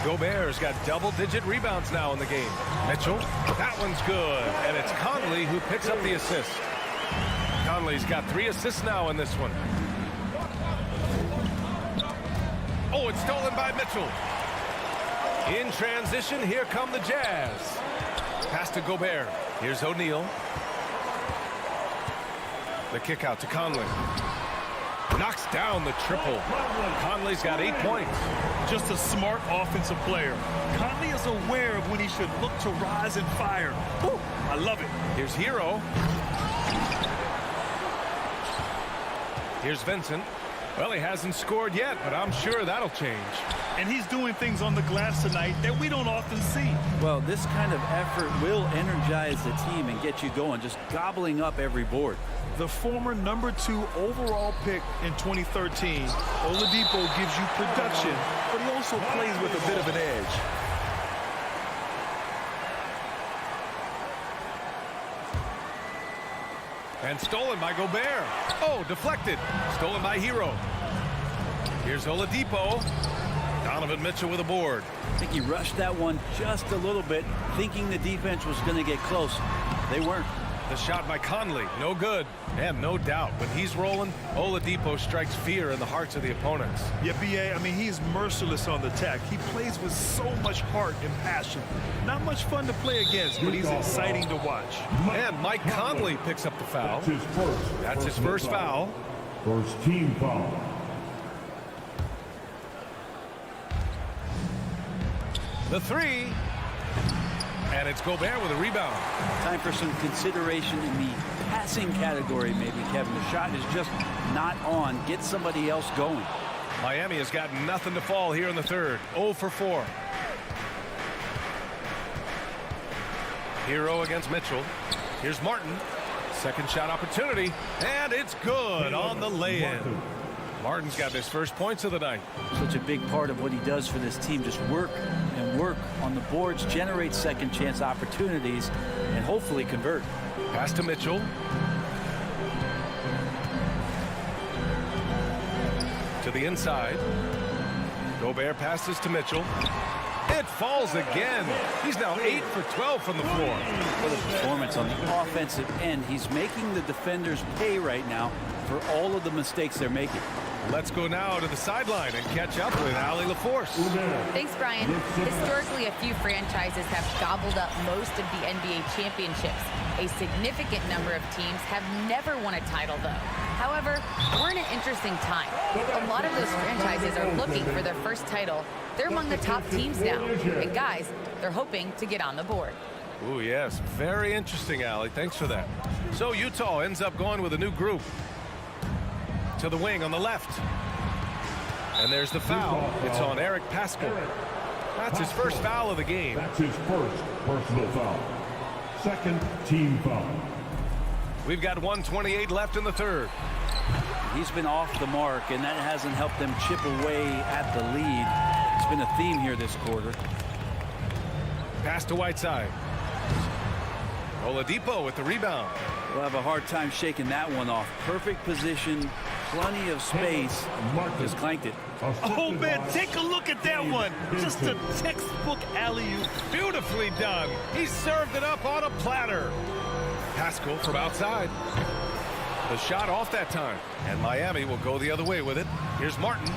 Gobert's got double-digit rebounds now in the game. Mitchell, that one's good. And it's Conley who picks up the assist. Conley's got 3 assists now in this one. Oh, it's stolen by Mitchell. In transition, here come the Jazz. Pass to Gobert. Here's O'Neal. The kick out to Conley. Knocks down the triple. Conley's got 8 points. Just a smart offensive player. Conley is aware of when he should look to rise and fire. Woo, I love it. Here's Hero. Here's Vincent. Well, he hasn't scored yet, but I'm sure that'll change. And he's doing things on the glass tonight that we don't often see. Well, this kind of effort will energize the team and get you going, just gobbling up every board. The former number 2 overall pick in 2013, Oladipo gives you production, but he also plays with a bit of an edge. And stolen by Gobert. Oh, deflected. Stolen by Hero. Here's Oladipo. Donovan Mitchell with a board. I think he rushed that one just a little bit, thinking the defense was going to get close. They weren't. The shot by Conley, no good. And no doubt, when he's rolling, Oladipo strikes fear in the hearts of the opponents. Yeah, B.A., I mean, he's merciless on the attack. He plays with so much heart and passion. Not much fun to play against, but he's exciting to watch. And Mike Conley picks up the foul. That's his first foul. First team foul. The three. And it's Gobert with a rebound. Time for some consideration in the passing category, maybe, Kevin. The shot is just not on. Get somebody else going. Miami has got nothing to fall here in the third. 0 for 4. Hero against Mitchell. Here's Martin. Second shot opportunity. And it's good on the lay-in. Martin's got his first points of the night. Such a big part of what he does for this team. Just work and work on the boards, generate second chance opportunities, and hopefully convert. Pass to Mitchell. To the inside. Gobert passes to Mitchell. It falls again. He's now 8 for 12 from the floor. What a performance on the offensive end. He's making the defenders pay right now for all of the mistakes they're making. Let's go now to the sideline and catch up with Allie LaForce. Thanks, Brian. Historically, a few franchises have gobbled up most of the NBA championships. A significant number of teams have never won a title, though. However, we're in an interesting time. A lot of those franchises are looking for their first title. They're among the top teams now. And guys, they're hoping to get on the board. Oh, yes. Very interesting, Allie. Thanks for that. So Utah ends up going with a new group. To the wing on the left. And there's the foul. It's on Eric Pascal. That's his first foul of the game. That's his first personal foul. Second team foul. We've got 1:28 left in the third. He's been off the mark, and that hasn't helped them chip away at the lead. It's been a theme here this quarter. Pass to Whiteside. Oladipo with the rebound. We'll have a hard time shaking that one off. Perfect position, plenty of space. Just clanked it. Oh, man, take a look at that one. Just a textbook alley-oop. Beautifully done. He served it up on a platter. Pascal from outside. The shot off that time. And Miami will go the other way with it. Here's Martin.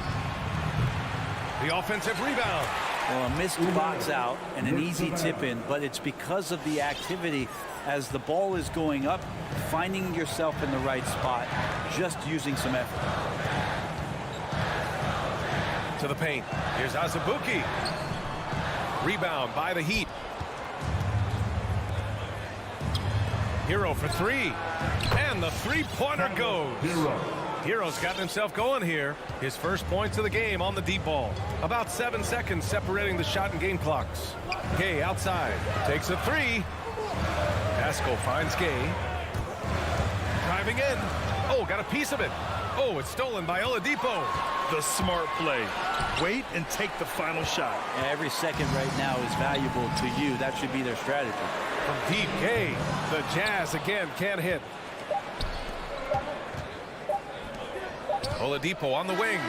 The offensive rebound. Well, a missed box out and an easy tip in, but it's because of the activity as the ball is going up, finding yourself in the right spot, just using some effort. To the paint. Here's Azubuike. Rebound by the Heat. Hero for three. And the three-pointer goes. Hero's gotten himself going here. His first points of the game on the deep ball. About 7 seconds separating the shot and game clocks. Gay outside. Takes a three. Pascal finds Gay. Driving in. Oh, got a piece of it. Oh, it's stolen by Oladipo. The smart play. Wait and take the final shot. Every second right now is valuable to you. That should be their strategy. From deep, Gay. The Jazz again can't hit. Oladipo on the wing.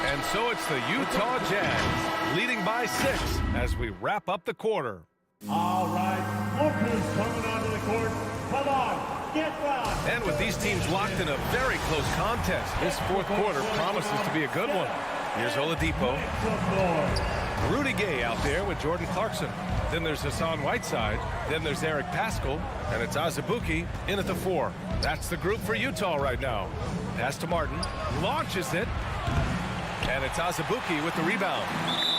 And so it's the Utah Jazz leading by 6 as we wrap up the quarter. All right, look who's coming onto the court. Come on, get down. And with these teams locked in a very close contest, this fourth quarter promises to be a good one. Here's Oladipo. Rudy Gay out there with Jordan Clarkson. Then there's Hassan Whiteside. Then there's Eric Pascal. And it's Azubuike in at the 4. That's the group for Utah right now. Pass to Martin. Launches it. And it's Azubuike with the rebound.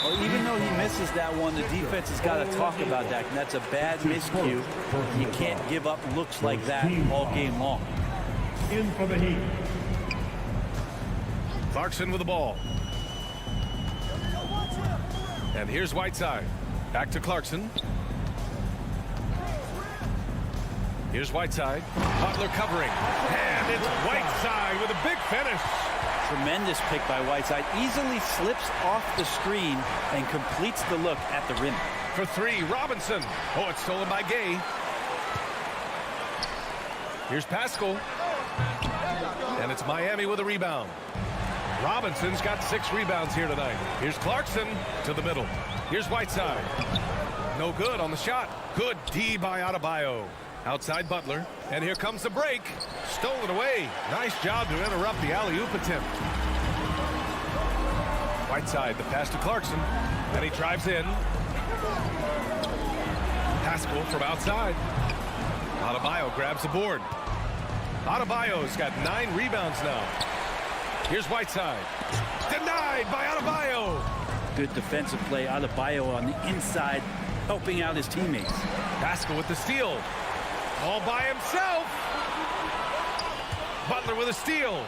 Well, even though he misses that one, the defense has got to talk about that. And that's a bad miscue. You can't give up looks like that all game long. In for the Heat. Clarkson with the ball. And here's Whiteside. Back to Clarkson. Here's Whiteside. Butler covering. And it's Whiteside with a big finish. Tremendous pick by Whiteside. Easily slips off the screen and completes the look at the rim. For three, Robinson. Oh, it's stolen by Gay. Here's Pascal. And it's Miami with a rebound. Robinson's got 6 rebounds here tonight. Here's Clarkson to the middle. Here's Whiteside. No good on the shot. Good D by Adebayo. Outside Butler. And here comes the break. Stolen away. Nice job to interrupt the alley-oop attempt. Whiteside, the pass to Clarkson. And he drives in. Pascal from outside. Adebayo grabs the board. Adebayo's got 9 rebounds now. Here's Whiteside. Denied by Adebayo. Good defensive play. Adebayo on the inside, helping out his teammates. Pascal with the steal. All by himself. Butler with a steal.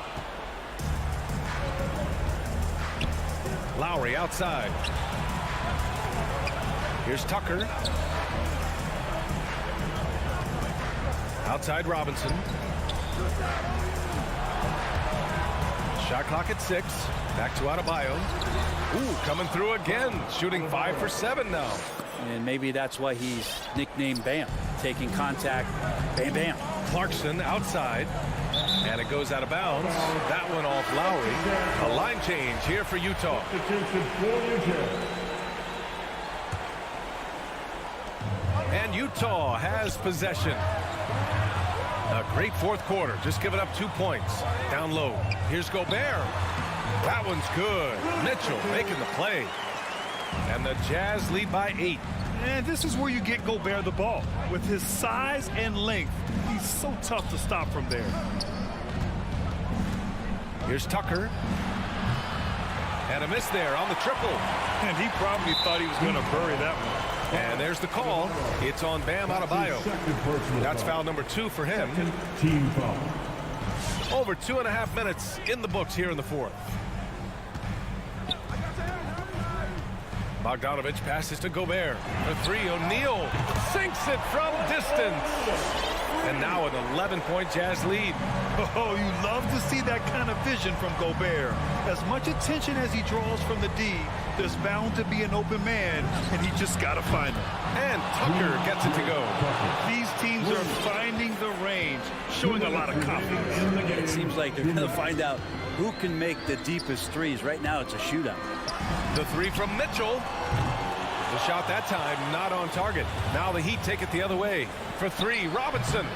Lowry outside. Here's Tucker. Outside Robinson. Shot clock at 6. Back to Adebayo. Ooh, coming through again. Shooting 5 for 7 now. And maybe that's why he's nicknamed Bam. Taking contact, bam, bam. Clarkson outside. And it goes out of bounds. That one off Lowry. A line change here for Utah. And Utah has possession. A great fourth quarter. Just giving up 2 points. Down low. Here's Gobert. That one's good. Mitchell making the play. And the Jazz lead by 8. And this is where you get Gobert the ball. With his size and length, he's so tough to stop from there. Here's Tucker. And a miss there on the triple. And he probably thought he was going to bury that one. And there's the call. It's on Bam Adebayo. That's foul number 2 for him. Team foul. Over 2.5 minutes in the books here in the fourth. Bogdanovich passes to Gobert. For 3, O'Neal sinks it from distance. And now an 11-point Jazz lead. Oh, you love to see that kind of vision from Gobert. As much attention as he draws from the D, there's bound to be an open man, and he just got to find him. And Tucker gets it to go. These teams are finding the range, showing a lot of confidence. It seems like they're going to find out who can make the deepest threes. Right now, it's a shootout. The 3 from Mitchell. The shot that time not on target. Now the Heat take it the other way. For 3, Robinson.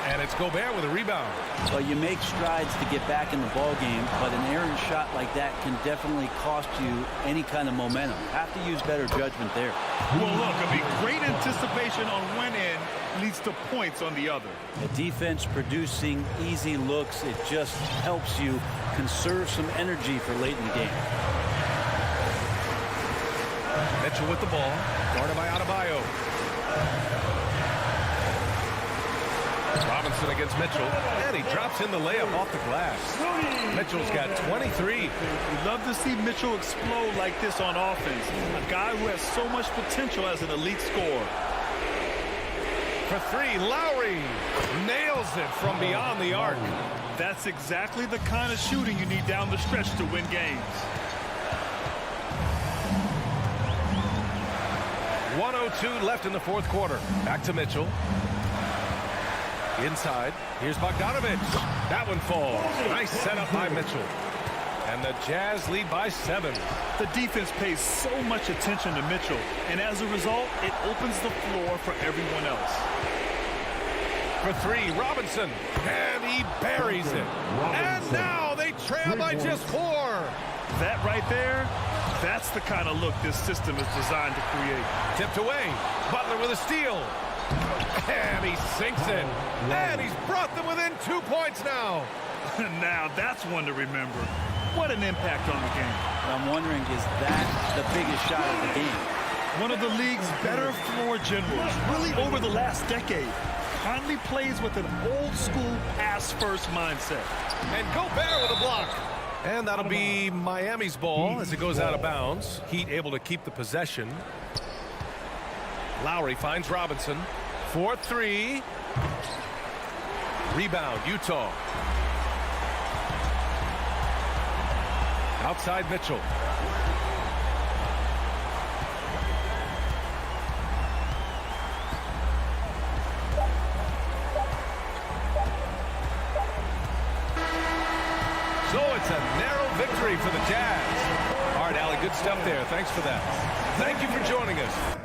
And it's Gobert with a rebound. Well, you make strides to get back in the ball game, but an errant shot like that can definitely cost you any kind of momentum. Have to use better judgment there. Well, look, great anticipation on one end leads to points on the other. The defense producing easy looks, it just helps you conserve some energy for late in the game. Mitchell with the ball, guarded by Adebayo. Robinson against Mitchell, and he drops in the layup off the glass. Mitchell's got 23. We love to see Mitchell explode like this on offense. A guy who has so much potential as an elite scorer. For 3, Lowry nails it from beyond the arc. That's exactly the kind of shooting you need down the stretch to win games. 1:02 left in the fourth quarter. Back to Mitchell. Inside. Here's Bogdanovich. That one falls. Nice setup by Mitchell. And the Jazz lead by 7. The defense pays so much attention to Mitchell, and as a result, it opens the floor for everyone else. For 3, Robinson. And he buries it. And now they trail by just 4. That right there, that's the kind of look this system is designed to create. Tipped away. Butler with a steal. And he sinks it. And he's brought them within 2 points now. Now that's one to remember. What an impact on the game. I'm wondering, is that the biggest shot of the game? One of the league's better floor generals, really over the last decade. Conley plays with an old-school pass-first mindset. And Gobert with a block. And that'll be Miami's ball as it goes out of bounds. Heat able to keep the possession. Lowry finds Robinson. 4-3. Rebound, Utah. Outside Mitchell. So it's a narrow victory for the Jazz. All right, Allie, good stuff there. Thanks for that. Thank you for joining us.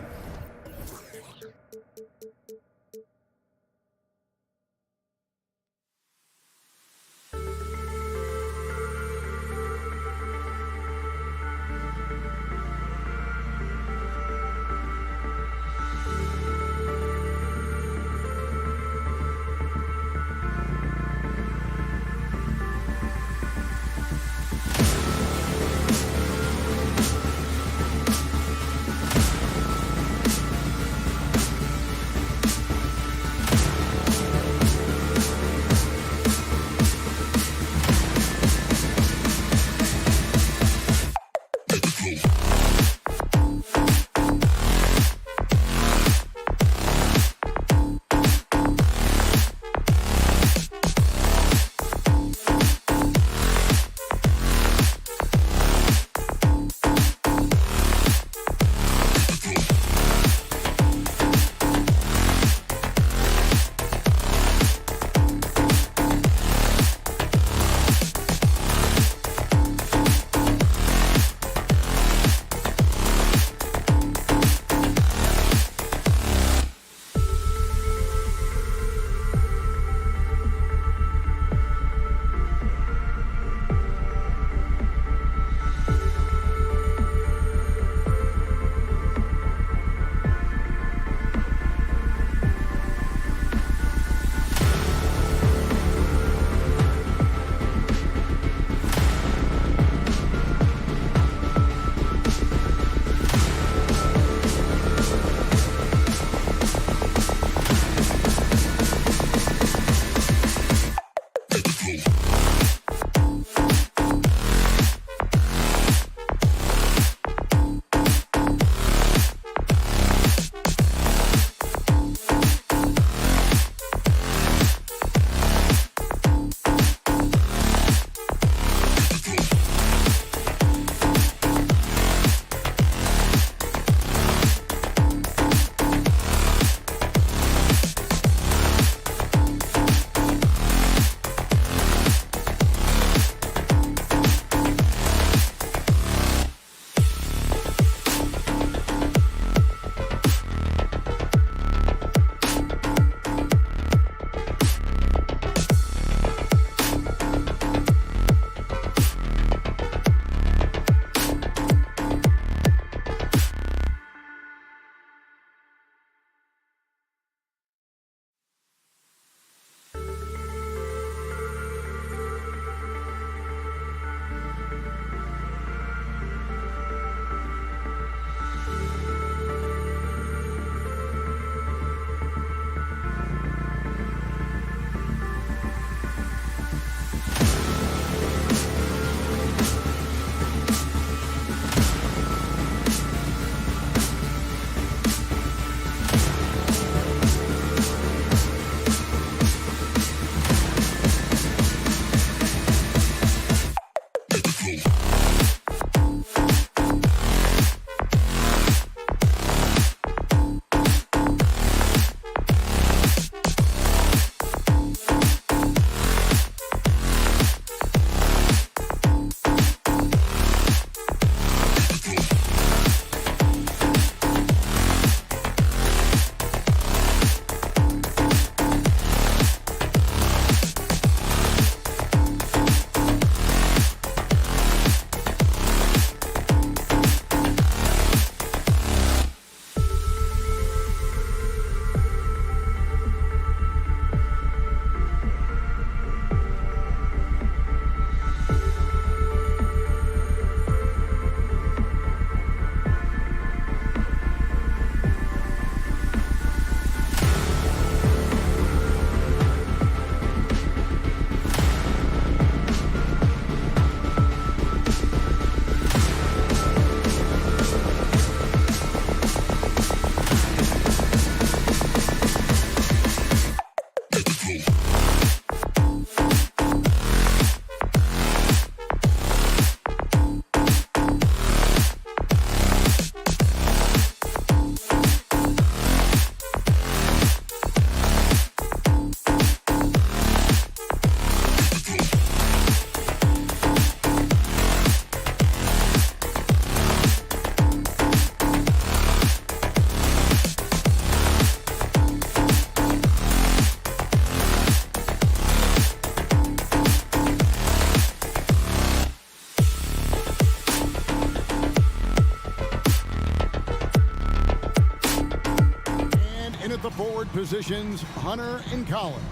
positions, Hunter and Collins.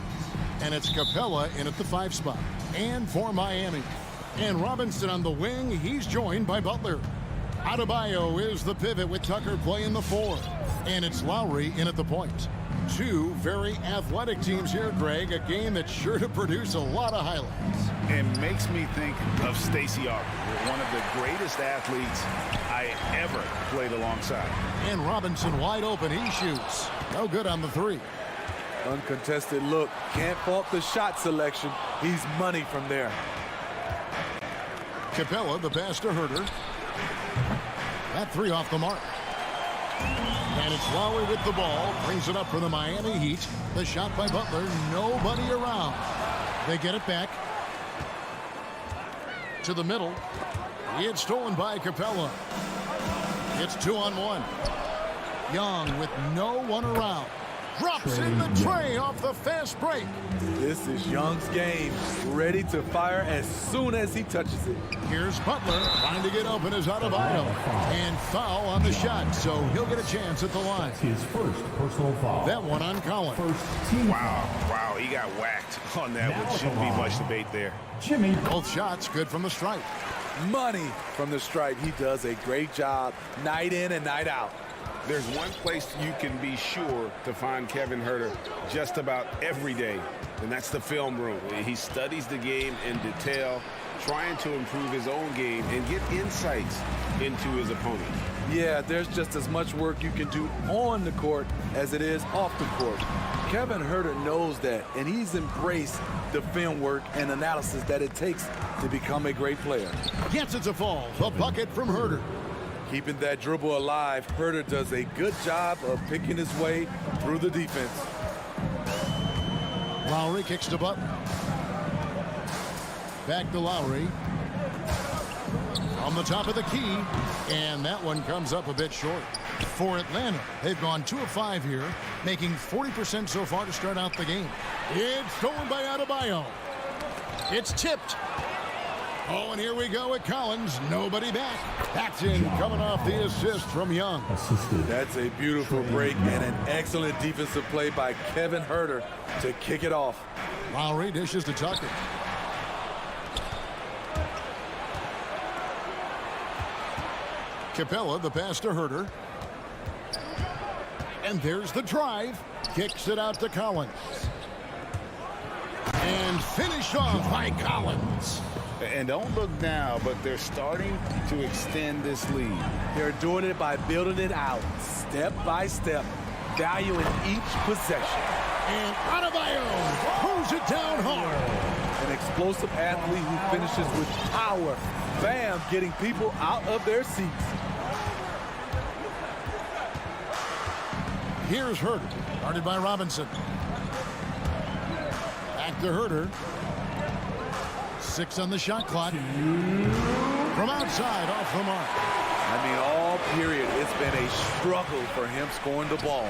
And it's Capella in at the 5 spot. And for Miami. And Robinson on the wing, he's joined by Butler. Adebayo is the pivot with Tucker playing the 4. And it's Lowry in at the point. Two very athletic teams here, Greg. A game that's sure to produce a lot of highlights. It makes me think of Stacey Aubrey, one of the greatest athletes I ever played alongside. And Robinson wide open. He shoots. No good on the 3. Uncontested look. Can't fault the shot selection. He's money from there. Capella, the pass to Herter. That 3 off the mark. And it's Lowry with the ball. Brings it up for the Miami Heat. The shot by Butler. Nobody around. They get it back. To the middle. It's stolen by Capella. It's 2-on-1. Young with no one around. Drops in the tray off the fast break. This is Young's game. Ready to fire as soon as he touches it. Here's Butler trying to get open as Adebayo. And foul on the shot, so he'll get a chance at the line. His first personal foul. That one on Collins. Wow, he got whacked on that one. Shouldn't be much debate there. Jimmy. Both shots good from the stripe. Money from the stripe. He does a great job night in and night out. There's one place you can be sure to find Kevin Herter just about every day, and that's the film room. He studies the game in detail, trying to improve his own game and get insights into his opponent. Yeah, there's just as much work you can do on the court as it is off the court. Kevin Herter knows that, and he's embraced the film work and analysis that it takes to become a great player. Gets it to fall. The bucket from Herter. Keeping that dribble alive, Herter does a good job of picking his way through the defense. Lowry kicks to Butler. Back to Lowry. On the top of the key. And that one comes up a bit short. For Atlanta, they've gone 2 of 5 here, making 40% so far to start out the game. It's stolen by Adebayo. It's tipped. Oh, and here we go with Collins. Nobody back. That's in, coming off the assist from Young. That's a beautiful break and an excellent defensive play by Kevin Herter to kick it off. Lowry dishes to Tucker. Capella, the pass to Herter. And there's the drive. Kicks it out to Collins. And finished off by Collins. And don't look now, but they're starting to extend this lead. They're doing it by building it out, step by step, valuing each possession. And Adebayo throws it down hard. An explosive athlete who finishes with power. Bam, getting people out of their seats. Here's Herter, guarded by Robinson. Back to Herter. 6 on the shot clock. From outside, off the mark. I mean, all period, it's been a struggle for him scoring the ball.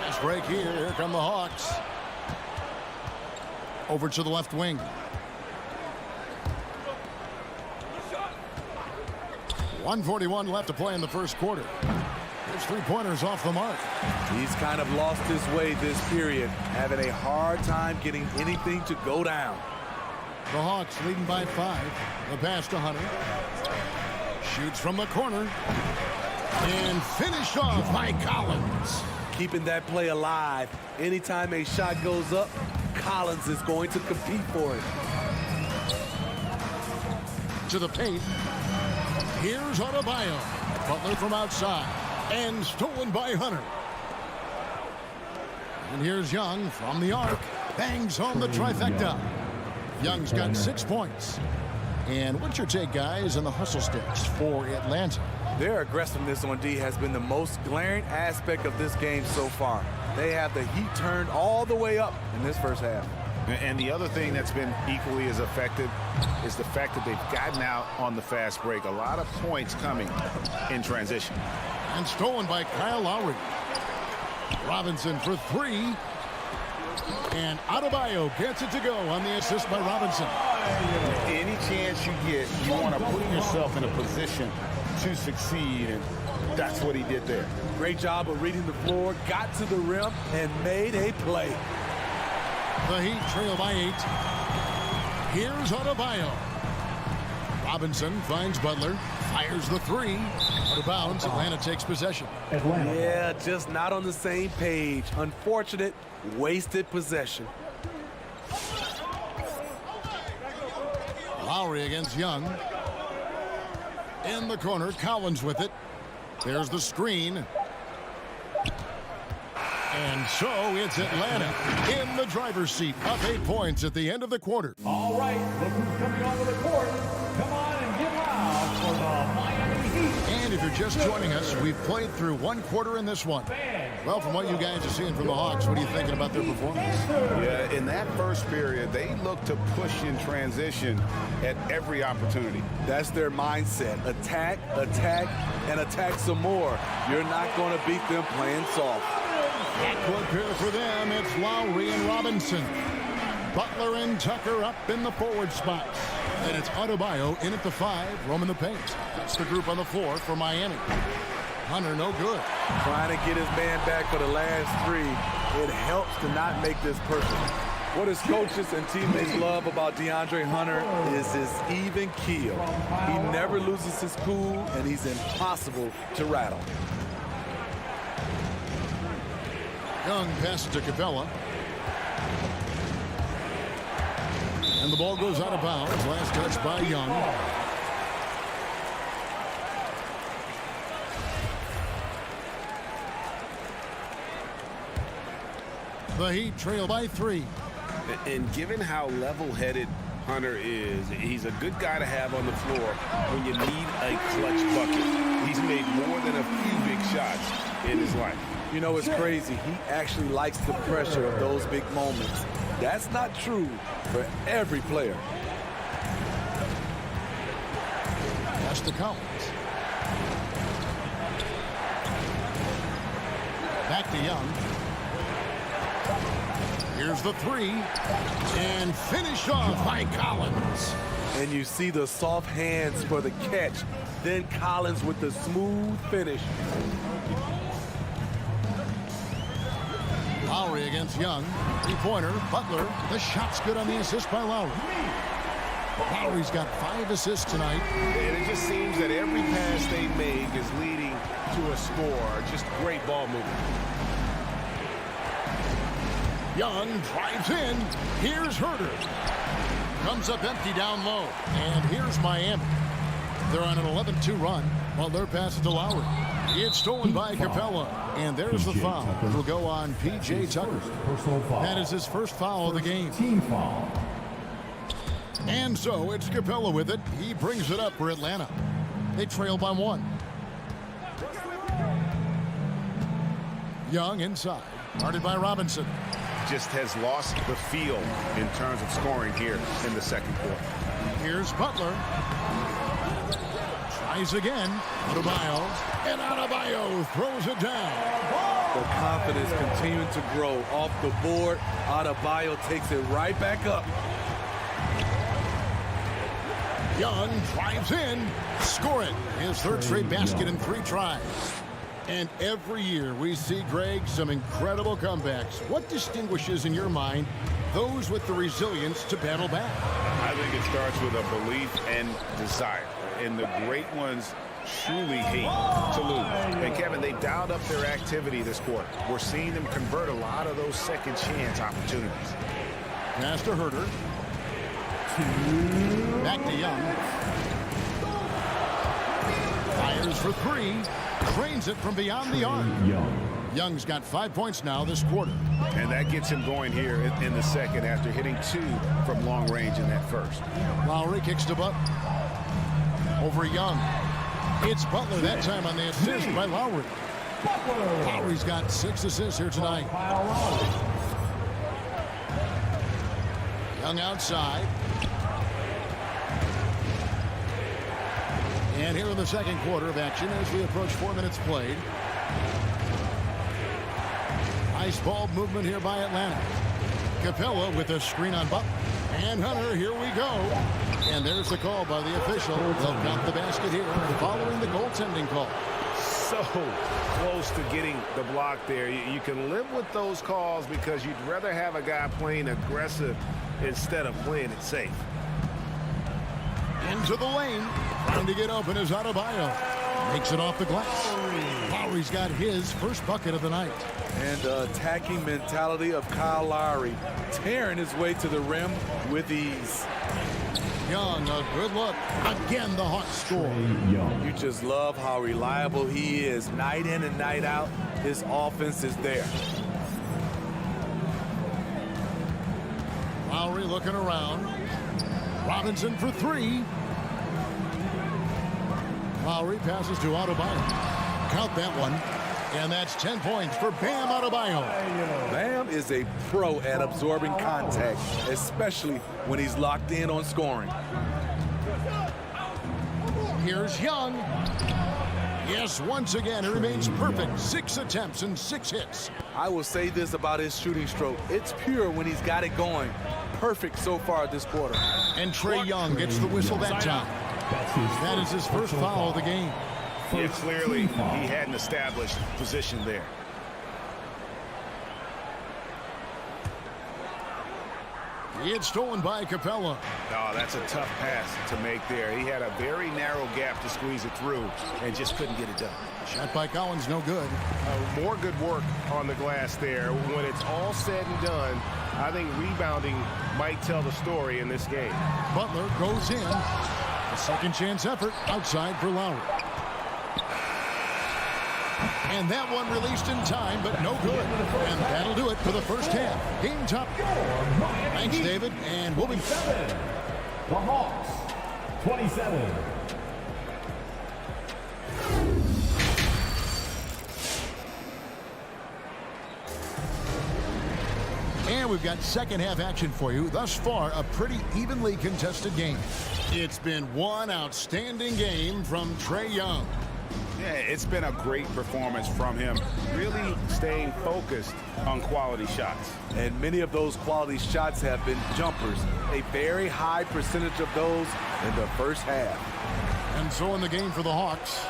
Fast break here. Here come the Hawks. Over to the left wing. .141 left to play in the first quarter. There's 3-pointers off the mark. He's kind of lost his way this period, having a hard time getting anything to go down. The Hawks leading by 5. The pass to Hunter. Shoots from the corner. And finished off by Collins. Keeping that play alive. Anytime a shot goes up, Collins is going to compete for it. To the paint. Here's Adebayo. Butler from outside. And stolen by Hunter. And here's Young from the arc. Bangs home the trifecta. Young's got 6 points. And what's your take, guys, on the hustle sticks for Atlanta? Their aggressiveness on D has been the most glaring aspect of this game so far. They have the heat turned all the way up in this first half. And the other thing that's been equally as effective is the fact that they've gotten out on the fast break. A lot of points coming in transition. And stolen by Kyle Lowry. Robinson for 3. And Adebayo gets it to go on the assist by Robinson. Any chance you get, you want to put yourself in a position to succeed. And That's what he did there. Great job of reading the floor, got to the rim, and made a play. The Heat trail by 8. Here's Adebayo. Robinson finds Butler, fires the 3. Out of bounds, Atlanta takes possession. Yeah, just not on the same page. Unfortunate, wasted possession. Lowry against Young. In the corner, Collins with it. There's the screen. And so it's Atlanta in the driver's seat, up 8 points at the end of the quarter. All right, look who's coming onto the court. Come on and get loud for the Miami Heat. And if you're just joining us, we've played through 1 quarter in this one. Well, from what you guys are seeing from the Hawks, what are you thinking about their performance? Yeah, in that first period, they looked to push in transition at every opportunity. That's their mindset. Attack, attack, and attack some more. You're not going to beat them playing soft. Backcourt pair for them, it's Lowry and Robinson. Butler and Tucker up in the forward spots. And it's Adebayo in at the 5, roaming the paint. That's the group on the floor for Miami. Hunter, no good. Trying to get his man back for the last 3. It helps to not make this perfect. What his coaches and teammates love about DeAndre Hunter is his even keel. He never loses his cool, and he's impossible to rattle. Young passes to Capella. And the ball goes out of bounds. Last touch by Young. The Heat trail by 3. And given how level-headed Hunter is, he's a good guy to have on the floor when you need a clutch bucket. He's made more than a few big shots in his life. You know, it's crazy. He actually likes the pressure of those big moments. That's not true for every player. That's to Collins. Back to Young. Here's the 3. And finished off by Collins. And you see the soft hands for the catch. Then Collins with the smooth finish. Lowry against Young. 3-pointer. Butler. The shot's good on the assist by Lowry. Lowry's got 5 assists tonight. And it just seems that every pass they make is leading to a score. Just great ball movement. Young drives in. Here's Herter. Comes up empty down low. And here's Miami. They're on an 11-2 run. Butler passes to Lowry. It's stolen by Capella. And there's the foul. It'll go on P.J. Tucker. That is his first foul of the game. Team foul. And so it's Capella with it. He brings it up for Atlanta. They trail by 1. Young inside. Guarded by Robinson. Just has lost the feel in terms of scoring here in the second quarter. Here's Butler. Tries again. Adebayo. And Adebayo throws it down. The confidence continuing to grow off the board. Adebayo takes it right back up. Young drives in. Score it. His third straight basket in 3 tries. And every year we see, Greg, some incredible comebacks. What distinguishes, in your mind, those with the resilience to battle back? I think it starts with a belief and desire. And the great ones truly hate to lose. And, Kevin, they've dialed up their activity this quarter. We're seeing them convert a lot of those second chance opportunities. Pass to Herter. Back to Young. Fires for 3. Drains it from beyond the arc. Young's got 5 points now this quarter. And that gets him going here in the second after hitting 2 from long range in that first. Lowry kicks to Butler. Over Young. It's Butler that time on the assist by Lowry. Lowry's got 6 assists here tonight. Young outside. And here in the second quarter of action as we approach 4 minutes played. Nice ball movement here by Atlanta. Capella with a screen on Butler. And Hunter, here we go. And there's the call by the official. They'll count the basket here following the goaltending call. so close to getting the block there. You can live with those calls because you'd rather have a guy playing aggressive instead of playing it safe. Into the lane. Trying to get open is Adebayo. Makes it off the glass. Lowry's got his first bucket of the night. And the attacking mentality of Kyle Lowry, tearing his way to the rim with ease. Young, a good look. Again, the Hawks score. You just love how reliable he is. Night in and night out, his offense is there. Lowry looking around. Robinson for three. Lowry passes to Adebayo. Count that one. And that's 10 points for Bam Adebayo. Bam is a pro at absorbing contact, especially when he's locked in on scoring. Here's Young. Yes, once again, it remains perfect. 6 attempts and 6 hits. I will say this about his shooting stroke. It's pure when he's got it going. Perfect so far this quarter. And Trae Young gets the whistle that time. That is his first foul of the game. Yeah, clearly he had an established position there. It's stolen by Capella. Oh, that's a tough pass to make there. He had a very narrow gap to squeeze it through and just couldn't get it done. Shot by Collins, no good. More good work on the glass there. When it's all said and done, I think rebounding might tell the story in this game. Butler goes in. A second chance effort outside for Lowry. And that one released in time, but no good. And that'll do it for the first half. Game top. Thanks, David. And we'll be... The Hawks, 27. And we've got second half action for you. Thus far, a pretty evenly contested game. It's been one outstanding game from Trae Young. Yeah, it's been a great performance from him, really staying focused on quality shots. And many of those quality shots have been jumpers. A very high percentage of those in the first half. And so in the game for the Hawks.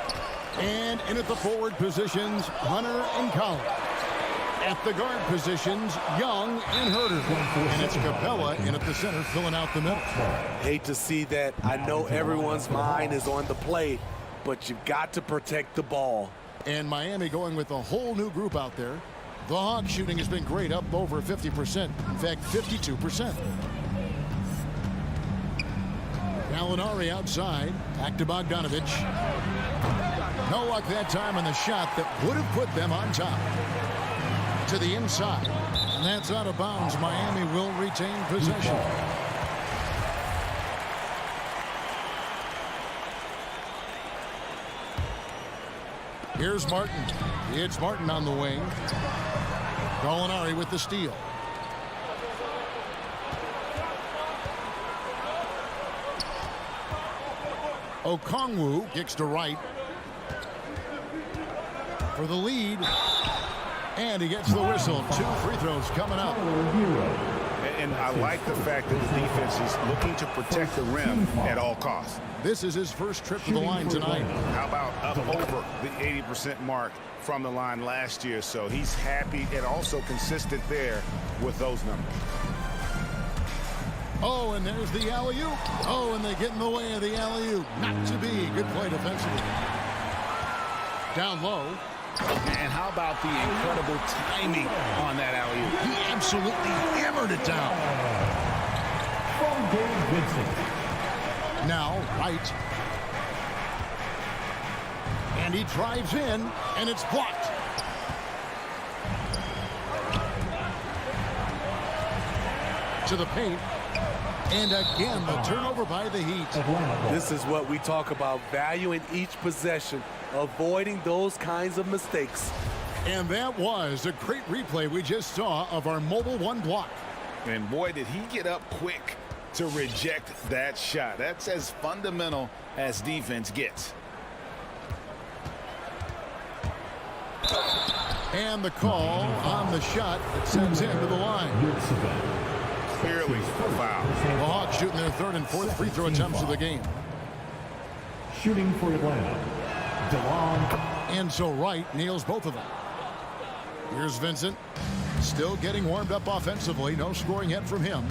And in at the forward positions, Hunter and Collins. At the guard positions, Young and Herter. And it's Capella in at the center, filling out the middle. Hate to see that. I know everyone's mind is on the play, but you've got to protect the ball. And Miami going with a whole new group out there. The Hawks shooting has been great, up over 50%. In fact, 52%. Gallinari outside. Back to Bogdanovich. No luck that time on the shot that would have put them on top. To the inside. And that's out of bounds. Miami will retain possession. Here's Martin. It's Martin on the wing. Gallinari with the steal. Okongwu kicks to right. For the lead. And he gets the whistle. 2 free throws coming up. And I like the fact that the defense is looking to protect the rim at all costs. This is his first trip to the line tonight. How about up over the 80% mark from the line last year? So he's happy and also consistent there with those numbers. Oh, and there's the alley-oop. Oh, and they get in the way of the alley-oop. Not to be. Good play defensively. Down low. And how about the incredible timing on that alley-oop? He absolutely hammered it down. From Dave Vincent. Now, right. And he drives in, and it's blocked. To the paint. And again, the turnover by the Heat. This is what we talk about, value in each possession, avoiding those kinds of mistakes. And that was a great replay we just saw of our mobile one block. And boy, did he get up quick to reject that shot. That's as fundamental as defense gets. And the call on the shot that sends him to the line. Clearly a foul. The Hawks shooting their third and fourth free throw attempts of the game. Shooting for Atlanta, DeLon And so Wright nails both of them. Here's Vincent. Still getting warmed up offensively. No scoring yet from him.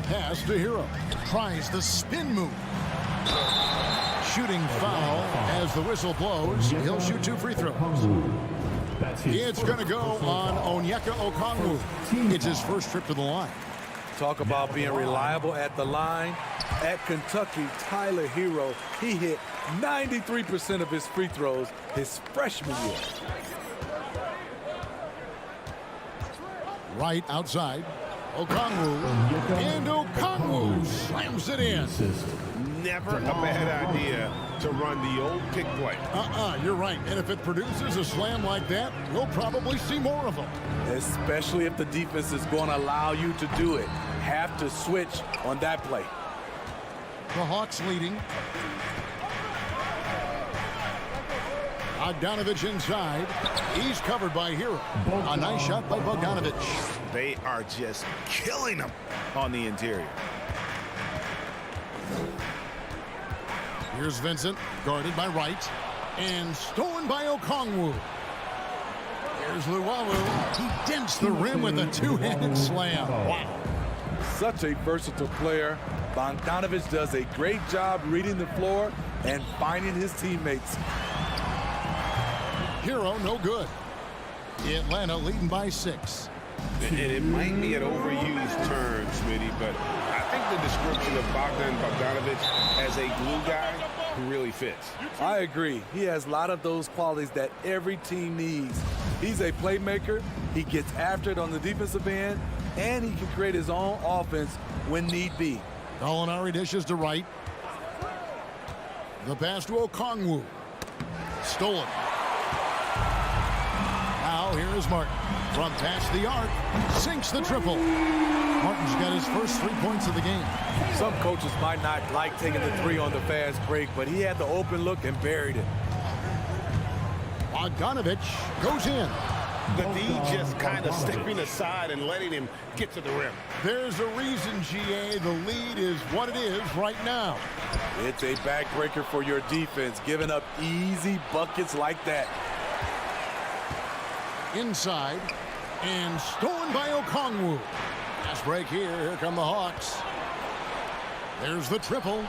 Pass to Hero. Tries the spin move. Shooting foul as the whistle blows. He'll shoot 2 free throws. It's going to go on Onyeka Okongwu. It's his first trip to the line. Talk about being reliable at the line. At Kentucky, Tyler Hero, he hit 93% of his free throws his freshman year. Right outside. Okongwu. And Okongwu slams it in. Never a bad idea to run the old pick play. You're right. And if it produces a slam like that, we'll probably see more of them. Especially if the defense is going to allow you to do it. Have to switch on that play. The Hawks leading. Bogdanovich inside. He's covered by Hero. A nice shot by Bogdanovich. They are just killing him on the interior. Here's Vincent, guarded by Wright, and stolen by Okongwu. Here's Luwawu. He dents the rim with a two-handed slam. Wow. Such a versatile player. Bogdanovich does a great job reading the floor and finding his teammates. Hero, no good. Atlanta leading by 6. And it might be an overused term, Smitty, but I think the description of Bogdan Bogdanovich as a glue guy really fits. I agree. He has a lot of those qualities that every team needs. He's a playmaker. He gets after it on the defensive end, and he can create his own offense when need be. Gallinari dishes to Wright. The pass to Okongwu. Stolen. Now here is Martin. From past the arc, sinks the triple. Martin's got his first 3 points of the game. Some coaches might not like taking the 3 on the fast break, but he had the open look and buried it. Bogdanovich goes in. The D just kind of stepping aside and letting him get to the rim. There's a reason, GA. The lead is what it is right now. It's a backbreaker for your defense, giving up easy buckets like that. Inside, and stolen by Okongwu. Fast break here. Here come the Hawks. There's the triple.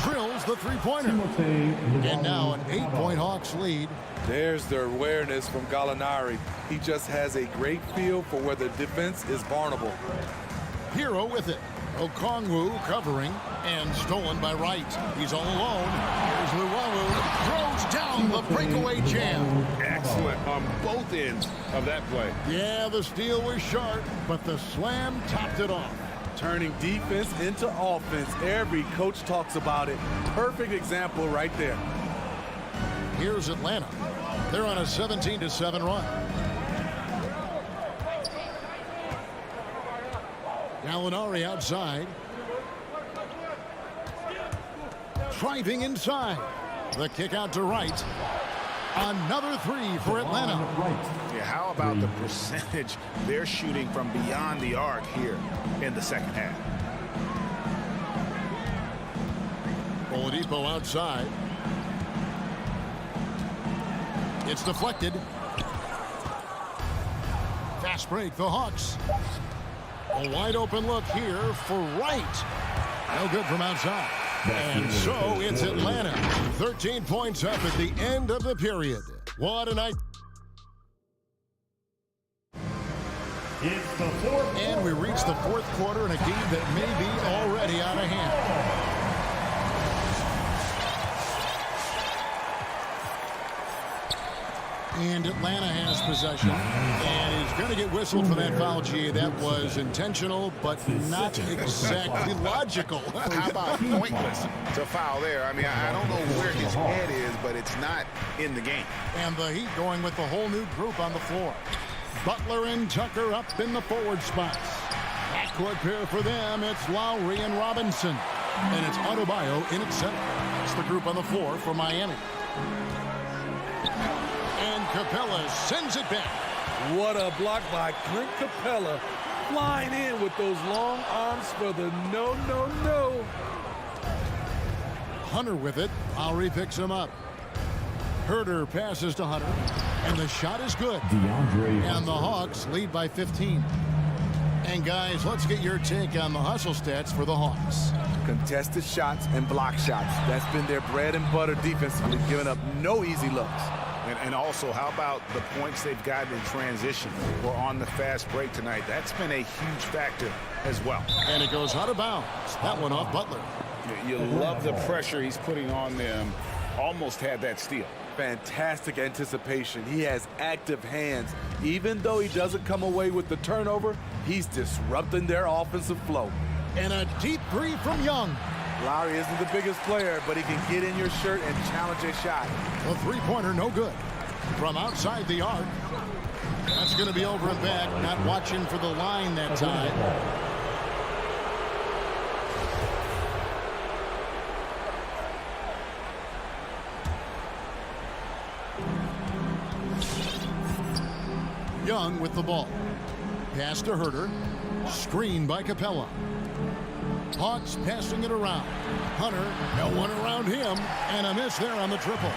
Drills the three-pointer. And now an 8-point Hawks lead. There's the awareness from Gallinari. He just has a great feel for where the defense is vulnerable. Hero with it. Okongwu covering and stolen by Wright. He's all alone. Here's Luwawu. Throws down the breakaway jam. Excellent on both ends of that play. Yeah, the steal was sharp, but the slam topped it off. Turning defense into offense. Every coach talks about it. Perfect example right there. Here's Atlanta. They're on a 17-7 run. Gallinari outside. Driving inside. The kick out to Wright. Another 3 for Atlanta. Yeah, how about the percentage they're shooting from beyond the arc here in the second half? Oladipo outside. It's deflected. Fast break, the Hawks. A wide open look here for Wright. No good from outside. And so it's Atlanta. 13 points up at the end of the period. What a night. And we reach the fourth quarter in a game that may be already out of hand. And Atlanta has possession. And he's going to get whistled for that foul, G. That was intentional, but not exactly logical. How about pointless to foul there? I mean, I don't know where his head is, but it's not in the game. And the Heat going with the whole new group on the floor. Butler and Tucker up in the forward spots. Backcourt pair for them. It's Lowry and Robinson. And it's Adebayo in its center. It's the group on the floor for Miami. And Capella sends it back. What a block by Clint Capella. Flying in with those long arms for the no. Hunter with it. Lowry picks him up. Herter passes to Hunter, and the shot is good. And the Hawks lead by 15. And guys, let's get your take on the hustle stats for the Hawks. Contested shots and block shots. That's been their bread and butter defensively, giving up no easy looks. And also, how about the points they've gotten in transition or on the fast break tonight? That's been a huge factor as well. And it goes out of bounds. That one off Butler. You love the pressure he's putting on them. Almost had that steal. Fantastic anticipation. He has active hands. Even though he doesn't come away with the turnover, he's disrupting their offensive flow. And a deep three from Young. Lowry isn't the biggest player, but he can get in your shirt and challenge a shot. The three-pointer, no good. From outside the arc. That's going to be over and back. Not watching for the line that time. Young with the ball. Pass to Herter. Screen by Capella. Hawks passing it around. Hunter, no one around him, and a miss there on the triple.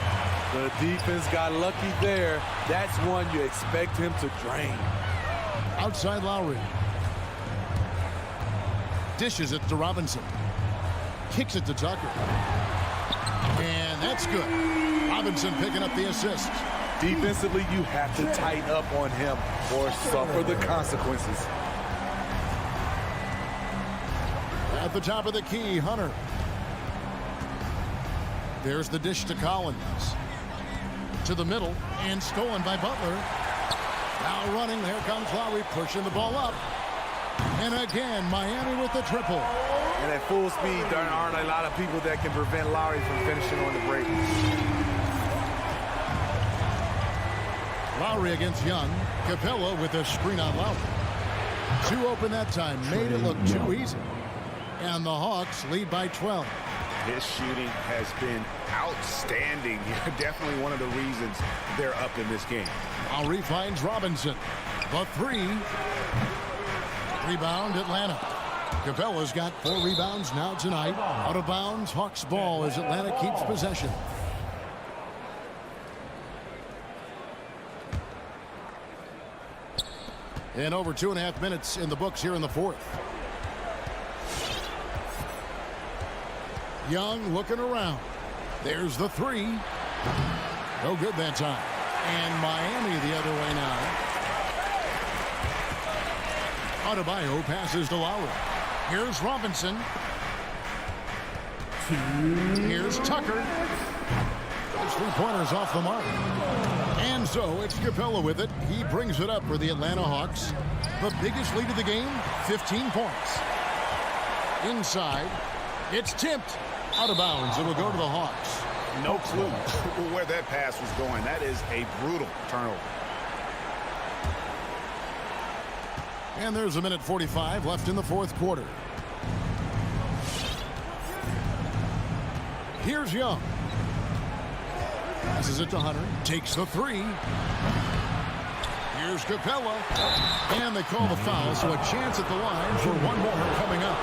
The defense got lucky there. That's one you expect him to drain. Outside Lowry. Dishes it to Robinson. Kicks it to Tucker. And that's good. Robinson picking up the assist. Defensively, you have to tighten up on him or suffer the consequences. At the top of the key, Hunter. There's the dish to Collins. To the middle, and stolen by Butler. Now running, there comes Lowry, pushing the ball up. And again, Miami with the triple. And at full speed, there aren't a lot of people that can prevent Lowry from finishing on the break. Lowry against Young. Capella with a screen on Lowry. Two open that time, made it look too easy. And the Hawks lead by 12. His shooting has been outstanding. Definitely one of the reasons they're up in this game. Lowry finds Robinson. The three. Rebound Atlanta. Capella's got 4 rebounds now tonight. Out of bounds, Hawks ball as Atlanta keeps possession. And over 2.5 minutes in the books here in the fourth. Young looking around. There's the three. No good that time. And Miami the other way now. Adebayo passes to Lowry. Here's Robinson. Here's Tucker. Those 3-pointers off the mark. And so it's Capella with it. He brings it up for the Atlanta Hawks. The biggest lead of the game, 15 points. Inside, it's tipped. Out of bounds. It will go to the Hawks. No clue where that pass was going. That is a brutal turnover. And there's 1:45 left in the fourth quarter. Here's Young. Passes it to Hunter. Takes the three. Here's Capella. And they call the foul, so a chance at the line for one more coming up.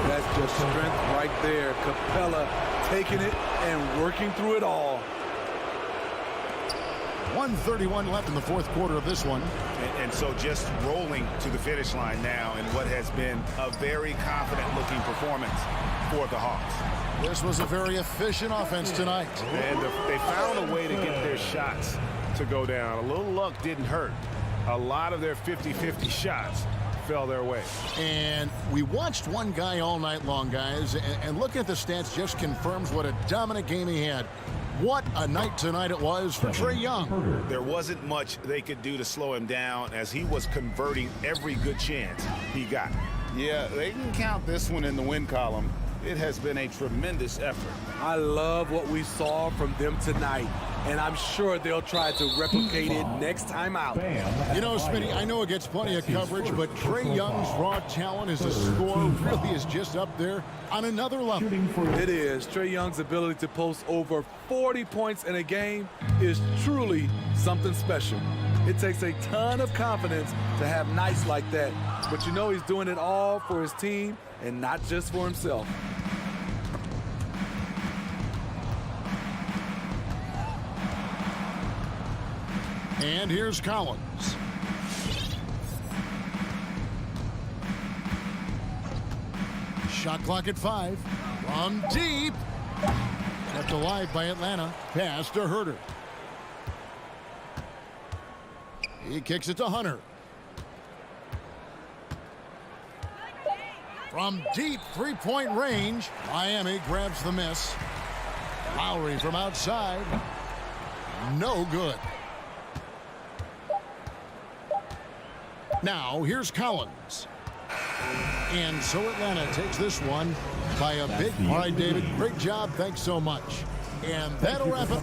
That's just strength right there. Capella taking it and working through it all. 1:31 left in the fourth quarter of this one. And so just rolling to the finish line now in what has been a very confident-looking performance for the Hawks. This was a very efficient offense tonight. And they found a way to get their shots to go down. A little luck didn't hurt. A lot of their 50-50 shots fell their way. And we watched one guy all night long, guys, and looking at the stats just confirms what a dominant game he had. What a night tonight it was for Trae Young. There wasn't much they could do to slow him down as he was converting every good chance he got. Yeah, they can count this one in the win column. It has been a tremendous effort. I love what we saw from them tonight, and I'm sure they'll try to replicate it next time out. You know, Smitty, I know it gets plenty of coverage, but Trae Young's raw talent as a scorer really is just up there on another level. It is. Trae Young's ability to post over 40 points in a game is truly something special. It takes a ton of confidence to have nights like that, but you know he's doing it all for his team and not just for himself. And here's Collins. Shot clock at 5. From deep. Kept alive by Atlanta. Pass to Herter. He kicks it to Hunter. From deep three-point range, Miami grabs the miss. Lowry from outside. No good. Now, here's Collins. And so Atlanta takes this one by a big. All right, David, great job. Thanks so much. And that'll wrap it.